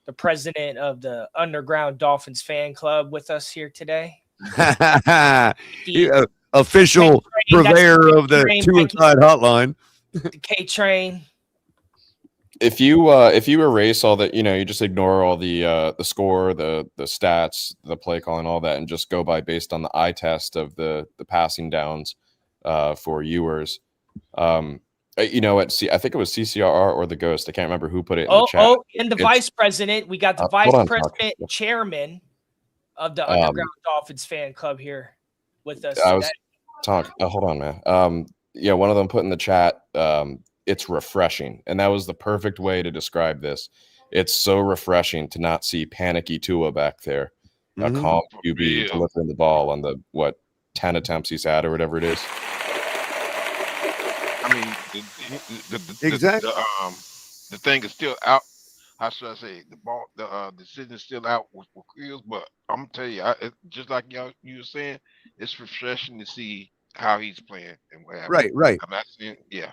the president of the Underground Dolphins fan club with us here today. Official K-Train, that's purveyor of the K-Train, Two Inside Hotline. The K Train. If you erase all that, you just ignore all the score, the stats, the play calling, all that, and just go by based on the eye test of the passing downs for Ewers. I think it was CCRR or the Ghost. I can't remember who put it in the chat. And the vice president. We got the vice president, chairman of the Underground Dolphins fan club here with us. Hold on, man. One of them put in the chat, it's refreshing. And that was the perfect way to describe this. It's so refreshing to not see panicky Tua back there. A calm QB delivering the ball on the, 10 attempts he's had or whatever it is. I mean, Exactly. the thing is still out. How should I say? The ball, the decision is still out with Creels, but I'm gonna tell you, just like you were saying, it's refreshing to see how he's playing and what happened. Right. I'm not saying, yeah.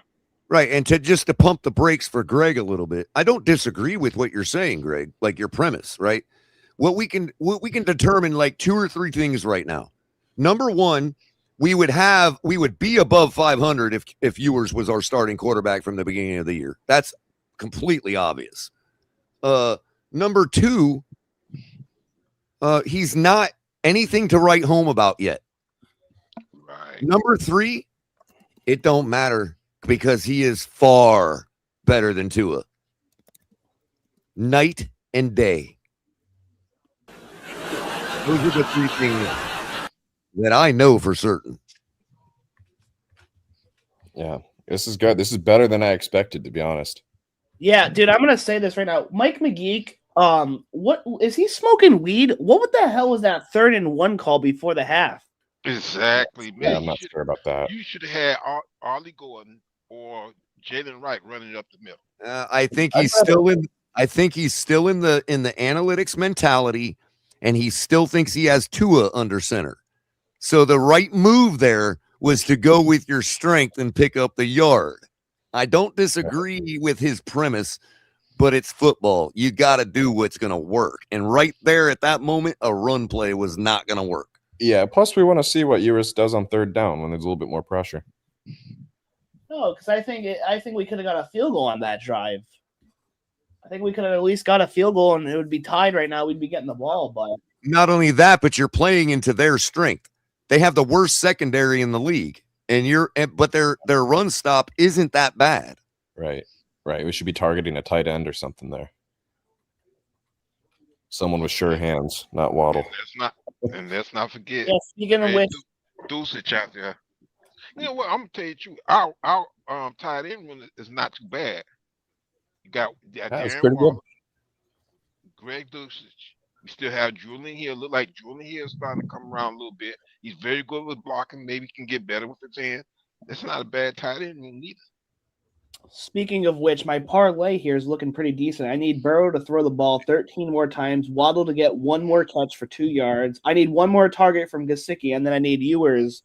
Right. And to pump the brakes for Greg a little bit, I don't disagree with what you're saying, Greg, like your premise, right? What we can determine like 2 or 3 things right now. Number one, we would be above 500 if Ewers was our starting quarterback from the beginning of the year. That's completely obvious. Number 2, he's not anything to write home about yet. Right. Number 3, it don't matter because he is far better than Tua. Night and day. Those are the 3 things that I know for certain. Yeah, this is good. This is better than I expected, to be honest. Yeah, dude, I'm gonna say this right now. Mike McGeek, what is he smoking weed? What the hell was that 3rd and 1 call before the half? Exactly, man. Yeah, I'm not sure about that. You should have had Ollie Gordon or Jalen Wright running up the middle. I think he's still in the analytics mentality, and he still thinks he has Tua under center. So the right move there was to go with your strength and pick up the yard. I don't disagree with his premise, but it's football. You got to do what's going to work. And right there at that moment, a run play was not going to work. Yeah, plus we want to see what Ewers does on 3rd down when there's a little bit more pressure. No, because I think we could have got a field goal on that drive. I think we could have at least got a field goal, and it would be tied right now. We'd be getting the ball, but not only that, but you're playing into their strength. They have the worst secondary in the league, but their run stop isn't that bad. Right. We should be targeting a tight end or something there. Someone with sure hands, not Waddle. And let's not forget. yes, you're gonna win. Dulcich out there. You know what? I'm gonna tell you the truth. Our tight end one is not too bad. You got That's Darren pretty good. Waller, Greg Dulcich. We still have Julian here. Look like Julian here is starting to come around a little bit. He's very good with blocking. Maybe he can get better with his hand. That's not a bad tight end either. Speaking of which, my parlay here is looking pretty decent. I need Burrow to throw the ball 13 more times, Waddle to get 1 more catch for 2 yards. I need 1 more target from Gesicki, and then I need Ewers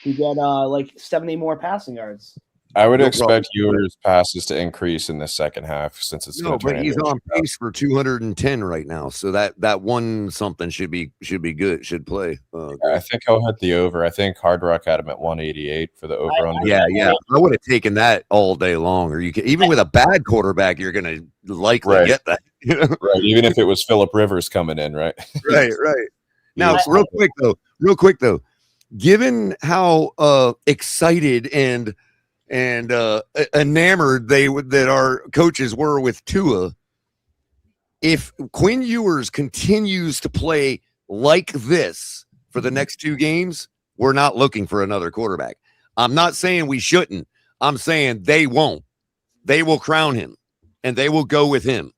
to get like 70 more passing yards. I would No expect Ewers' passes to increase in the second half since it's No, going to but turn he's into a on pace for 210 right now. So that one something should be good. Should play. I think he'll hit the over. I think Hard Rock had him at 188 for the over under. Yeah. I would have taken that all day long. Or even with a bad quarterback, you're going to likely get that. Right. Even if it was Phillip Rivers coming in, right? Right. Now, real quick though, given how excited and enamored that our coaches were with Tua, if Quinn Ewers continues to play like this for the next 2 games, we're not looking for another quarterback. I'm not saying we shouldn't. I'm saying they won't. They will crown him, and they will go with him.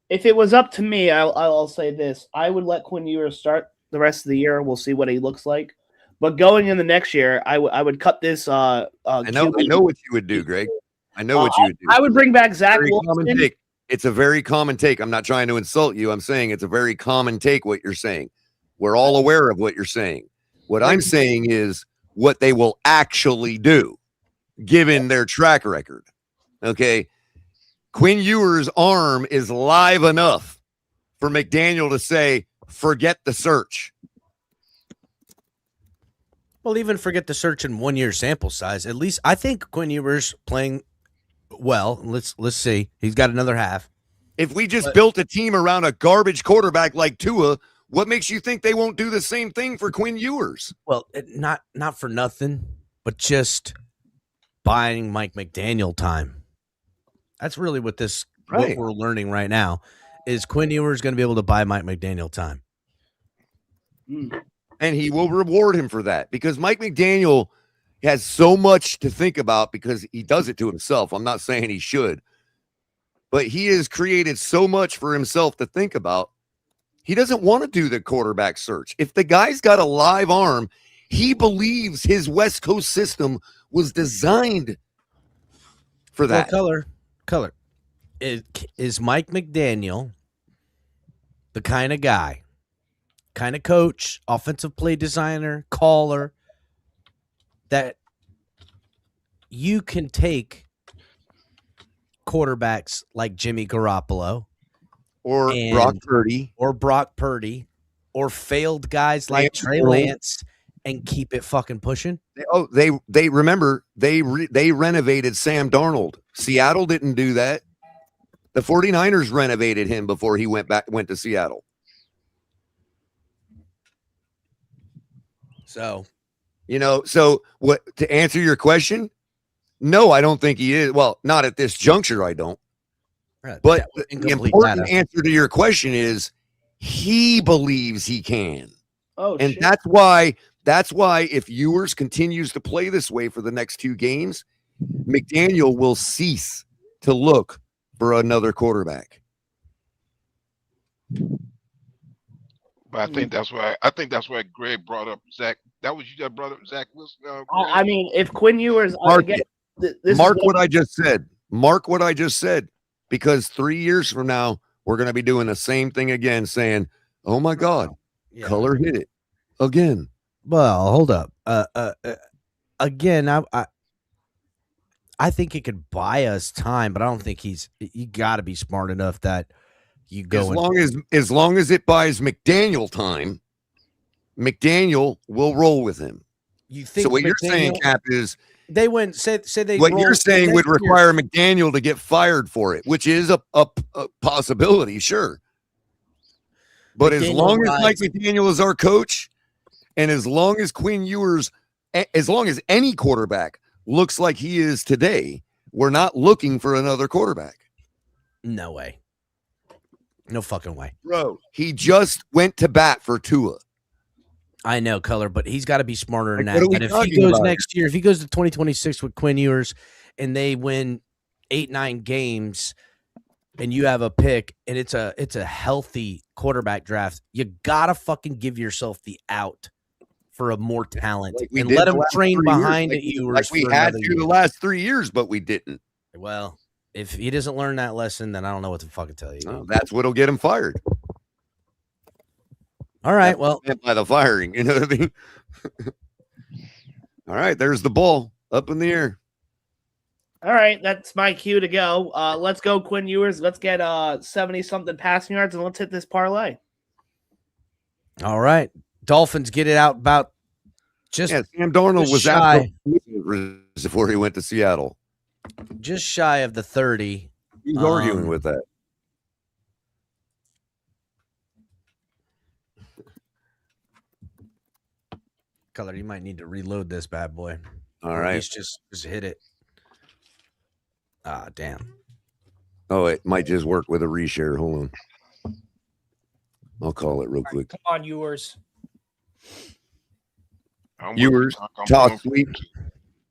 If it was up to me, I'll say this. I would let Quinn Ewers start the rest of the year. We'll see what he looks like. But going in the next year, I would cut this. I know what you would do, Greg. I know what you would do. I would bring back Zach Wilson. It's a very common take. I'm not trying to insult you. I'm saying it's a very common take what you're saying. We're all aware of what you're saying. What I'm saying is what they will actually do, given their track record. Okay? Quinn Ewers' arm is live enough for McDaniel to say, forget the search. Well, even forget the search in 1 year sample size. At least I think Quinn Ewers playing well. Let's see. He's got another half. If we just built a team around a garbage quarterback like Tua, what makes you think they won't do the same thing for Quinn Ewers? Well, not for nothing, but just buying Mike McDaniel time. That's really what what we're learning right now is Quinn Ewers going to be able to buy Mike McDaniel time. And he will reward him for that because Mike McDaniel has so much to think about because he does it to himself. I'm not saying he should, but he has created so much for himself to think about. He doesn't want to do the quarterback search. If the guy's got a live arm, he believes his West Coast system was designed for that. Well, color. Is Mike McDaniel the kind of guy, kind of coach, offensive play designer, caller that you can take quarterbacks like Jimmy Garoppolo or Brock Purdy or failed guys like Trey Lance and keep it fucking pushing? They remember they renovated Sam Darnold. Seattle didn't do that. The 49ers renovated him before he went to Seattle. So, what to answer your question? No, I don't think he is. Well, not at this juncture, I don't. Right, but the important answer to your question is he believes he can. And shit. That's why if Ewers continues to play this way for the next 2 games, McDaniel will cease to look for another quarterback. But I think that's why Greg brought up Zach. That was you that brought up Zach Wilson. I mean, if Quinn Ewers Mark what I just said. Mark what I just said. Because 3 years from now, we're going to be doing the same thing again, saying, "Oh my God, Color hit it again." Well, hold up. Again, I think it could buy us time, but I don't think you got to be smart enough that you go as long as it buys McDaniel time, McDaniel will roll with him. You think so? What you're saying, Cap, is they went say they. What you're saying would require McDaniel to get fired for it, which is a possibility, sure. But as long as Mike McDaniel is our coach, and as long as Quinn Ewers, as long as any quarterback looks like he is today, we're not looking for another quarterback. No way. No fucking way. Bro, he just went to bat for Tua. I know, Color, but he's got to be smarter than that. And if he goes next year, if he goes to 2026 with Quinn Ewers and they win 8-9 games and you have a pick and it's a healthy quarterback draft, you got to fucking give yourself the out for a more talent and let him train behind Ewers. Like we had to the last 3 years, but we didn't. Well, if he doesn't learn that lesson, then I don't know what to fucking tell you. No, that's what'll get him fired. All right, well, by the firing, you know what I mean? All right, there's the ball up in the air. All right, that's my cue to go. Let's go, Quinn Ewers. Let's get 70-something passing yards, and let's hit this parlay. All right. Dolphins get it out about just Sam Darnold was shy. before he went to Seattle. Just shy of the 30. He's arguing with that. Color, you might need to reload this bad boy. All right. Just hit it. Ah, damn. Oh, it might just work with a reshare. Hold on. I'll call it real quick. Come on, Ewers. Ewers toss sweep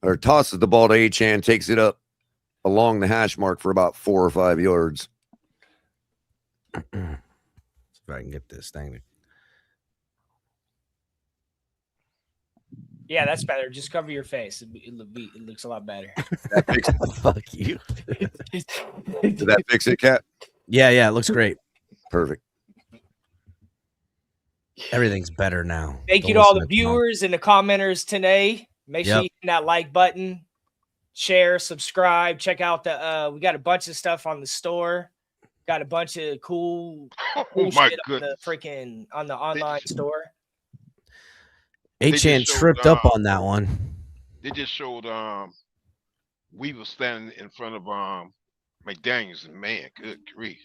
or tosses the ball to Achane, takes it up along the hash mark for about 4 or 5 yards. See if I can get this thing. Yeah, that's better. Just cover your face. It looks a lot better. That fix it. Fuck you. Did that fix it, Cat? Yeah, it looks great. Perfect. Everything's better now. Thank you to all the viewers and the commenters today. Make sure you hit that like button, share, subscribe. Check out the we got a bunch of stuff on the store. Got a bunch of cool shit on the online store. Achane tripped up on that one. They just showed we were standing in front of McDaniels, and man, good grief.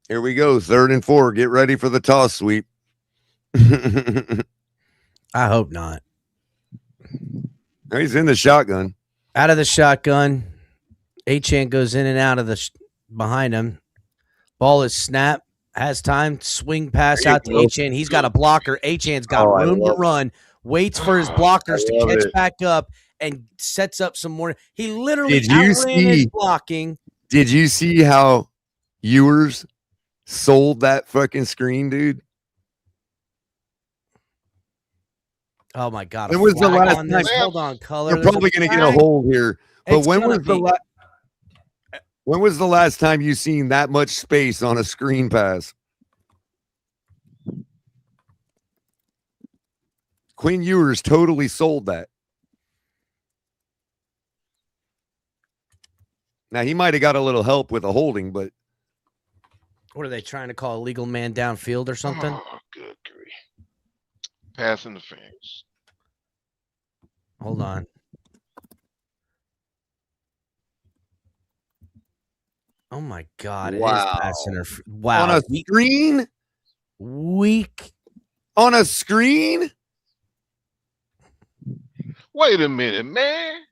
Here we go. 3rd and 4. Get ready for the toss sweep. I hope not. He's in the shotgun. Out of the shotgun. Achane goes in and out of the behind him. Ball is snapped. Has time. Swing pass out to Achane. He's got a blocker. Achane's got room to run. Waits for his blockers to catch back up and sets up some more. He literally outran his blocking. Did you see how Ewers sold that fucking screen, dude? Oh my god! When was the last time? Hold on, Color. You're probably going to get a hold here. But when was the last time you seen that much space on a screen pass? Quinn Ewers totally sold that. Now he might have got a little help with the holding, but what are they trying to call a legal man downfield or something? Oh, good grief. Pass interference. Hold on. Oh my god! It is pass interference. Wow! On a screen? Weak. On a screen? Wait a minute, man.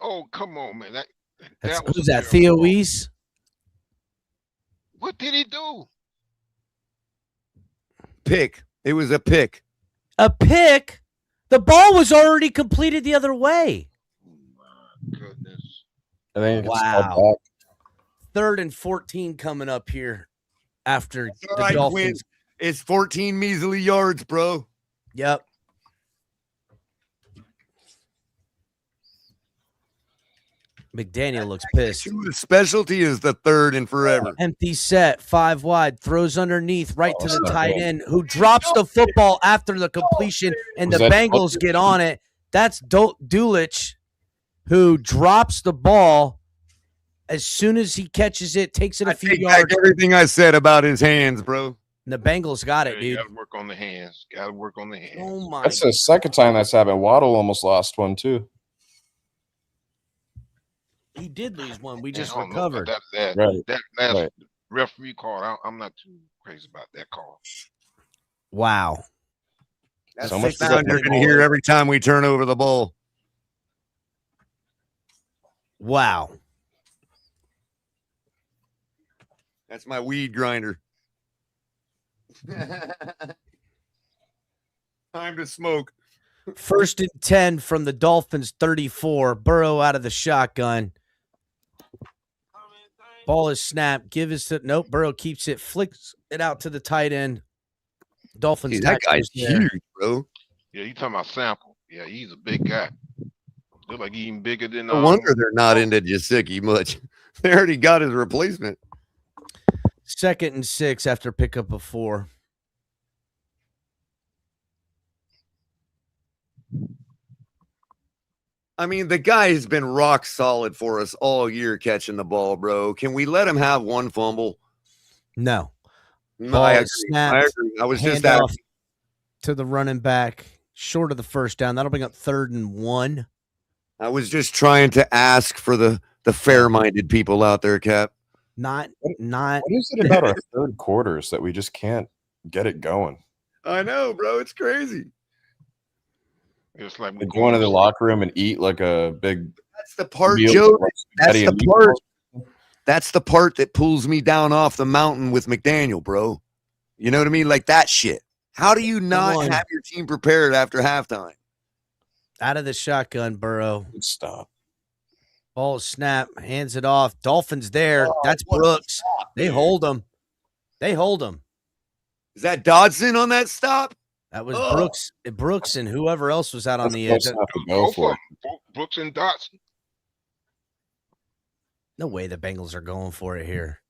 Oh, come on, man. Who's that? Theo Weiss? What did he do? Pick. It was a pick. A pick? The ball was already completed the other way. Oh, my goodness. I think wow. 3rd and 14 coming up here after the Dolphins. It's 14 measly yards, bro. Yep. McDaniel looks pissed. The specialty is the 3rd and forever. Empty set, 5 wide, throws underneath right to the tight end who drops the football after the completion, and the Bengals get on it. That's Dulich who drops the ball as soon as he catches it, takes it a few yards. Back everything I said about his hands, bro. And the Bengals got it, dude. Got to work on the hands. Got to work on the hands. Oh my! That's the second time that's happened. Waddle almost lost one too. He did lose one. We just recovered. That referee call, I'm not too crazy about that call. Wow. That's so much sound you're going to hear every time we turn over the ball. Wow. That's my weed grinder. Time to smoke. 1st and 10 from the Dolphins 34. Burrow out of the shotgun. Ball is snapped. Nope. Burrow keeps it. Flicks it out to the tight end. Dolphins. That guy's huge, bro. Yeah, you talking about Sample. Yeah, he's a big guy. Look like he's even bigger than. No wonder they're not into Gesicki much. They already got his replacement. 2nd and 6 after pickup of 4. I mean, the guy has been rock solid for us all year catching the ball, bro. Can we let him have one fumble? No. No, Ball I is agree. snapped. I agree. I was just Handoff asking. to the running back, short of the first down. That'll bring up 3rd and 1. I was just trying to ask for the fair-minded people out there, Cap. Not. What is it about our third quarters that we just can't get it going? I know, bro. It's crazy. It's like Like go into the locker room and eat like a big. That's the part, meal Joe. with, like, That's spaghetti the and part. meatballs. That's the part that pulls me down off the mountain with McDaniel, bro. You know what I mean? Like that shit. How do you not have your team prepared after halftime? Out of the shotgun, Burrow. Stop. Ball snap, hands it off. Dolphins there. Oh, That's what a Brooks. stop, They dude. hold him. They hold him. Is that Dodson on that stop? That was Brooks and whoever else was out on the edge. Have to go Both for of it. them, Brooks and Dotson. No way the Bengals are going for it here.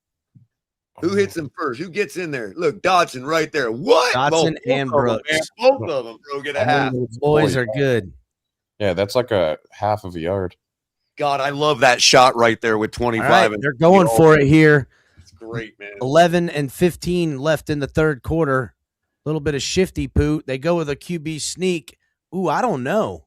Who hits him first? Who gets in there? Look, Dodson right there. What? Dodson Both and of 'em, Brooks. man. Both of them, bro, get a half. Boys are good. Yeah, that's like a half of a yard. God, I love that shot right there with 25. All right, and they're going for it here. It's great, man. 11 and 15 left in the third quarter. A little bit of shifty poo. They go with a QB sneak. Ooh, I don't know.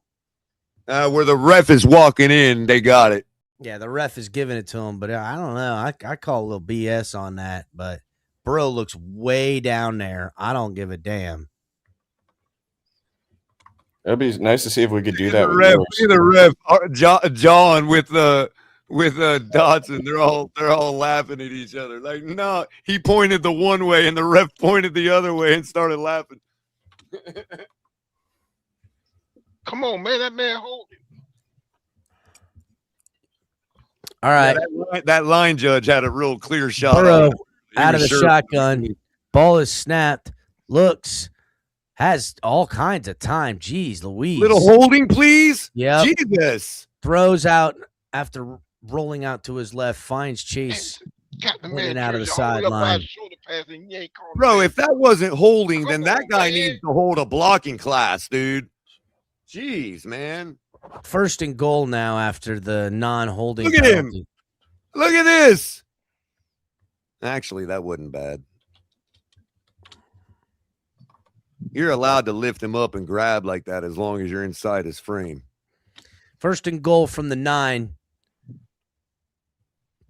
Where the ref is walking in, they got it. Yeah, the ref is giving it to him, but I don't know. I call a little BS on that, but Burrow looks way down there. I don't give a damn. It'd be nice to see if we could do that. The with ref, Ewers. see the ref jawing with Dodson. They're all laughing at each other. Like, no, he pointed the one way and the ref pointed the other way and started laughing. Come on, man. That man hold it. All right. Yeah, that line judge had a real clear shot. Burrow He out of was the sure. shotgun. Ball is snapped. Looks. Has all kinds of time. Jeez Louise. Little holding, please. Yep. Jesus. Throws out after rolling out to his left. Finds Chase. Got the in man and out of the jersey all way up by sideline. his shoulder pass, and you ain't calling Bro, it. if that wasn't holding, then Come that on, guy man. needs to hold a blocking class, dude. Jeez, man. First and goal now after the non-holding. Look at him. penalty. Look at this. Actually, that wasn't bad. You're allowed to lift him up and grab like that as long as you're inside his frame. First and goal from the 9.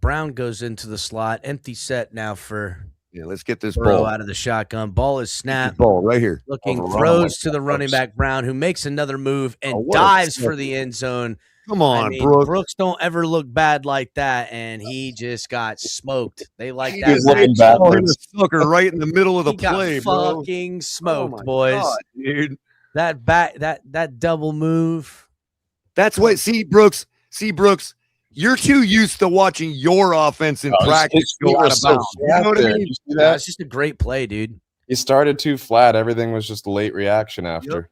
Brown goes into the slot. Empty set now for Yeah, let's get this Burrow ball. out of the shotgun. Ball is This snapped. ball right here. Looking, Oh, the throws running to the running back Brown, who makes another move and Oh, what a dives snap. for the end zone. Come on, I mean, Brooks. Brooks don't ever look bad like that, and he just got smoked. They like He that. was looking matchup. bad. Oh, hit a sucker right in the middle of the He got play, bro. fucking Oh smoked, my boys. God, dude. That double move. That's what. See, Brooks. You're too used to watching your offense in practice go out of bounds. You know what I mean? You see Yeah, that? it's just a great play, dude. He started too flat. Everything was just a late reaction after.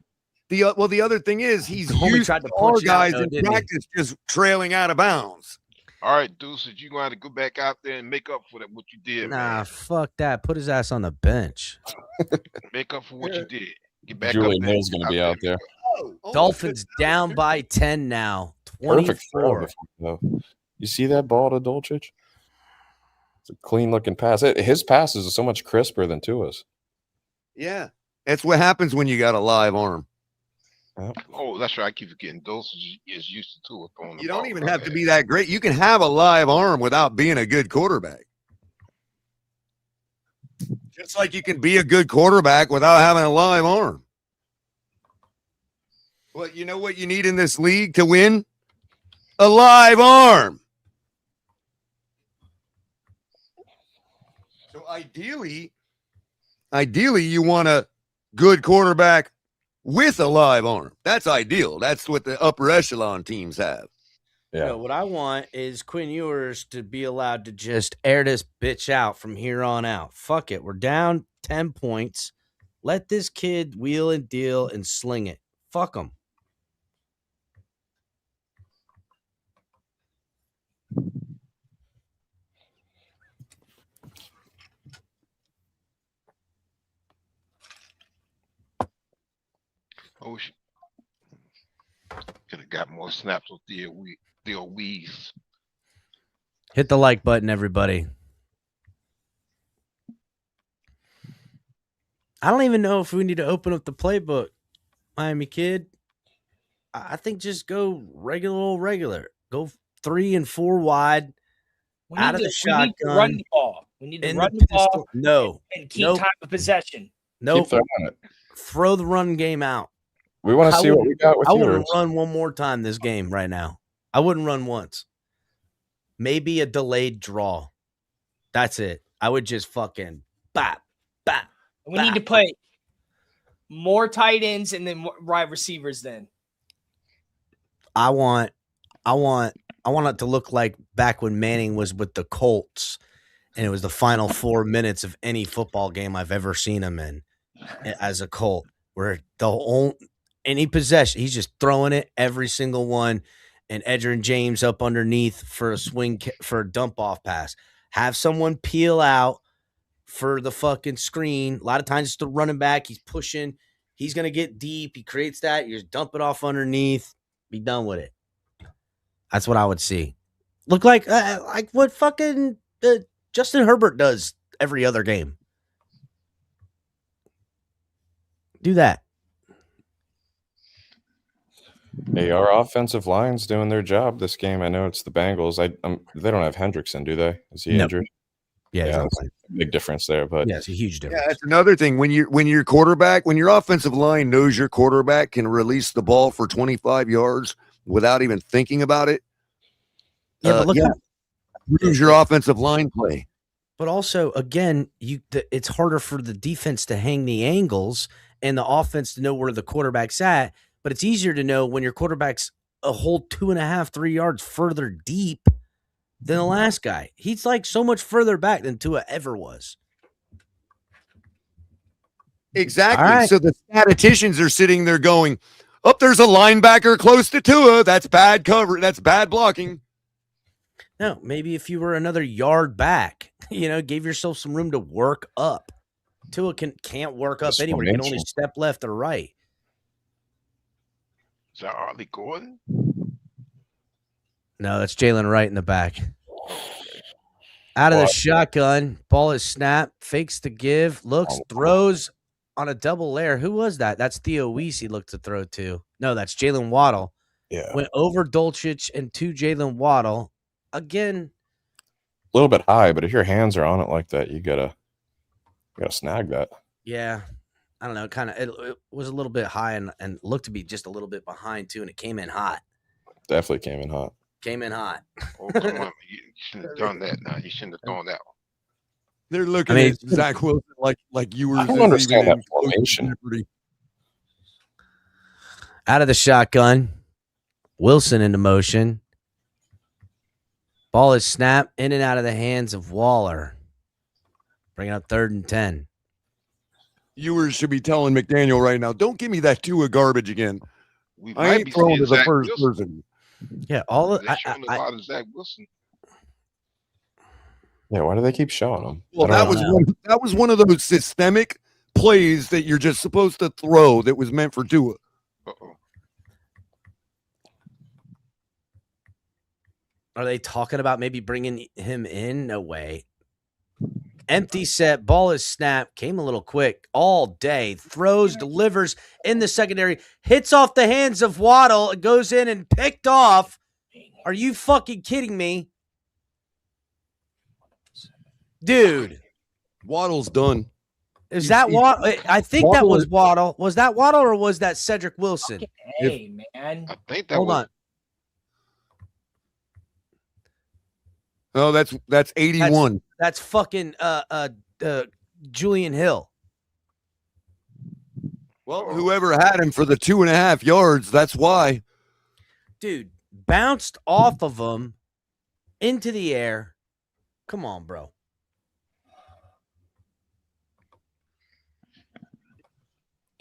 The other thing is he's Homie used tried to to our punch you out, guys though, in didn't he? practice just trailing out of bounds. All right, Deuce, you're going to have to go back out there and make up for that, what you did, Nah, man. fuck that. Put his ass on the bench. Make up for what you did. Get back Julian up there. Hill's going to be out there. Dolphins down by 10 now. Perfect throw. 24. Though. You see that ball to Dolchich? It's a clean looking pass. His passes are so much crisper than Tua's. Yeah, that's what happens when you got a live arm. Oh, that's right. I keep forgetting. Dose is used to Tua throwing the You ball. don't even have to be that great. You can have a live arm without being a good quarterback. Just like you can be a good quarterback without having a live arm. Well, you know what you need in this league to win? A live arm. So ideally you want a good quarterback with a live arm. That's ideal. That's what the upper echelon teams have. Yeah. No, what I want is Quinn Ewers to be allowed to just air this bitch out from here on out. Fuck it. We're down 10 points. Let this kid wheel and deal and sling it. Fuck him. Oh, gotta got more snaps with Theo Wees. Hit the like button, everybody. I don't even know if we need to open up the playbook, Miami kid. I think just go regular. Go 3 and 4 wide. We Out need of the we need to run shotgun. the ball. We need to In run the the ball pistol. No. and keep Nope. time of possession. Nope. Keep throwing it. Throw the run game out. We want to I see what we got with I Ewers. wouldn't run one more time this game right now. I wouldn't run once. Maybe a delayed draw. That's it. I would just fucking bap. We need to put more tight ends and then wide receivers. Then I want it to look like back when Manning was with the Colts, and it was the final 4 minutes of any football game I've ever seen him in as a Colt, where any possession he's just throwing it every single one, and Edgerrin James up underneath for a swing for a dump off pass. Have someone peel out for the fucking screen. A lot of times it's the running back. He's pushing. He's going to get deep. He creates that. You just dump it off underneath. Be done with it. That's what I would see. Look like what fucking Justin Herbert does every other game. Do that. Hey, our offensive line's doing their job this game. I know it's the Bengals. They don't have Hendrickson, do they? Is he injured? Yeah, that's a big difference there. But yeah, it's a huge difference. Yeah, that's another thing. When your quarterback, when your offensive line knows your quarterback can release the ball for 25 yards without even thinking about it. Yeah, but look how improves your offensive line play. But also, again, it's harder for the defense to hang the angles and the offense to know where the quarterback's at. But it's easier to know when your quarterback's a whole 2.5, 3 yards further deep than the last guy. He's like so much further back than Tua ever was. Exactly. Right. So the statisticians are sitting there going, there's a linebacker close to Tua. That's bad cover. That's bad blocking. No, maybe if you were another yard back, gave yourself some room to work up. Tua can't work up anywhere. He can only step left or right. Is that Arlie Gordon? No, that's Jalen Wright in the back. Out of the shotgun, ball is snapped, fakes the give, looks, throws on a double layer. Who was that? That's Theo Wees he looked to throw to. No, that's Jalen Waddle. Yeah. Went over Dulcich and to Jalen Waddle. Again. A little bit high, but if your hands are on it like that, you gotta snag that. Yeah. I don't know. It was a little bit high and looked to be just a little bit behind too, and it came in hot. Definitely came in hot. Oh, come on. You shouldn't have done that now. You shouldn't have thrown that one. They're looking at Zach Wilson like Ewers. I don't understand that formation. Out of the shotgun, Wilson into motion. Ball is snapped in and out of the hands of Waller. Bringing up 3rd and 10. Ewers should be telling McDaniel right now, don't give me that Tua garbage again. I ain't throwing to the first person. Yeah, all of showing a lot of Zach Wilson. Yeah, why do they keep showing him? Well, that was one of those systemic plays that you're just supposed to throw that was meant for Tua. Uh-oh. Are they talking about maybe bringing him in? No way. Empty set, ball is snapped, came a little quick all day, throws, delivers in the secondary, hits off the hands of Waddle, goes in and picked off. Are you fucking kidding me? Dude. Waddle's done. Is that Waddle? I think that was Waddle. Was that Waddle or was that Cedric Wilson? Hey, man. I think that Hold on. Oh, that's 81. That's fucking Julian Hill. Well, whoever had him for the 2.5 yards, that's why. Dude, bounced off of him into the air. Come on, bro.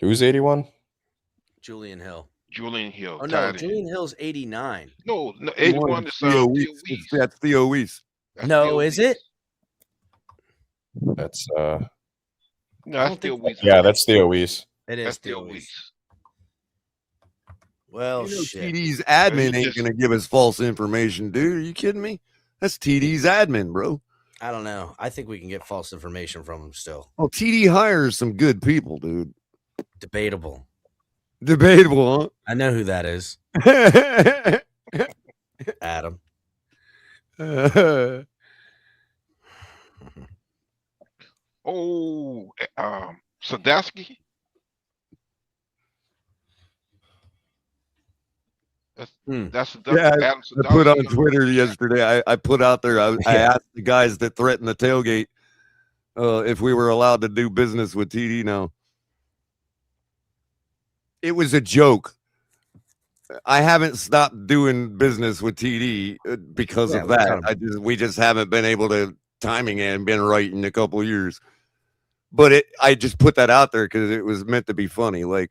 Who's 81? Julian Hill. Julian Hill. Oh, no, Julian Hill's 89. No, 81 is Theo Wees. That's Theo Wees. No, is it? That's no, that's Theo Wees. Yeah, that's Theo Wees. It is That's Theo Theo Wees. Wees. Well, You know, shit. TD's admin He ain't just- gonna give us false information, dude. Are you kidding me? That's TD's admin, bro. I don't know. I think we can get false information from him still. Oh, TD hires some good people, dude. Debatable. Debatable, I know who that is. huh? Adam. Oh, Sadowski. That's Yeah, Adam I put on Sadowski. Twitter yesterday. I put out there. I asked the guys that threatened the tailgate if we were allowed to do business with TD now. It was a joke. I haven't stopped doing business with TD because of that. We just haven't been able to timing and been right in a couple of years. But I just put that out there because it was meant to be funny. Like,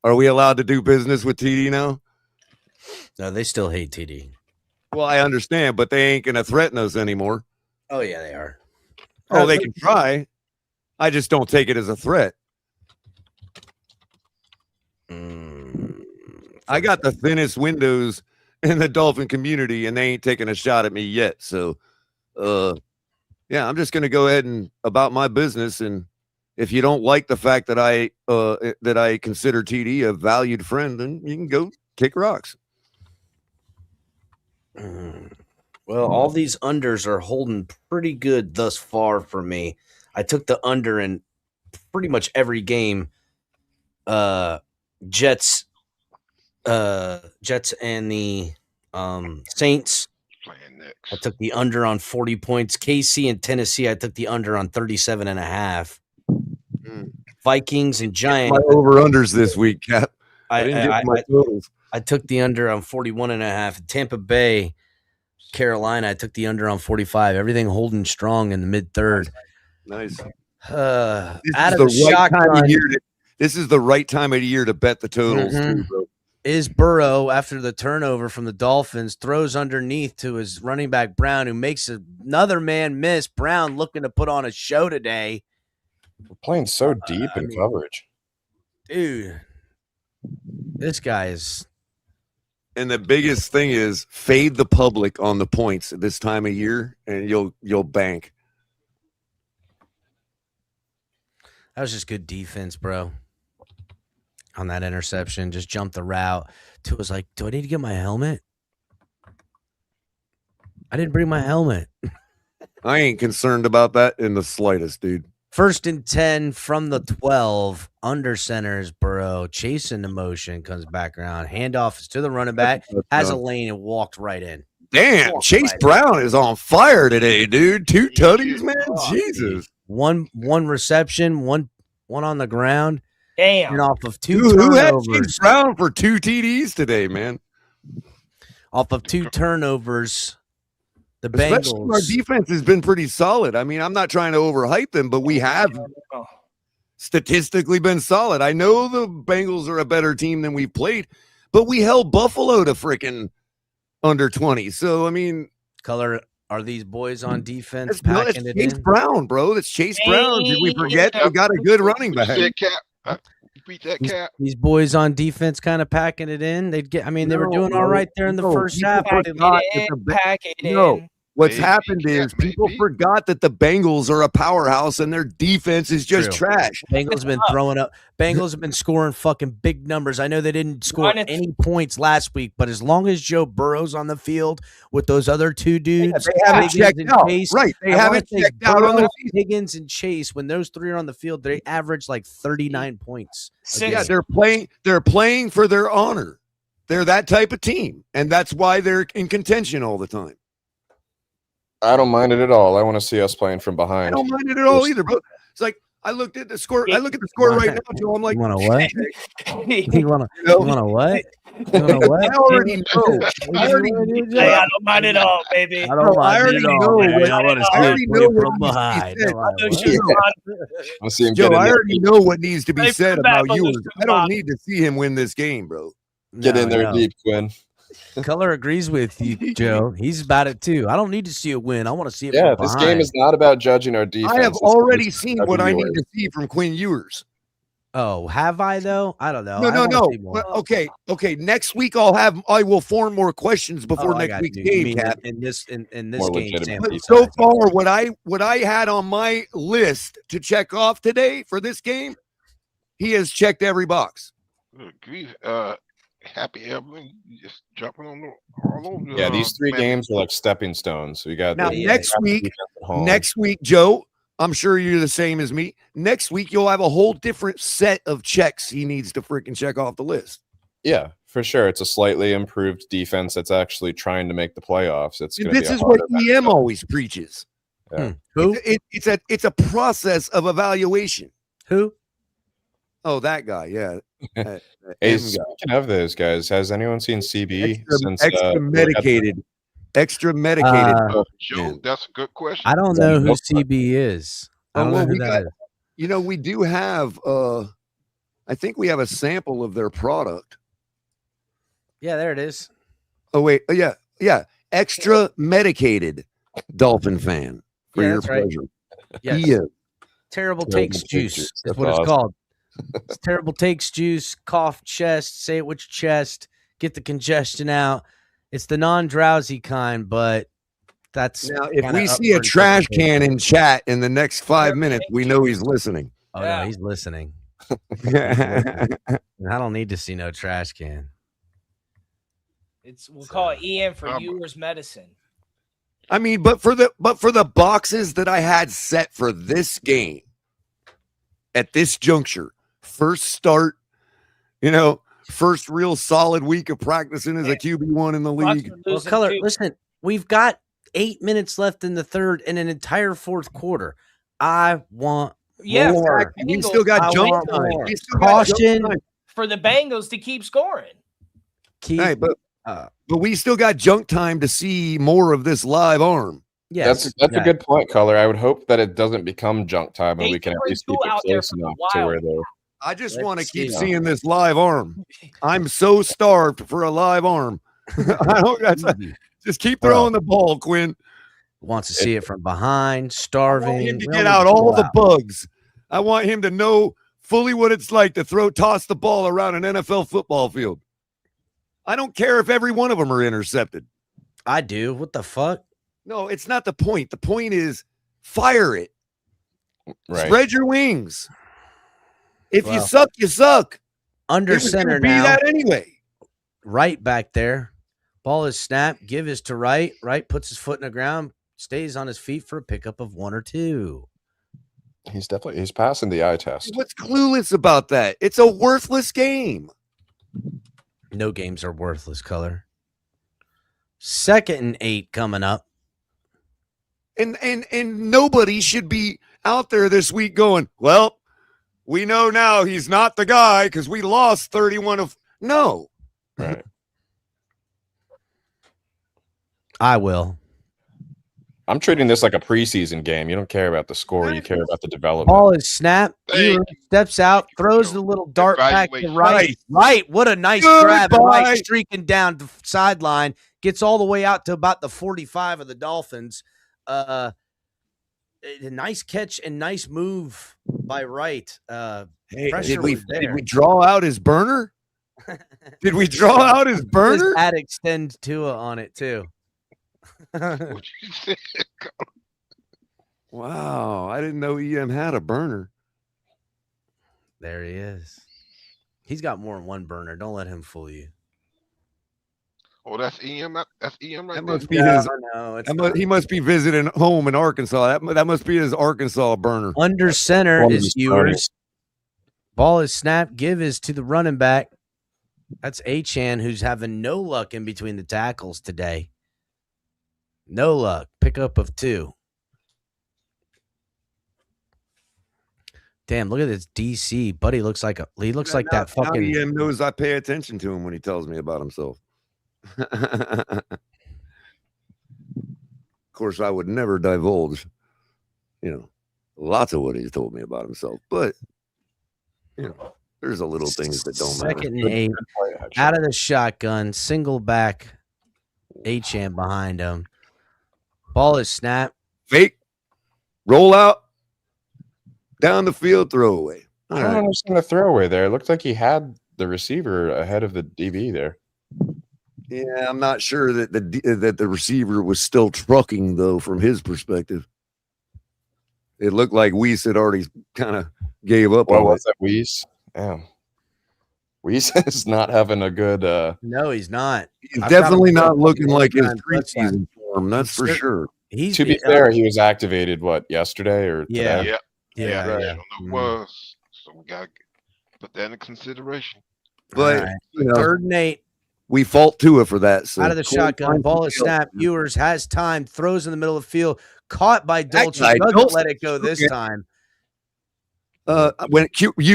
are we allowed to do business with TD now? No, they still hate TD. Well, I understand, but they ain't gonna threaten us anymore. Oh, yeah, they are. Oh, they can try. I just don't take it as a threat. I got the thinnest windows in the Dolphin community, and they ain't taking a shot at me yet. So, yeah, I'm just gonna go ahead and about my business. And if you don't like the fact that I consider TD a valued friend, then you can go kick rocks. Well, all these unders are holding pretty good thus far for me. I took the under in pretty much every game. Jets and the Saints. Playing next. I took the under on 40 points. KC and Tennessee, I took the under on 37.5. Vikings and Giants. My over-unders this week, Cap. I didn't get my totals. I took the under on 41.5. Tampa Bay, Carolina, I took the under on 45. Everything holding strong in the mid-third. Nice. This is the right time of year to bet the totals, too, bro. Is Burrow, after the turnover from the Dolphins, throws underneath to his running back Brown, who makes another man miss. Brown looking to put on a show today. We're playing so deep in coverage. Dude, this guy is. And the biggest thing is fade the public on the points at this time of year, and you'll bank. That was just good defense, bro. On that interception, just jumped the route. Tua was like, do I need to get my helmet? I didn't bring my helmet. I ain't concerned about that in the slightest, dude. 1st and 10 from the 12. Under center is Burrow. Chasing the motion, comes back around. Handoff is to the running back. Has a lane and walked right in. Damn, Chase Brown is on fire today, dude. 2 tutties, man. Jesus. One reception, one on the ground. Damn. And off of 2 Who had turnovers. Chase Brown for 2 TDs today, man? Off of 2 turnovers, the Especially Bengals. our defense has been pretty solid. I mean, I'm not trying to overhype them, but we have statistically been solid. I know the Bengals are a better team than we've played, but we held Buffalo to freaking under 20. So, I mean, Color, are these boys on defense that's packing it Chase in? Brown, bro. That's Chase Brown. Did we forget we got a good running back? Beat that cap. These boys on defense kind of packing it in. They were doing all right there in the first half. Pack it in. What's Hey, happened is people forgot that the Bengals are a powerhouse and their defense is just True. trash. Bengals have been throwing up. Bengals have been scoring fucking big numbers. I know they didn't score any points last week, but as long as Joe Burrow's on the field with those other 2 dudes, they haven't Higgins checked and out. Chase, Right, they I wanna haven't say checked out on the Burrow, Higgins and Chase, when those 3 are on the field, they average like 39 points. Yeah, they're playing for their honor. They're that type of team, and that's why they're in contention all the time. I don't mind it at all. I want to see us playing from I behind. don't mind it at all either, bro. It's like I look at the score right now, Joe. I'm like, You want to what? You want to what? You want to what? I already know. I already I don't mind it all, baby. I don't I mind it already all, know baby. what- I want to I see already it know play what from needs to be behind. said. No, I know don't. you're I want to see him Joe, get in I there, already know what needs to be Play said from the about back, Ewers. let's I come on. don't need to see him win this game, bro. get in No, there no. deep, Quinn. Color agrees with you, Joe. He's about it too. I don't need to see a win. I want to see it. Yeah, from this behind. game is not about judging our defense. I have This already game is seen about what I Ewers. need to see from Quinn Ewers. Oh, have I though? I don't know. No, I no, wanna no. see more. Okay. Next week I will form more questions before I next got week's you. You game, mean Cap. in this More game legitimate sample But defense. so size. far, what I had on my list to check off today for this game, he has checked every box. Good grief. Happy Evelyn, you just jumping on all over. Yeah, these three man. games are like stepping stones. So you got Now, the next week, defense at home. Next week, Joe, I'm sure you're the same as me. Next week, you'll have a whole different set of checks he needs to freaking check off the list. Yeah, for sure. It's a slightly improved defense that's actually trying to make the playoffs. It's And gonna this be a is what harder EM always preaches. Yeah. Who? It's a process of evaluation. Who? Oh, that guy, yeah. Hey, M guy. speaking of those guys, has anyone seen CB Extra medicated. Extra medicated. Joe, that's a good question. I don't know who CB is. I don't know well, who we that got- is. You know, we do have I think we have a sample of their product. Yeah, there it is. Oh wait, yeah. Extra medicated Dolphin fan for Yeah, your that's right. pleasure. Yes. Yeah. Terrible Terrible takes Takes juice Juice. is That's what it's awesome. called. It's terrible takes juice, cough, chest, say it with your chest, get the congestion out. It's the non-drowsy kind, but that's Now, if kinda we up see a for trash interpretation. can in chat in the next 5 minutes, we know he's listening. Oh Yeah. no, he's listening. I And I don't need to see no trash can. We'll call it EM for Um, Ewers medicine. mean, but for the boxes that I had set for this game at this juncture, first start, first real solid week of practicing as a QB1 in the Bucks league. are Well, losing Color, too. listen, we've got 8 minutes left in the third and an entire fourth quarter. I want Yeah, more. for the We Bengals- still got I jump want time. more. We still got jump Caution. time. for the Bengals to keep scoring. Keep, Hey, but we still got junk time to see more of this live arm. yes, That's a good point, Color. I would hope that it doesn't become junk time and They we can at threw least two keep it out there close for a enough to while. where they're I just Let's want to keep see. seeing this live arm. I'm so starved for a live arm. I don't, just keep throwing the ball, Quinn. Wants to see it from behind, I want starving. him to We get don't out need to all go the out. bugs. I want him to know fully what it's like to toss the ball around an NFL football field. I don't care if every one of them are intercepted. I do. What the fuck? No, it's not the point. The point is fire it. right. Spread your wings. If you Well, suck, you suck. Under It was gonna center be now. that anyway. Right back there. Ball is snapped. Give is to right. Right puts his foot in the ground. Stays on his feet for a pickup of 1 or 2. He's passing the eye test. What's clueless about that? It's a worthless game. No games are worthless, Color. 2nd and 8 coming up. And nobody should be out there this week going, well, we know now he's not the guy because we lost 31 of no. Right. I will. I'm treating this like a preseason game. You don't care about the score. You care about the development. Ball is snapped. Hey. Ewers steps out, throws the little dart back to Evaluation. right. Right. What a nice Goodbye. grab. And Right streaking down the sideline. Gets all the way out to about the 45 of the Dolphins. A nice catch and nice move by Wright. Hey, Pressure did we was there. draw out his burner? Did we draw out his burner? Add extend Tua on it too. What you said? Wow, I didn't know EM had a burner. There he is. He's got more than one burner. Don't let him fool you. Oh, that's EM. That's EM right That there. must be his. No, it's He must be visiting home in Arkansas. That must be his Arkansas burner. under center One of is his Ewers. Ball is snapped. Give is to the running back. That's Achan, who's having no luck in between the tackles today. No luck. Pickup of 2. Damn, look at this DC. Buddy looks like that Now fucking EM knows I pay attention to him when he tells me about himself. Of course, I would never divulge, lots of what he's told me about himself. But, there's a little things that don't matter. 2nd and 8. Out of the shotgun. Single back. Achan behind him. Ball is snapped. Fake, roll out, down the field, throw away. I don't understand the throwaway there. It looked like he had the receiver ahead of the DB there. Yeah, I'm not sure that the receiver was still trucking though. From his perspective, it looked like Weiss had already kind of gave up What on was it. that, Weiss? Damn. Weiss is not having a good. No, he's not. He's I've got him definitely not up looking like his anytime touchdown. preseason form. That's for sure. He's To be fair, he was activated yesterday or Yeah. today? Yeah, right. yeah. I don't know what it was. So we gotta put that in consideration. But All right. you know, 3rd and 8. we fault Tua for that. So Out of the Corey shotgun, finds ball is somebody else. snapped. Ewers has time, throws in the middle of the field, caught by Dolce. guy, Doesn't Dolce, let it go this okay. time. When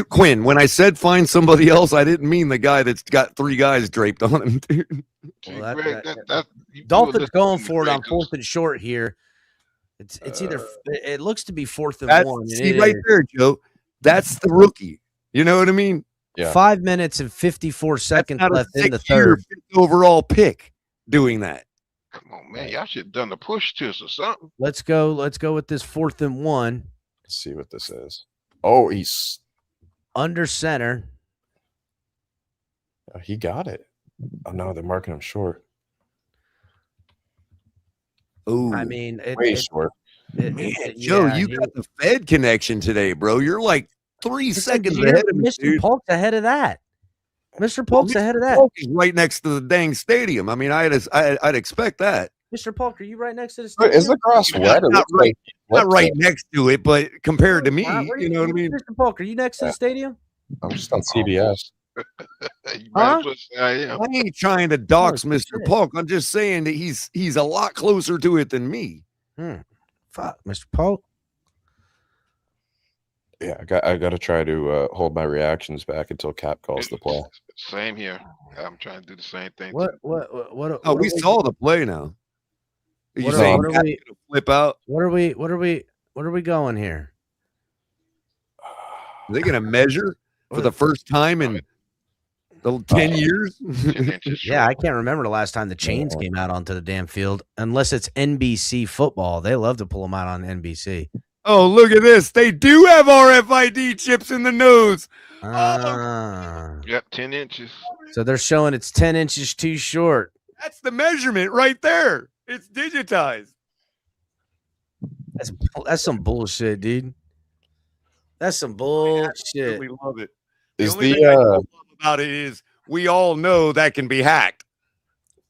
Quinn, when I said find somebody else, I didn't mean the guy that's got 3 guys draped on him, dude. See, Well, Greg, you Dolphins listen going to for it on Greg, 4th and short here. It's either it looks to be 4th and That's, 1. and see it right is. there, Joe. That's the rookie. You know what I mean? Yeah. 5 minutes and 54 seconds Not a left in the 6-year, 3rd. 5th overall pick doing that. come on, man. Y'all should have done the push to us or something. Let's go with this 4th and 1 Let's see what this is. Oh, under center. he got it. Oh no, they're marking him short. Oh, I mean, Way short. Joe, you got the Fed connection today, bro. You're like 3 seconds ahead of me, Mr. dude. Polk's ahead of that. Mr. Polk's ahead of that. Polk is right next to the dang stadium. I mean, I'd expect that. Mr. Polk, are you right next to the Is stadium? the grass wet? It Not looks right, like not right next to it, but compared to me, Where you know what I mean? Mr. Polk, are you next to the stadium? I'm just on CBS. You might as well say I am. I ain't trying to dox Oh, Mr. shit. Polk. I'm just saying that he's a lot closer to it than me. Fuck, Mr. Polk. Yeah, I got to try to hold my reactions back until Cap calls the play. Same here. I'm trying to do the same thing. What? Oh, we saw the play now. Are you What are- saying what are Cap's we- gonna flip out? What are we going here? Are they going to measure for the first time in the 10 years? 10 inches Yeah, short. I can't remember the last time the chains came out onto the damn field, unless it's NBC football. They love to pull them out on NBC. Oh, look at this. They do have RFID chips in the nose. Yep, 10 inches. So they're showing it's 10 inches too short. That's the measurement right there. It's digitized. That's some bullshit, dude. That's some bullshit. We love it. The Is only the thing I don't love about it is we all know that can be hacked.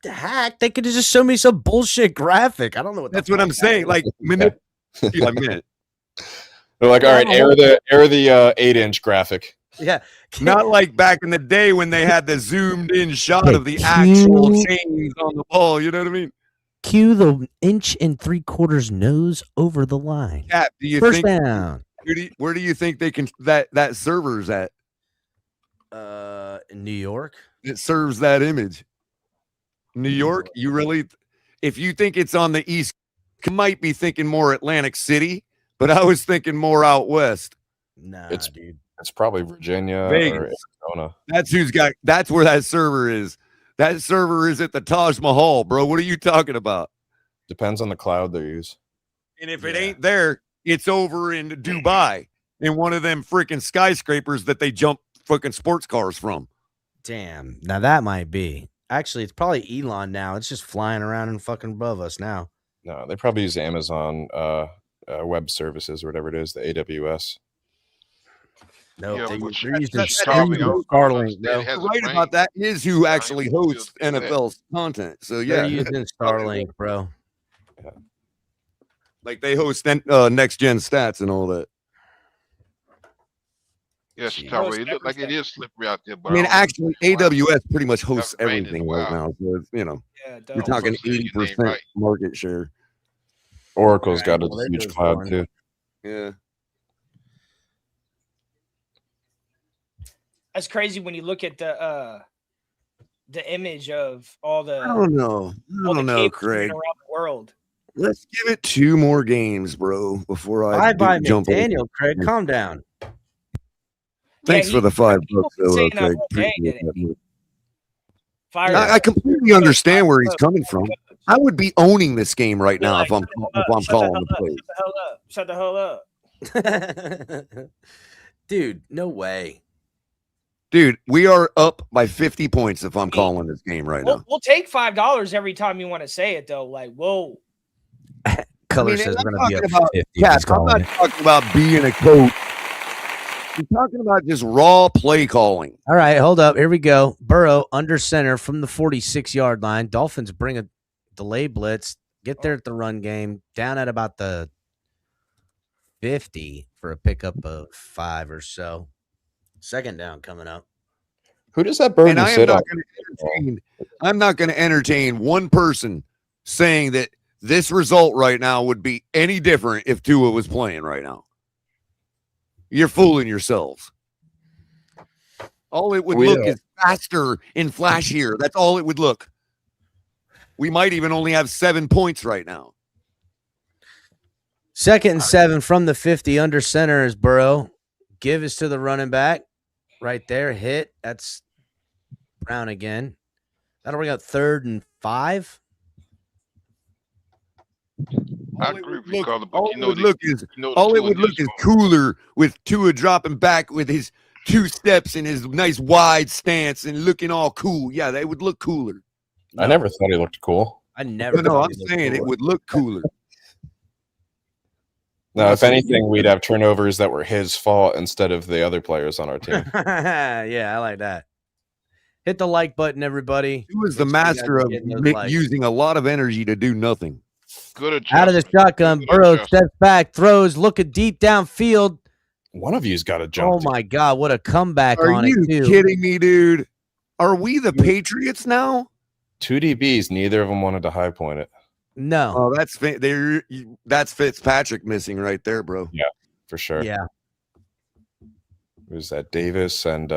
The heck? They could just show me some bullshit graphic. I don't know what. That's what I'm saying. Like, I meant. They're like, all right, air the 8-inch graphic. Yeah, Not like back in the day when they had the zoomed in shot of the actual chains on the ball. You know what I mean? Cue the 1 3/4 inch nose over the line. Cap, do you First think down. where do you think they can that server's at? In New York. It serves that image. New York, you really if you think it's on the east, you might be thinking more Atlantic City, but I was thinking more out west. Nah, Dude. It's probably Virginia Vegas. or Arizona. That's where that server is. That server is at the Taj Mahal, bro. What are you talking about? Depends on the cloud they use. And if it ain't there, it's over in Dubai in one of them freaking skyscrapers that they jump fucking sports cars from. damn. Now that might be. Actually, it's probably Elon now. It's just flying around and fucking above us now. No, they probably use Amazon web services or whatever it is, the AWS. No, Yeah, they're but using that's Starlink. It No, has a Right range. about that is who actually Yeah, he'll hosts do that. NFL's content. So they're yeah, using Starlink, bro. like they host next gen stats and all that. Yes, Jeez. Tyree. It looked like it is slippery out there. But I mean, don't know actually, why. AWS pretty much hosts Got rained everything in a right while. now. So it's, you know, Yeah, it you're does. talking Don't say your name 80% right. market share. Oracle's got a well, they're huge just cloud going. too. Yeah. That's crazy when you look at the image of all the I don't know. I all don't the know, cables moving Craig. around the world. Let's give it 2 more games, bro, before I Bye, jump over. McDaniel. Craig, calm down. Thanks Yeah, for the $5, people been though, saying that Craig. all day Appreciate that that. Fire. I completely understand where he's coming from. I would be owning this game right now if I'm calling the plays. Shut the hell up. Damn, Dude, no way. Dude, we are up by 50 points if I'm calling this game right now. We'll take $5 every time you want to say it, though. Like, whoa. Color I mean, says I'm we're going to be talking up about, 50. Cap, He's I'm calling not it. talking about being a coach. I'm talking about just raw play calling. All right, hold up. Here we go. Burrow under center from the 46-yard line. Dolphins bring a delay blitz, get there at the run game, down at about the 50 for a pickup of 5 or so. Second down coming up. Who does that burden And I am sit on? not going to entertain. I'm not going to entertain one person saying that this result right now would be any different if Tua was playing right now. You're fooling yourselves. All it would look is faster and flashier. That's all it would look. We might even only have 7 points right now. 2nd and 7 from the 50 under center is Burrow. Give is to the running back. Right there, hit. That's Brown again. That'll bring up 3rd and 5. I agree with you, Carla, but All you it know would the- look is you know the all it two would in look this is one. cooler with Tua dropping back with his 2 steps and his nice wide stance and looking all cool. Yeah, they would look cooler. I never thought he looked cool. I never. No, thought I'm he looked saying it cooler. would look cooler. No, if anything, we'd have turnovers that were his fault instead of the other players on our team. Yeah, I like that. Hit the like button, everybody. He was the Make sure you guys master are of getting those likes. using a lot of energy to do nothing. Good adjustment. Out of the shotgun, Good Burrow adjustment. steps back, throws, looking deep downfield. One of you's got to jump. Oh my God, what a comeback Are on you it too! kidding me, dude? Are we the Patriots now? 2 DBs, neither of them wanted to high point it. No, Oh, that's Fitzpatrick missing right there, bro. For sure. yeah, It was that Davis and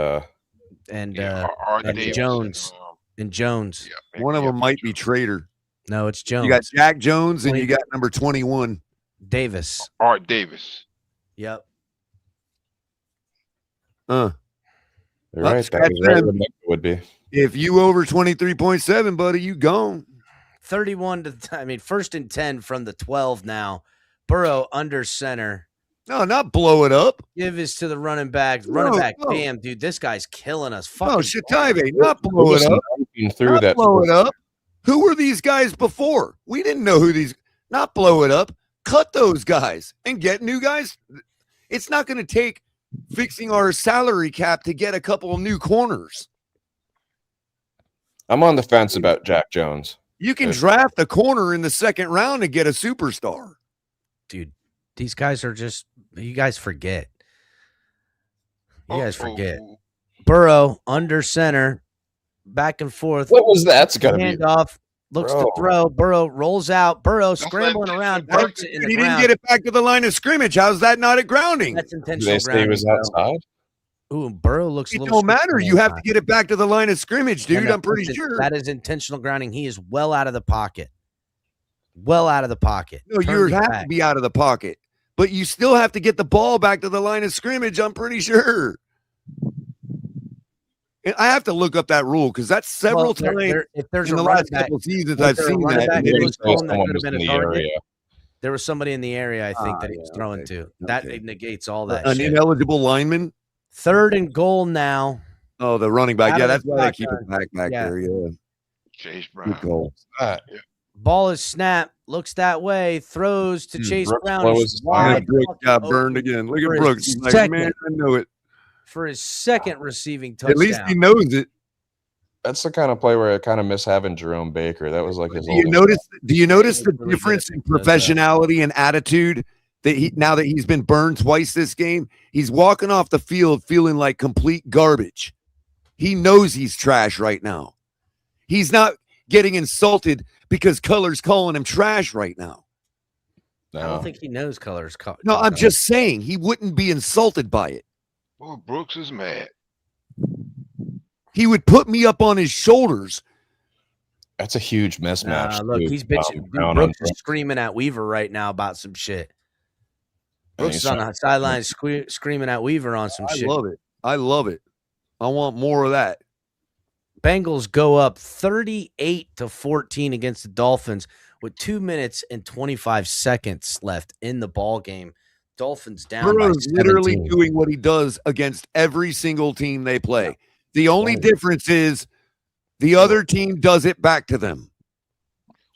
and Yeah, R. and Davis Jones. and Jones. yeah, One of yeah, them might be Trader. No, it's Jones. You got Jack Jones and you got number 21. Davis. Art Davis. Yep. you're Well, right. That scratch was right them. where Nick would be. If you over 23.7, buddy, you gone. 31 to 1st and 10 from the 12 now. Burrow under center. No, not blow it up. Give is to the running back. Running No, back. no. Damn, dude, this guy's killing us. No, Fucking Shitaibe, not blow it up. Through Not that blow it up. Who were these guys before? We didn't know who these. Not blow it up. Cut those guys and get new guys. It's not going to take fixing our salary cap to get a couple of new corners. I'm on the fence about Jack Jones. You can Yeah. draft a corner in the 2nd round and get a superstar. dude, these guys are just, you guys forget. You guys forget. Burrow under center, back and forth. What was that? It's got to be. Handoff, looks to Bro. throw. Burrow rolls out. Burrow That's scrambling like- around, that's- darts it in He the didn't ground. get it back to the line of scrimmage. How's that not a grounding? That's Did intentional they say he was grounding, bro. outside? Ooh, Burrow looks a It little don't matter. shaky You have that to time. get it back to the line of scrimmage, dude. No, I'm pretty listen, sure. that is intentional grounding. He is well out of the pocket. Well out of the pocket. No, you Turned his have back. to be out of the pocket, but you still have to get the ball back to the line of scrimmage. I'm pretty sure. And I have to look up that rule because that's several Well, times if there's in a the running last back, couple seasons was I've there a seen running that. back and that it was is- calling that Someone could was have been in a the target? area. There was somebody in the area, I think, that he was yeah, throwing okay. to. That Okay. negates all that An shit. ineligible lineman. 3rd and goal now. Oh, the running back. Out Yeah, of the that's why they keep shotgun. it back Yeah. there. Yeah, Chase good Brown. call. Ball is snapped. Looks that way. Throws to Chase Brooks Brown. blows He's his Yeah, wide. Brooks fucking got open burned again. Look for at his Brooks. He's like, second. man, I know it. for his 2nd receiving touchdown. At least he knows it. That's the kind of play where I kind of miss having Jerome Baker. That was like his. Do you oldest- notice? Do you notice the Really good difference at in does that. professionality and attitude that he now that he's been burned twice this game? He's walking off the field feeling like complete garbage. He knows he's trash right now. He's not getting insulted because Color's calling him trash right now. I No. don't think he knows colors. No, I'm just saying he wouldn't be insulted by it. Oh, Brooks is mad. He would put me up on his shoulders. That's a huge mismatch. Look, too. he's bitching. Dude, Brown on Brooks is Brooks. screaming at Weaver right now about some shit. And Brooks he's is on trying- the sideline screaming at Weaver on some I shit. love it. I love it. I want more of that. Bengals go up 38-14 against the Dolphins with 2 minutes and 25 seconds left in the ball game. Dolphins down by Burrow's literally 17. doing what he does against every single team they play. The only difference is the other team does it back to them.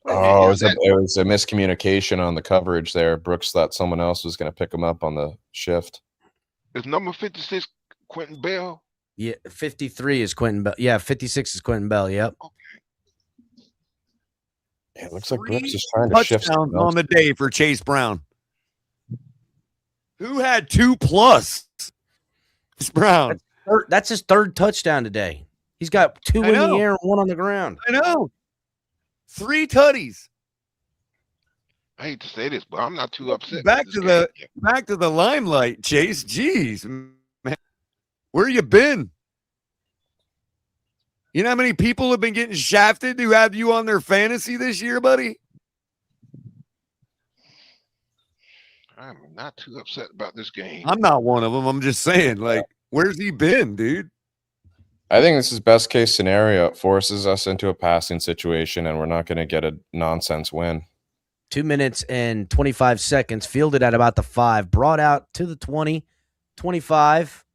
Oh, it was a miscommunication on the coverage there. Brooks thought someone else was going to pick him up on the shift. Is number 56 Quentin Bell? Yeah, 53 is Quentin Bell. Yeah, 56 is Quentin Bell. Yep. Yeah, it looks like Brooks is trying to shift touchdowns on the day for Chase Brown. Who had 2+? Chase Brown. That's his third touchdown today. He's got 2 in the air and 1 on the ground. I know. 3 tutties. I hate to say this, but I'm not too upset. Back to the limelight, Chase. Jeez, man. Where you been? You know how many people have been getting shafted who have you on their fantasy this year, buddy? I'm not too upset about this game. I'm not one of them. I'm just saying, like, where's he been, dude? I think this is best case scenario. It forces us into a passing situation, and we're not going to get a nonsense win. 2 minutes and 25 seconds, fielded at about the 5, brought out to the 20, 25,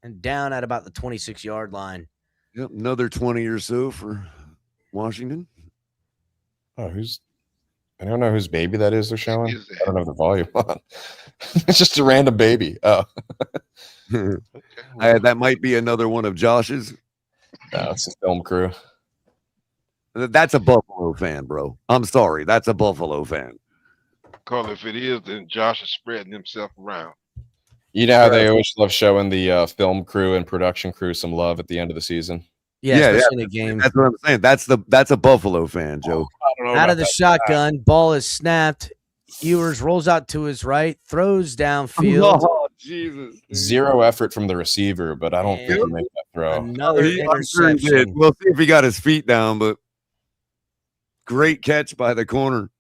and down at about the 26-yard line. Yep, another 20 or so for Washington. Oh, I don't know whose baby that is they're showing. I don't have the volume on. It's just a random baby. Oh. That might be another one of Josh's. No, it's a film crew. That's a Buffalo fan, bro. I'm sorry. That's a Buffalo fan. Because if it is, then Josh is spreading himself around. You know how they always love showing the film crew and production crew some love at the end of the season? Yeah, especially in a game. That's what I'm saying. That's a Buffalo fan, Joe. Out of the shotgun, ball is snapped. Ewers rolls out to his right, throws downfield. Oh, Jesus. Zero effort from the receiver, but I don't think he'll make that throw. Another I'm sure he did. interception. We'll see if he got his feet down, but great catch by the corner.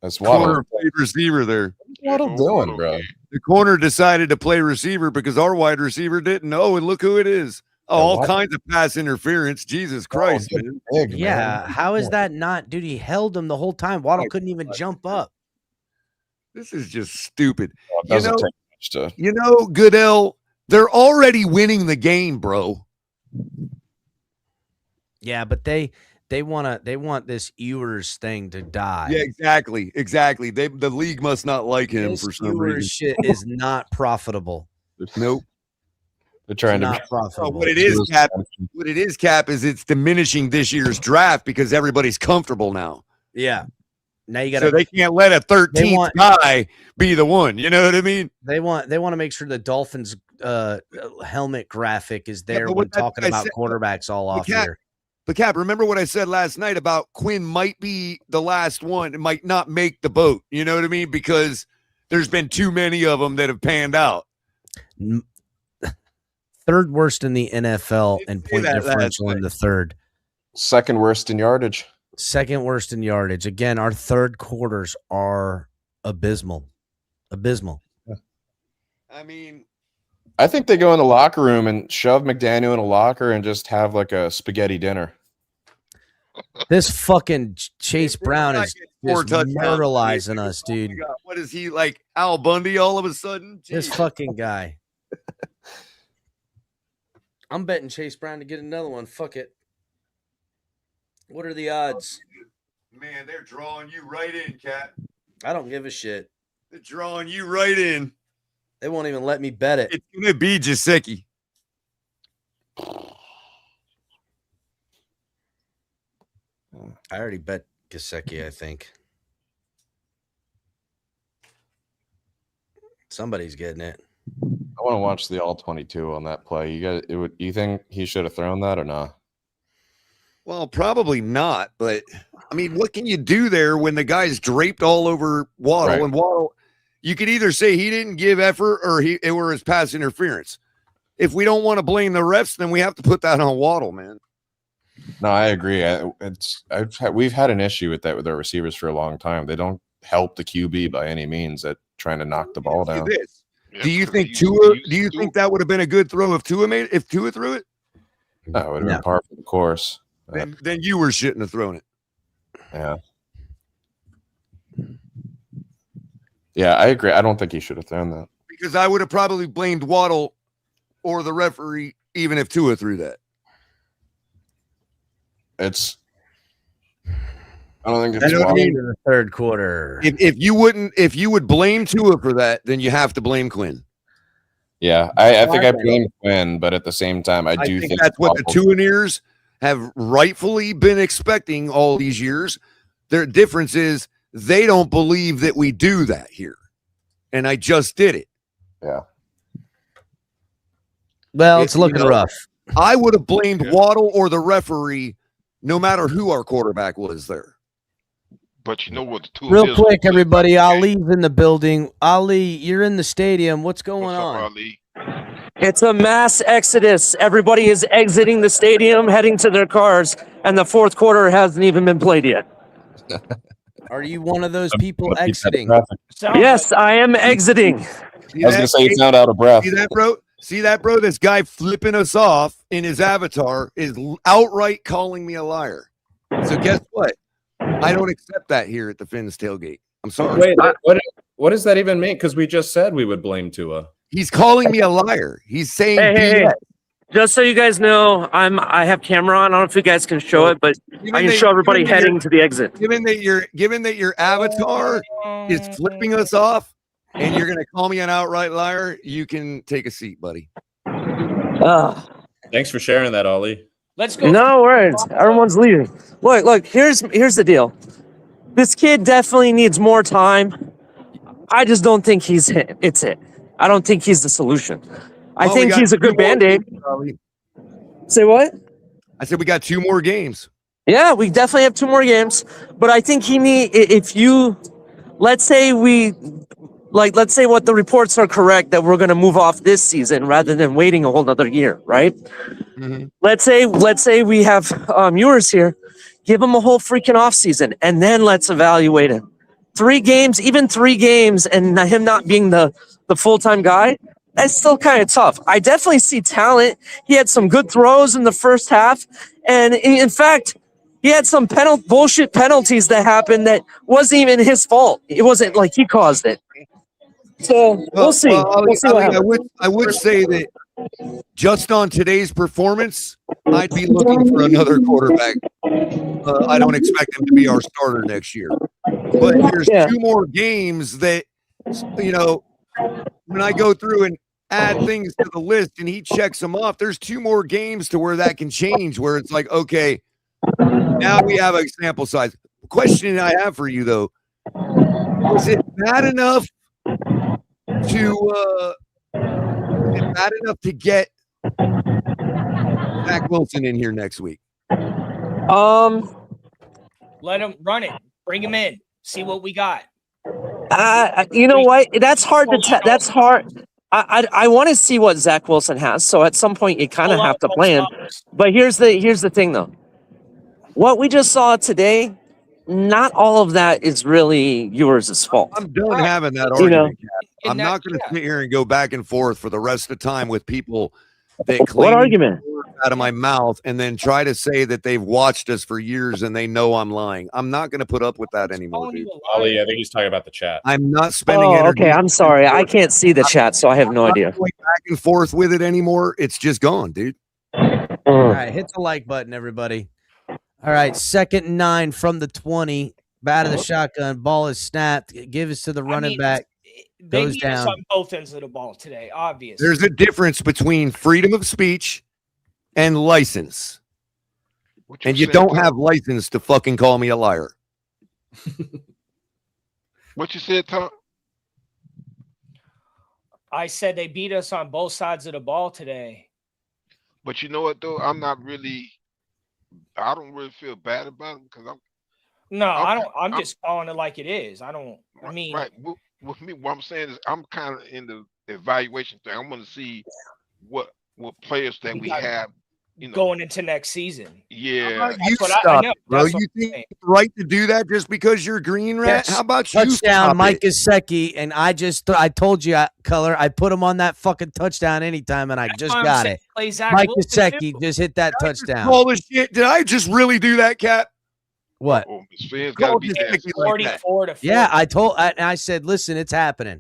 That's Waddle. Corner played receiver there. What's Waddle doing, bro? The corner decided to play receiver because our wide receiver didn't know, and look who it is. Oh, all kinds of pass interference. Jesus Christ, man. Big, Yeah, man. how is that not? Dude, he held him the whole time. Waddle couldn't even jump up. This is just stupid. Well, it doesn't take much to. You know, Goodell, they're already winning the game, bro. Yeah, but they want this Ewers thing to die. Yeah, exactly. The league must not like him This for some Ewers reason. shit is not profitable. Nope. They're trying Not to. profitable. What it is, Cap, is it's diminishing this year's draft because everybody's comfortable now. Yeah. Now you got So they can't let a 13th guy be the one. You know what I mean? They want to make sure the Dolphins helmet graphic is there but when what talking I about said- quarterbacks all off Cap, here. But Cap, remember what I said last night about Quinn might be the last one. It might not make the boat. You know what I mean? Because there's been too many of them that have panned out. Third worst in the NFL in say point that last differential in night. the third. Second worst in yardage. Second worst in yardage. Again, our third quarters are abysmal. Abysmal. I mean, I think they go in the locker room and shove McDaniel in a locker and just have like a spaghetti dinner. This fucking Chase They Brown might is get 4 just touchdowns. murderalizing us, Oh my dude. God, what is he, like Al Bundy all of a sudden? This Jeez. fucking guy. I'm betting Chase Brown to get another one. Fuck it. What are the odds? Man, they're drawing you right in, Cap. I don't give a shit. They're drawing you right in. They won't even let me bet it. It's going to be Gesicki. I already bet Gesicki, I think. Somebody's getting it. I want to watch the all 22 on that play. You think he should have thrown that or not? Well, probably not. But, I mean, what can you do there when the guy's draped all over Waddle? Right. And Waddle, you could either say he didn't give effort or it was pass interference. If we don't want to blame the refs, then we have to put that on Waddle, man. No, I agree. We've had an issue with that with our receivers for a long time. They don't help the QB by any means at trying to knock the ball down. Do you think Tua? Do you think that would have been a good throw if Tua threw it? No, it would have been par for the course. Then Ewers shouldn't have thrown it. Yeah. Yeah, I agree. I don't think he should have thrown that. Because I would have probably blamed Waddle or the referee, even if Tua threw that. I don't think it's. I know what I mean? In the third quarter. If you would blame Tua for that, then you have to blame Quinn. Yeah, I think I blame Quinn, but at the same time, I do think that's what the Tuaneers have rightfully been expecting all these years. Their difference is they don't believe that we do that here. And I just did it. Yeah. Well, it's looking rough. I would have blamed Waddle or the referee no matter who our quarterback was there. But you know what? Real quick, everybody. Ali's in the building. Ali, you're in the stadium. What's going on? Ali? It's a mass exodus. Everybody is exiting the stadium, heading to their cars, and the fourth quarter hasn't even been played yet. Are you one of those people exiting? Yes, I am exiting. I was going to say you sound out of breath. See that, bro? This guy flipping us off in his avatar is outright calling me a liar. So guess what? I don't accept that here at the Finns tailgate. I'm sorry. Wait, what does that even mean? Because we just said we would blame Tua. He's calling me a liar. He's saying Hey. Just so you guys know, I have camera on. I don't know if you guys can show it, but I can show everybody heading to the exit. Given that your avatar is flipping us off and you're gonna call me an outright liar, you can take a seat, buddy. Thanks for sharing that, Ollie. Let's go. No worries. Everyone's leaving. Look. Here's the deal. This kid definitely needs more time. I just don't think he's it. It's it. I don't think he's the solution. I think he's a good Band-Aid. Say what? I said we got 2 more games. Yeah, we definitely have 2 more games. But I think let's say what the reports are correct, that we're going to move off this season rather than waiting a whole nother year, right? Mm-hmm. Let's say we have Ewers here. Give him a whole freaking off season, and then let's evaluate him. 3 games, even 3 games, and him not being the full-time guy, that's still kind of tough. I definitely see talent. He had some good throws in the first half, and in fact, he had some bullshit penalties that happened that wasn't even his fault. It wasn't like he caused it. So we'll see. We'll see what happens. I would say that just on today's performance, I'd be looking for another quarterback. I don't expect him to be our starter next year. But there's 2 more games that, when I go through and add things to the list and he checks them off, there's 2 more games to where that can change, where it's like, okay, now we have a sample size. The question I have for you, though, is it bad enough to get Zach Wilson in here next week? Let him run it. Bring him in. See what we got. You know what? That's hard to tell. That's hard. I want to see what Zach Wilson has. So at some point, you kind of have to play him. But here's the thing, though. What we just saw today, not all of that is really Ewers' fault. I'm done having that argument. I'm not going to sit here and go back and forth for the rest of the time with people that claim what argument out of my mouth and then try to say that they've watched us for years and they know I'm lying. I'm not going to put up with that anymore, dude. Ollie, I think he's talking about the chat. I'm not spending energy. Okay, I'm sorry. I can't see the chat, so I have no idea. Going back and forth with it anymore. It's just gone, dude. All right, hit the like button, everybody. All right, 2nd and 9 from the 20. Bat of the shotgun. Ball is snapped. Give us to the running back. They Goes beat us down. on both ends of the ball today, obviously. There's a difference between freedom of speech and license. And you don't have license to fucking call me a liar. What you said, Tom? I said they beat us on both sides of the ball today. But you know what, though? I don't really feel bad about it because I'm just calling it like it is. Right. With me, what I'm saying is I'm kind of in the evaluation thing. I want to see what players that we have, going into next season. Yeah, You stop, bro. You think it's right to do that just because you're green rat? Yes. How about you? Touchdown, Mike Gesicki, and I told you, Color, I put him on that fucking touchdown anytime, and I just got it. Mike Gesicki just hit that touchdown. All the shit. Did I just really do that, Cap? What? Oh, Miss Finn's got to Call be this there. Mickey like that. 44 to 4. Yeah, I said, listen, it's happening.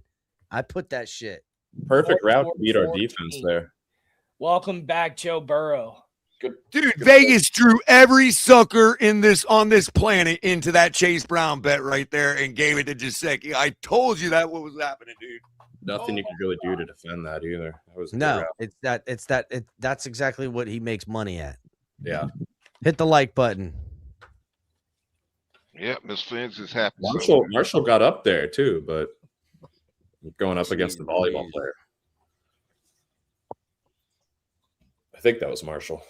I put that shit. Perfect route to 44, beat our 14. defense there. Welcome back, Joe Burrow. Dude, Vegas drew every sucker on this planet into that Chase Brown bet right there and gave it to Gesicki. I told you that what was happening, dude. Nothing you could really do to defend that either. That was a good No, route. that's exactly what he makes money at. Yeah. Hit the like button. Yeah, Miss Finn's is happy. Marshall got up there too, but going up against the volleyball player. I think that was Marshall.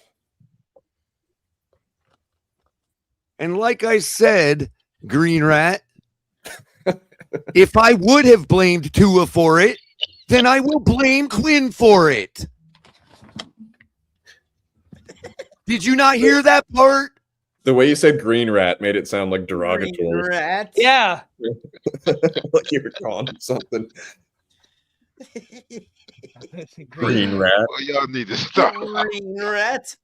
And like I said, Green Rat, if I would have blamed Tua for it, then I will blame Quinn for it. Did you not hear that part? The way you said green rat made it sound like derogatory. Rat. Yeah. Like you were calling him something. Green rat. Well, y'all need to stop. Green rat.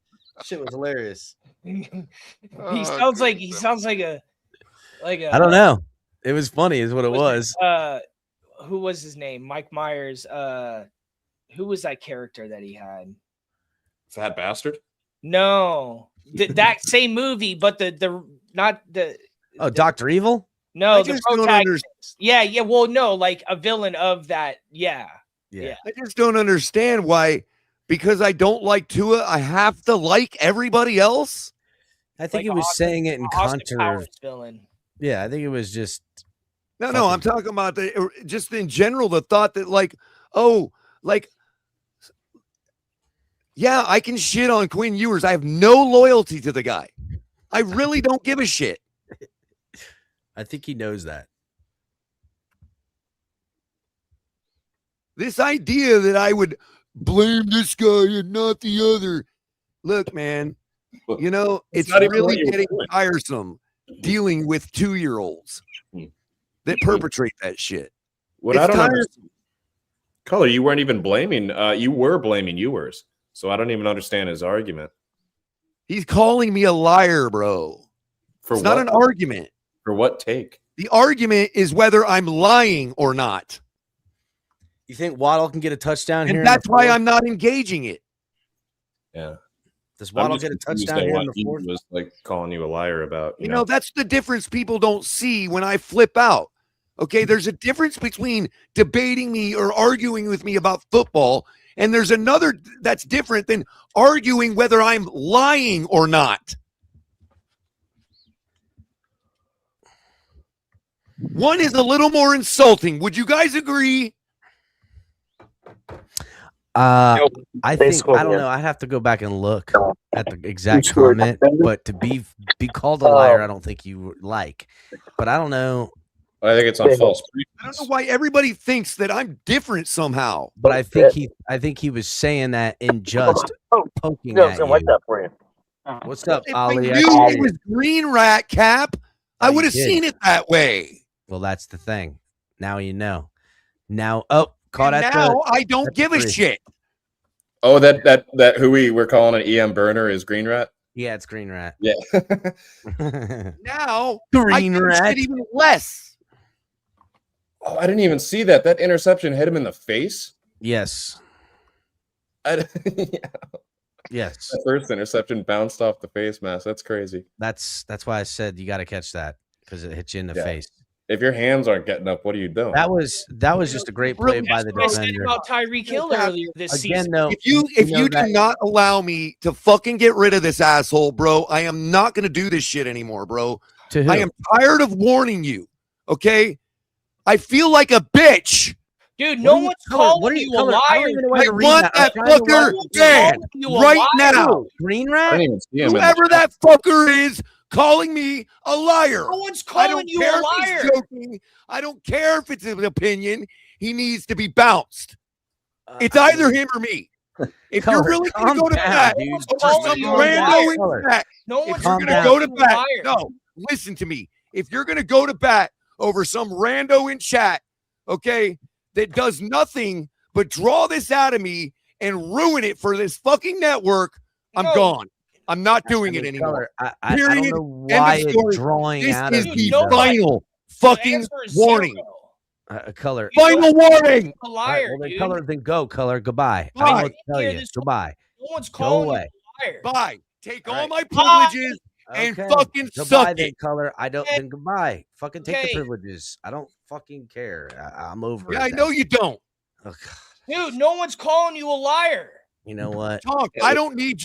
Shit was hilarious. He sounds like a I don't know. It was funny, is what it was. Who was his name? Mike Myers. Who was that character that he had? Fat bastard. No, that same movie, but the not the. Oh, Dr. Evil? No, I the just don't protagonist. Yeah. Well, no, like a villain of that. Yeah. Yeah. I just don't understand why, because I don't like Tua, I have to like everybody else. I think Like he was Austin- saying it in Austin contra. Powers villain. Yeah, I think it was just No, I'm talking about just in general, the thought that yeah, I can shit on Quinn Ewers. I have no loyalty to the guy. I really don't give a shit. I think he knows that. This idea that I would blame this guy and not the other. Look, man, it's not even really what you were getting doing. tiresome dealing with 2-year-olds that perpetrate that shit. What It's I don't tiresome. understand. Color, you weren't even blaming. You were blaming Ewers. So I don't even understand his argument. He's calling me a liar, bro. For It's what? not an argument. For what take? The argument is whether I'm lying or not. You think Waddle can get a touchdown here? And that's why I'm not engaging it. Yeah. Does I'm Waddle just get a confused touchdown at here what in the he fourth? was like calling you a liar about. You know, that's the difference people don't see when I flip out. Okay, there's a difference between debating me or arguing with me about football, and there's another that's different than arguing whether I'm lying or not. One is a little more insulting. Would you guys agree? I think I don't know. I have to go back and look at the exact comment, but to be called a liar, I don't think you would like. But I don't know. I think it's on false I don't know why everybody thinks that I'm different somehow. But I think he was saying that in just poking at you. What's up, If I Ali? knew it was Green Rat Cap, I you would have did. seen it that way. Well, that's the thing. Now you know. Now, caught And at now I don't at give a three. shit. Oh, that who we were calling an EM burner is Green Rat? Yeah, it's Green Rat. Yeah. Now Green I give a Rat. shit even less. Oh, I didn't even see that. That interception hit him in the face. Yes. Yeah. Yes. That first interception bounced off the face mask. That's crazy. That's why I said you got to catch that because it hits you in the Yeah. face. If your hands aren't getting up, what are you doing? That was just a great play by the That's what I said defender. about Tyreek Hill earlier this Again, season. though, If know you that- do not allow me to fucking get rid of this asshole, bro, I am not going to do this shit anymore, bro. To who? I am tired of warning you. Okay, I feel like a bitch. Dude, What no are you one's color- calling what are you a color- I don't liar. even know how I to read want that. that I'm trying to fucker write- dead You a right liar. now. Green I Rat? didn't even see him. Whoever that fucker is calling me a liar. No one's I calling don't you care a if liar. he's joking. I don't care if it's an opinion. He needs to be bounced. It's either him or me. If Color, you're really going calm to go to down, bat dude. over Calm some down. rando Color. in bat, No if one's you're calm going to down. go to calling you a bat, liar. no, listen to me. If you're going to go to bat over some rando in chat, okay, that does nothing but draw this out of me and ruin it for this fucking network, I'm No, gone. I'm not doing I it mean, anymore. Color, I don't Period. know End why of it's story. drawing This out is of the you. final fucking answer is warning. zero. Color. Final warning. A All right, liar, well, then dude. color, then go, color. Goodbye. I Bye. don't know what to tell Hear you. this- Goodbye. No one's Go calling you away. a liar. Bye. Take all right. my privileges and Okay. fucking Goodbye, suck then it. color. I don't. Okay. Then goodbye. Fucking take the Okay. privileges. I don't fucking care. I'm over Yeah, it. I know you don't. Oh, God. Dude, no one's calling you a liar. You know what? Talk. I don't need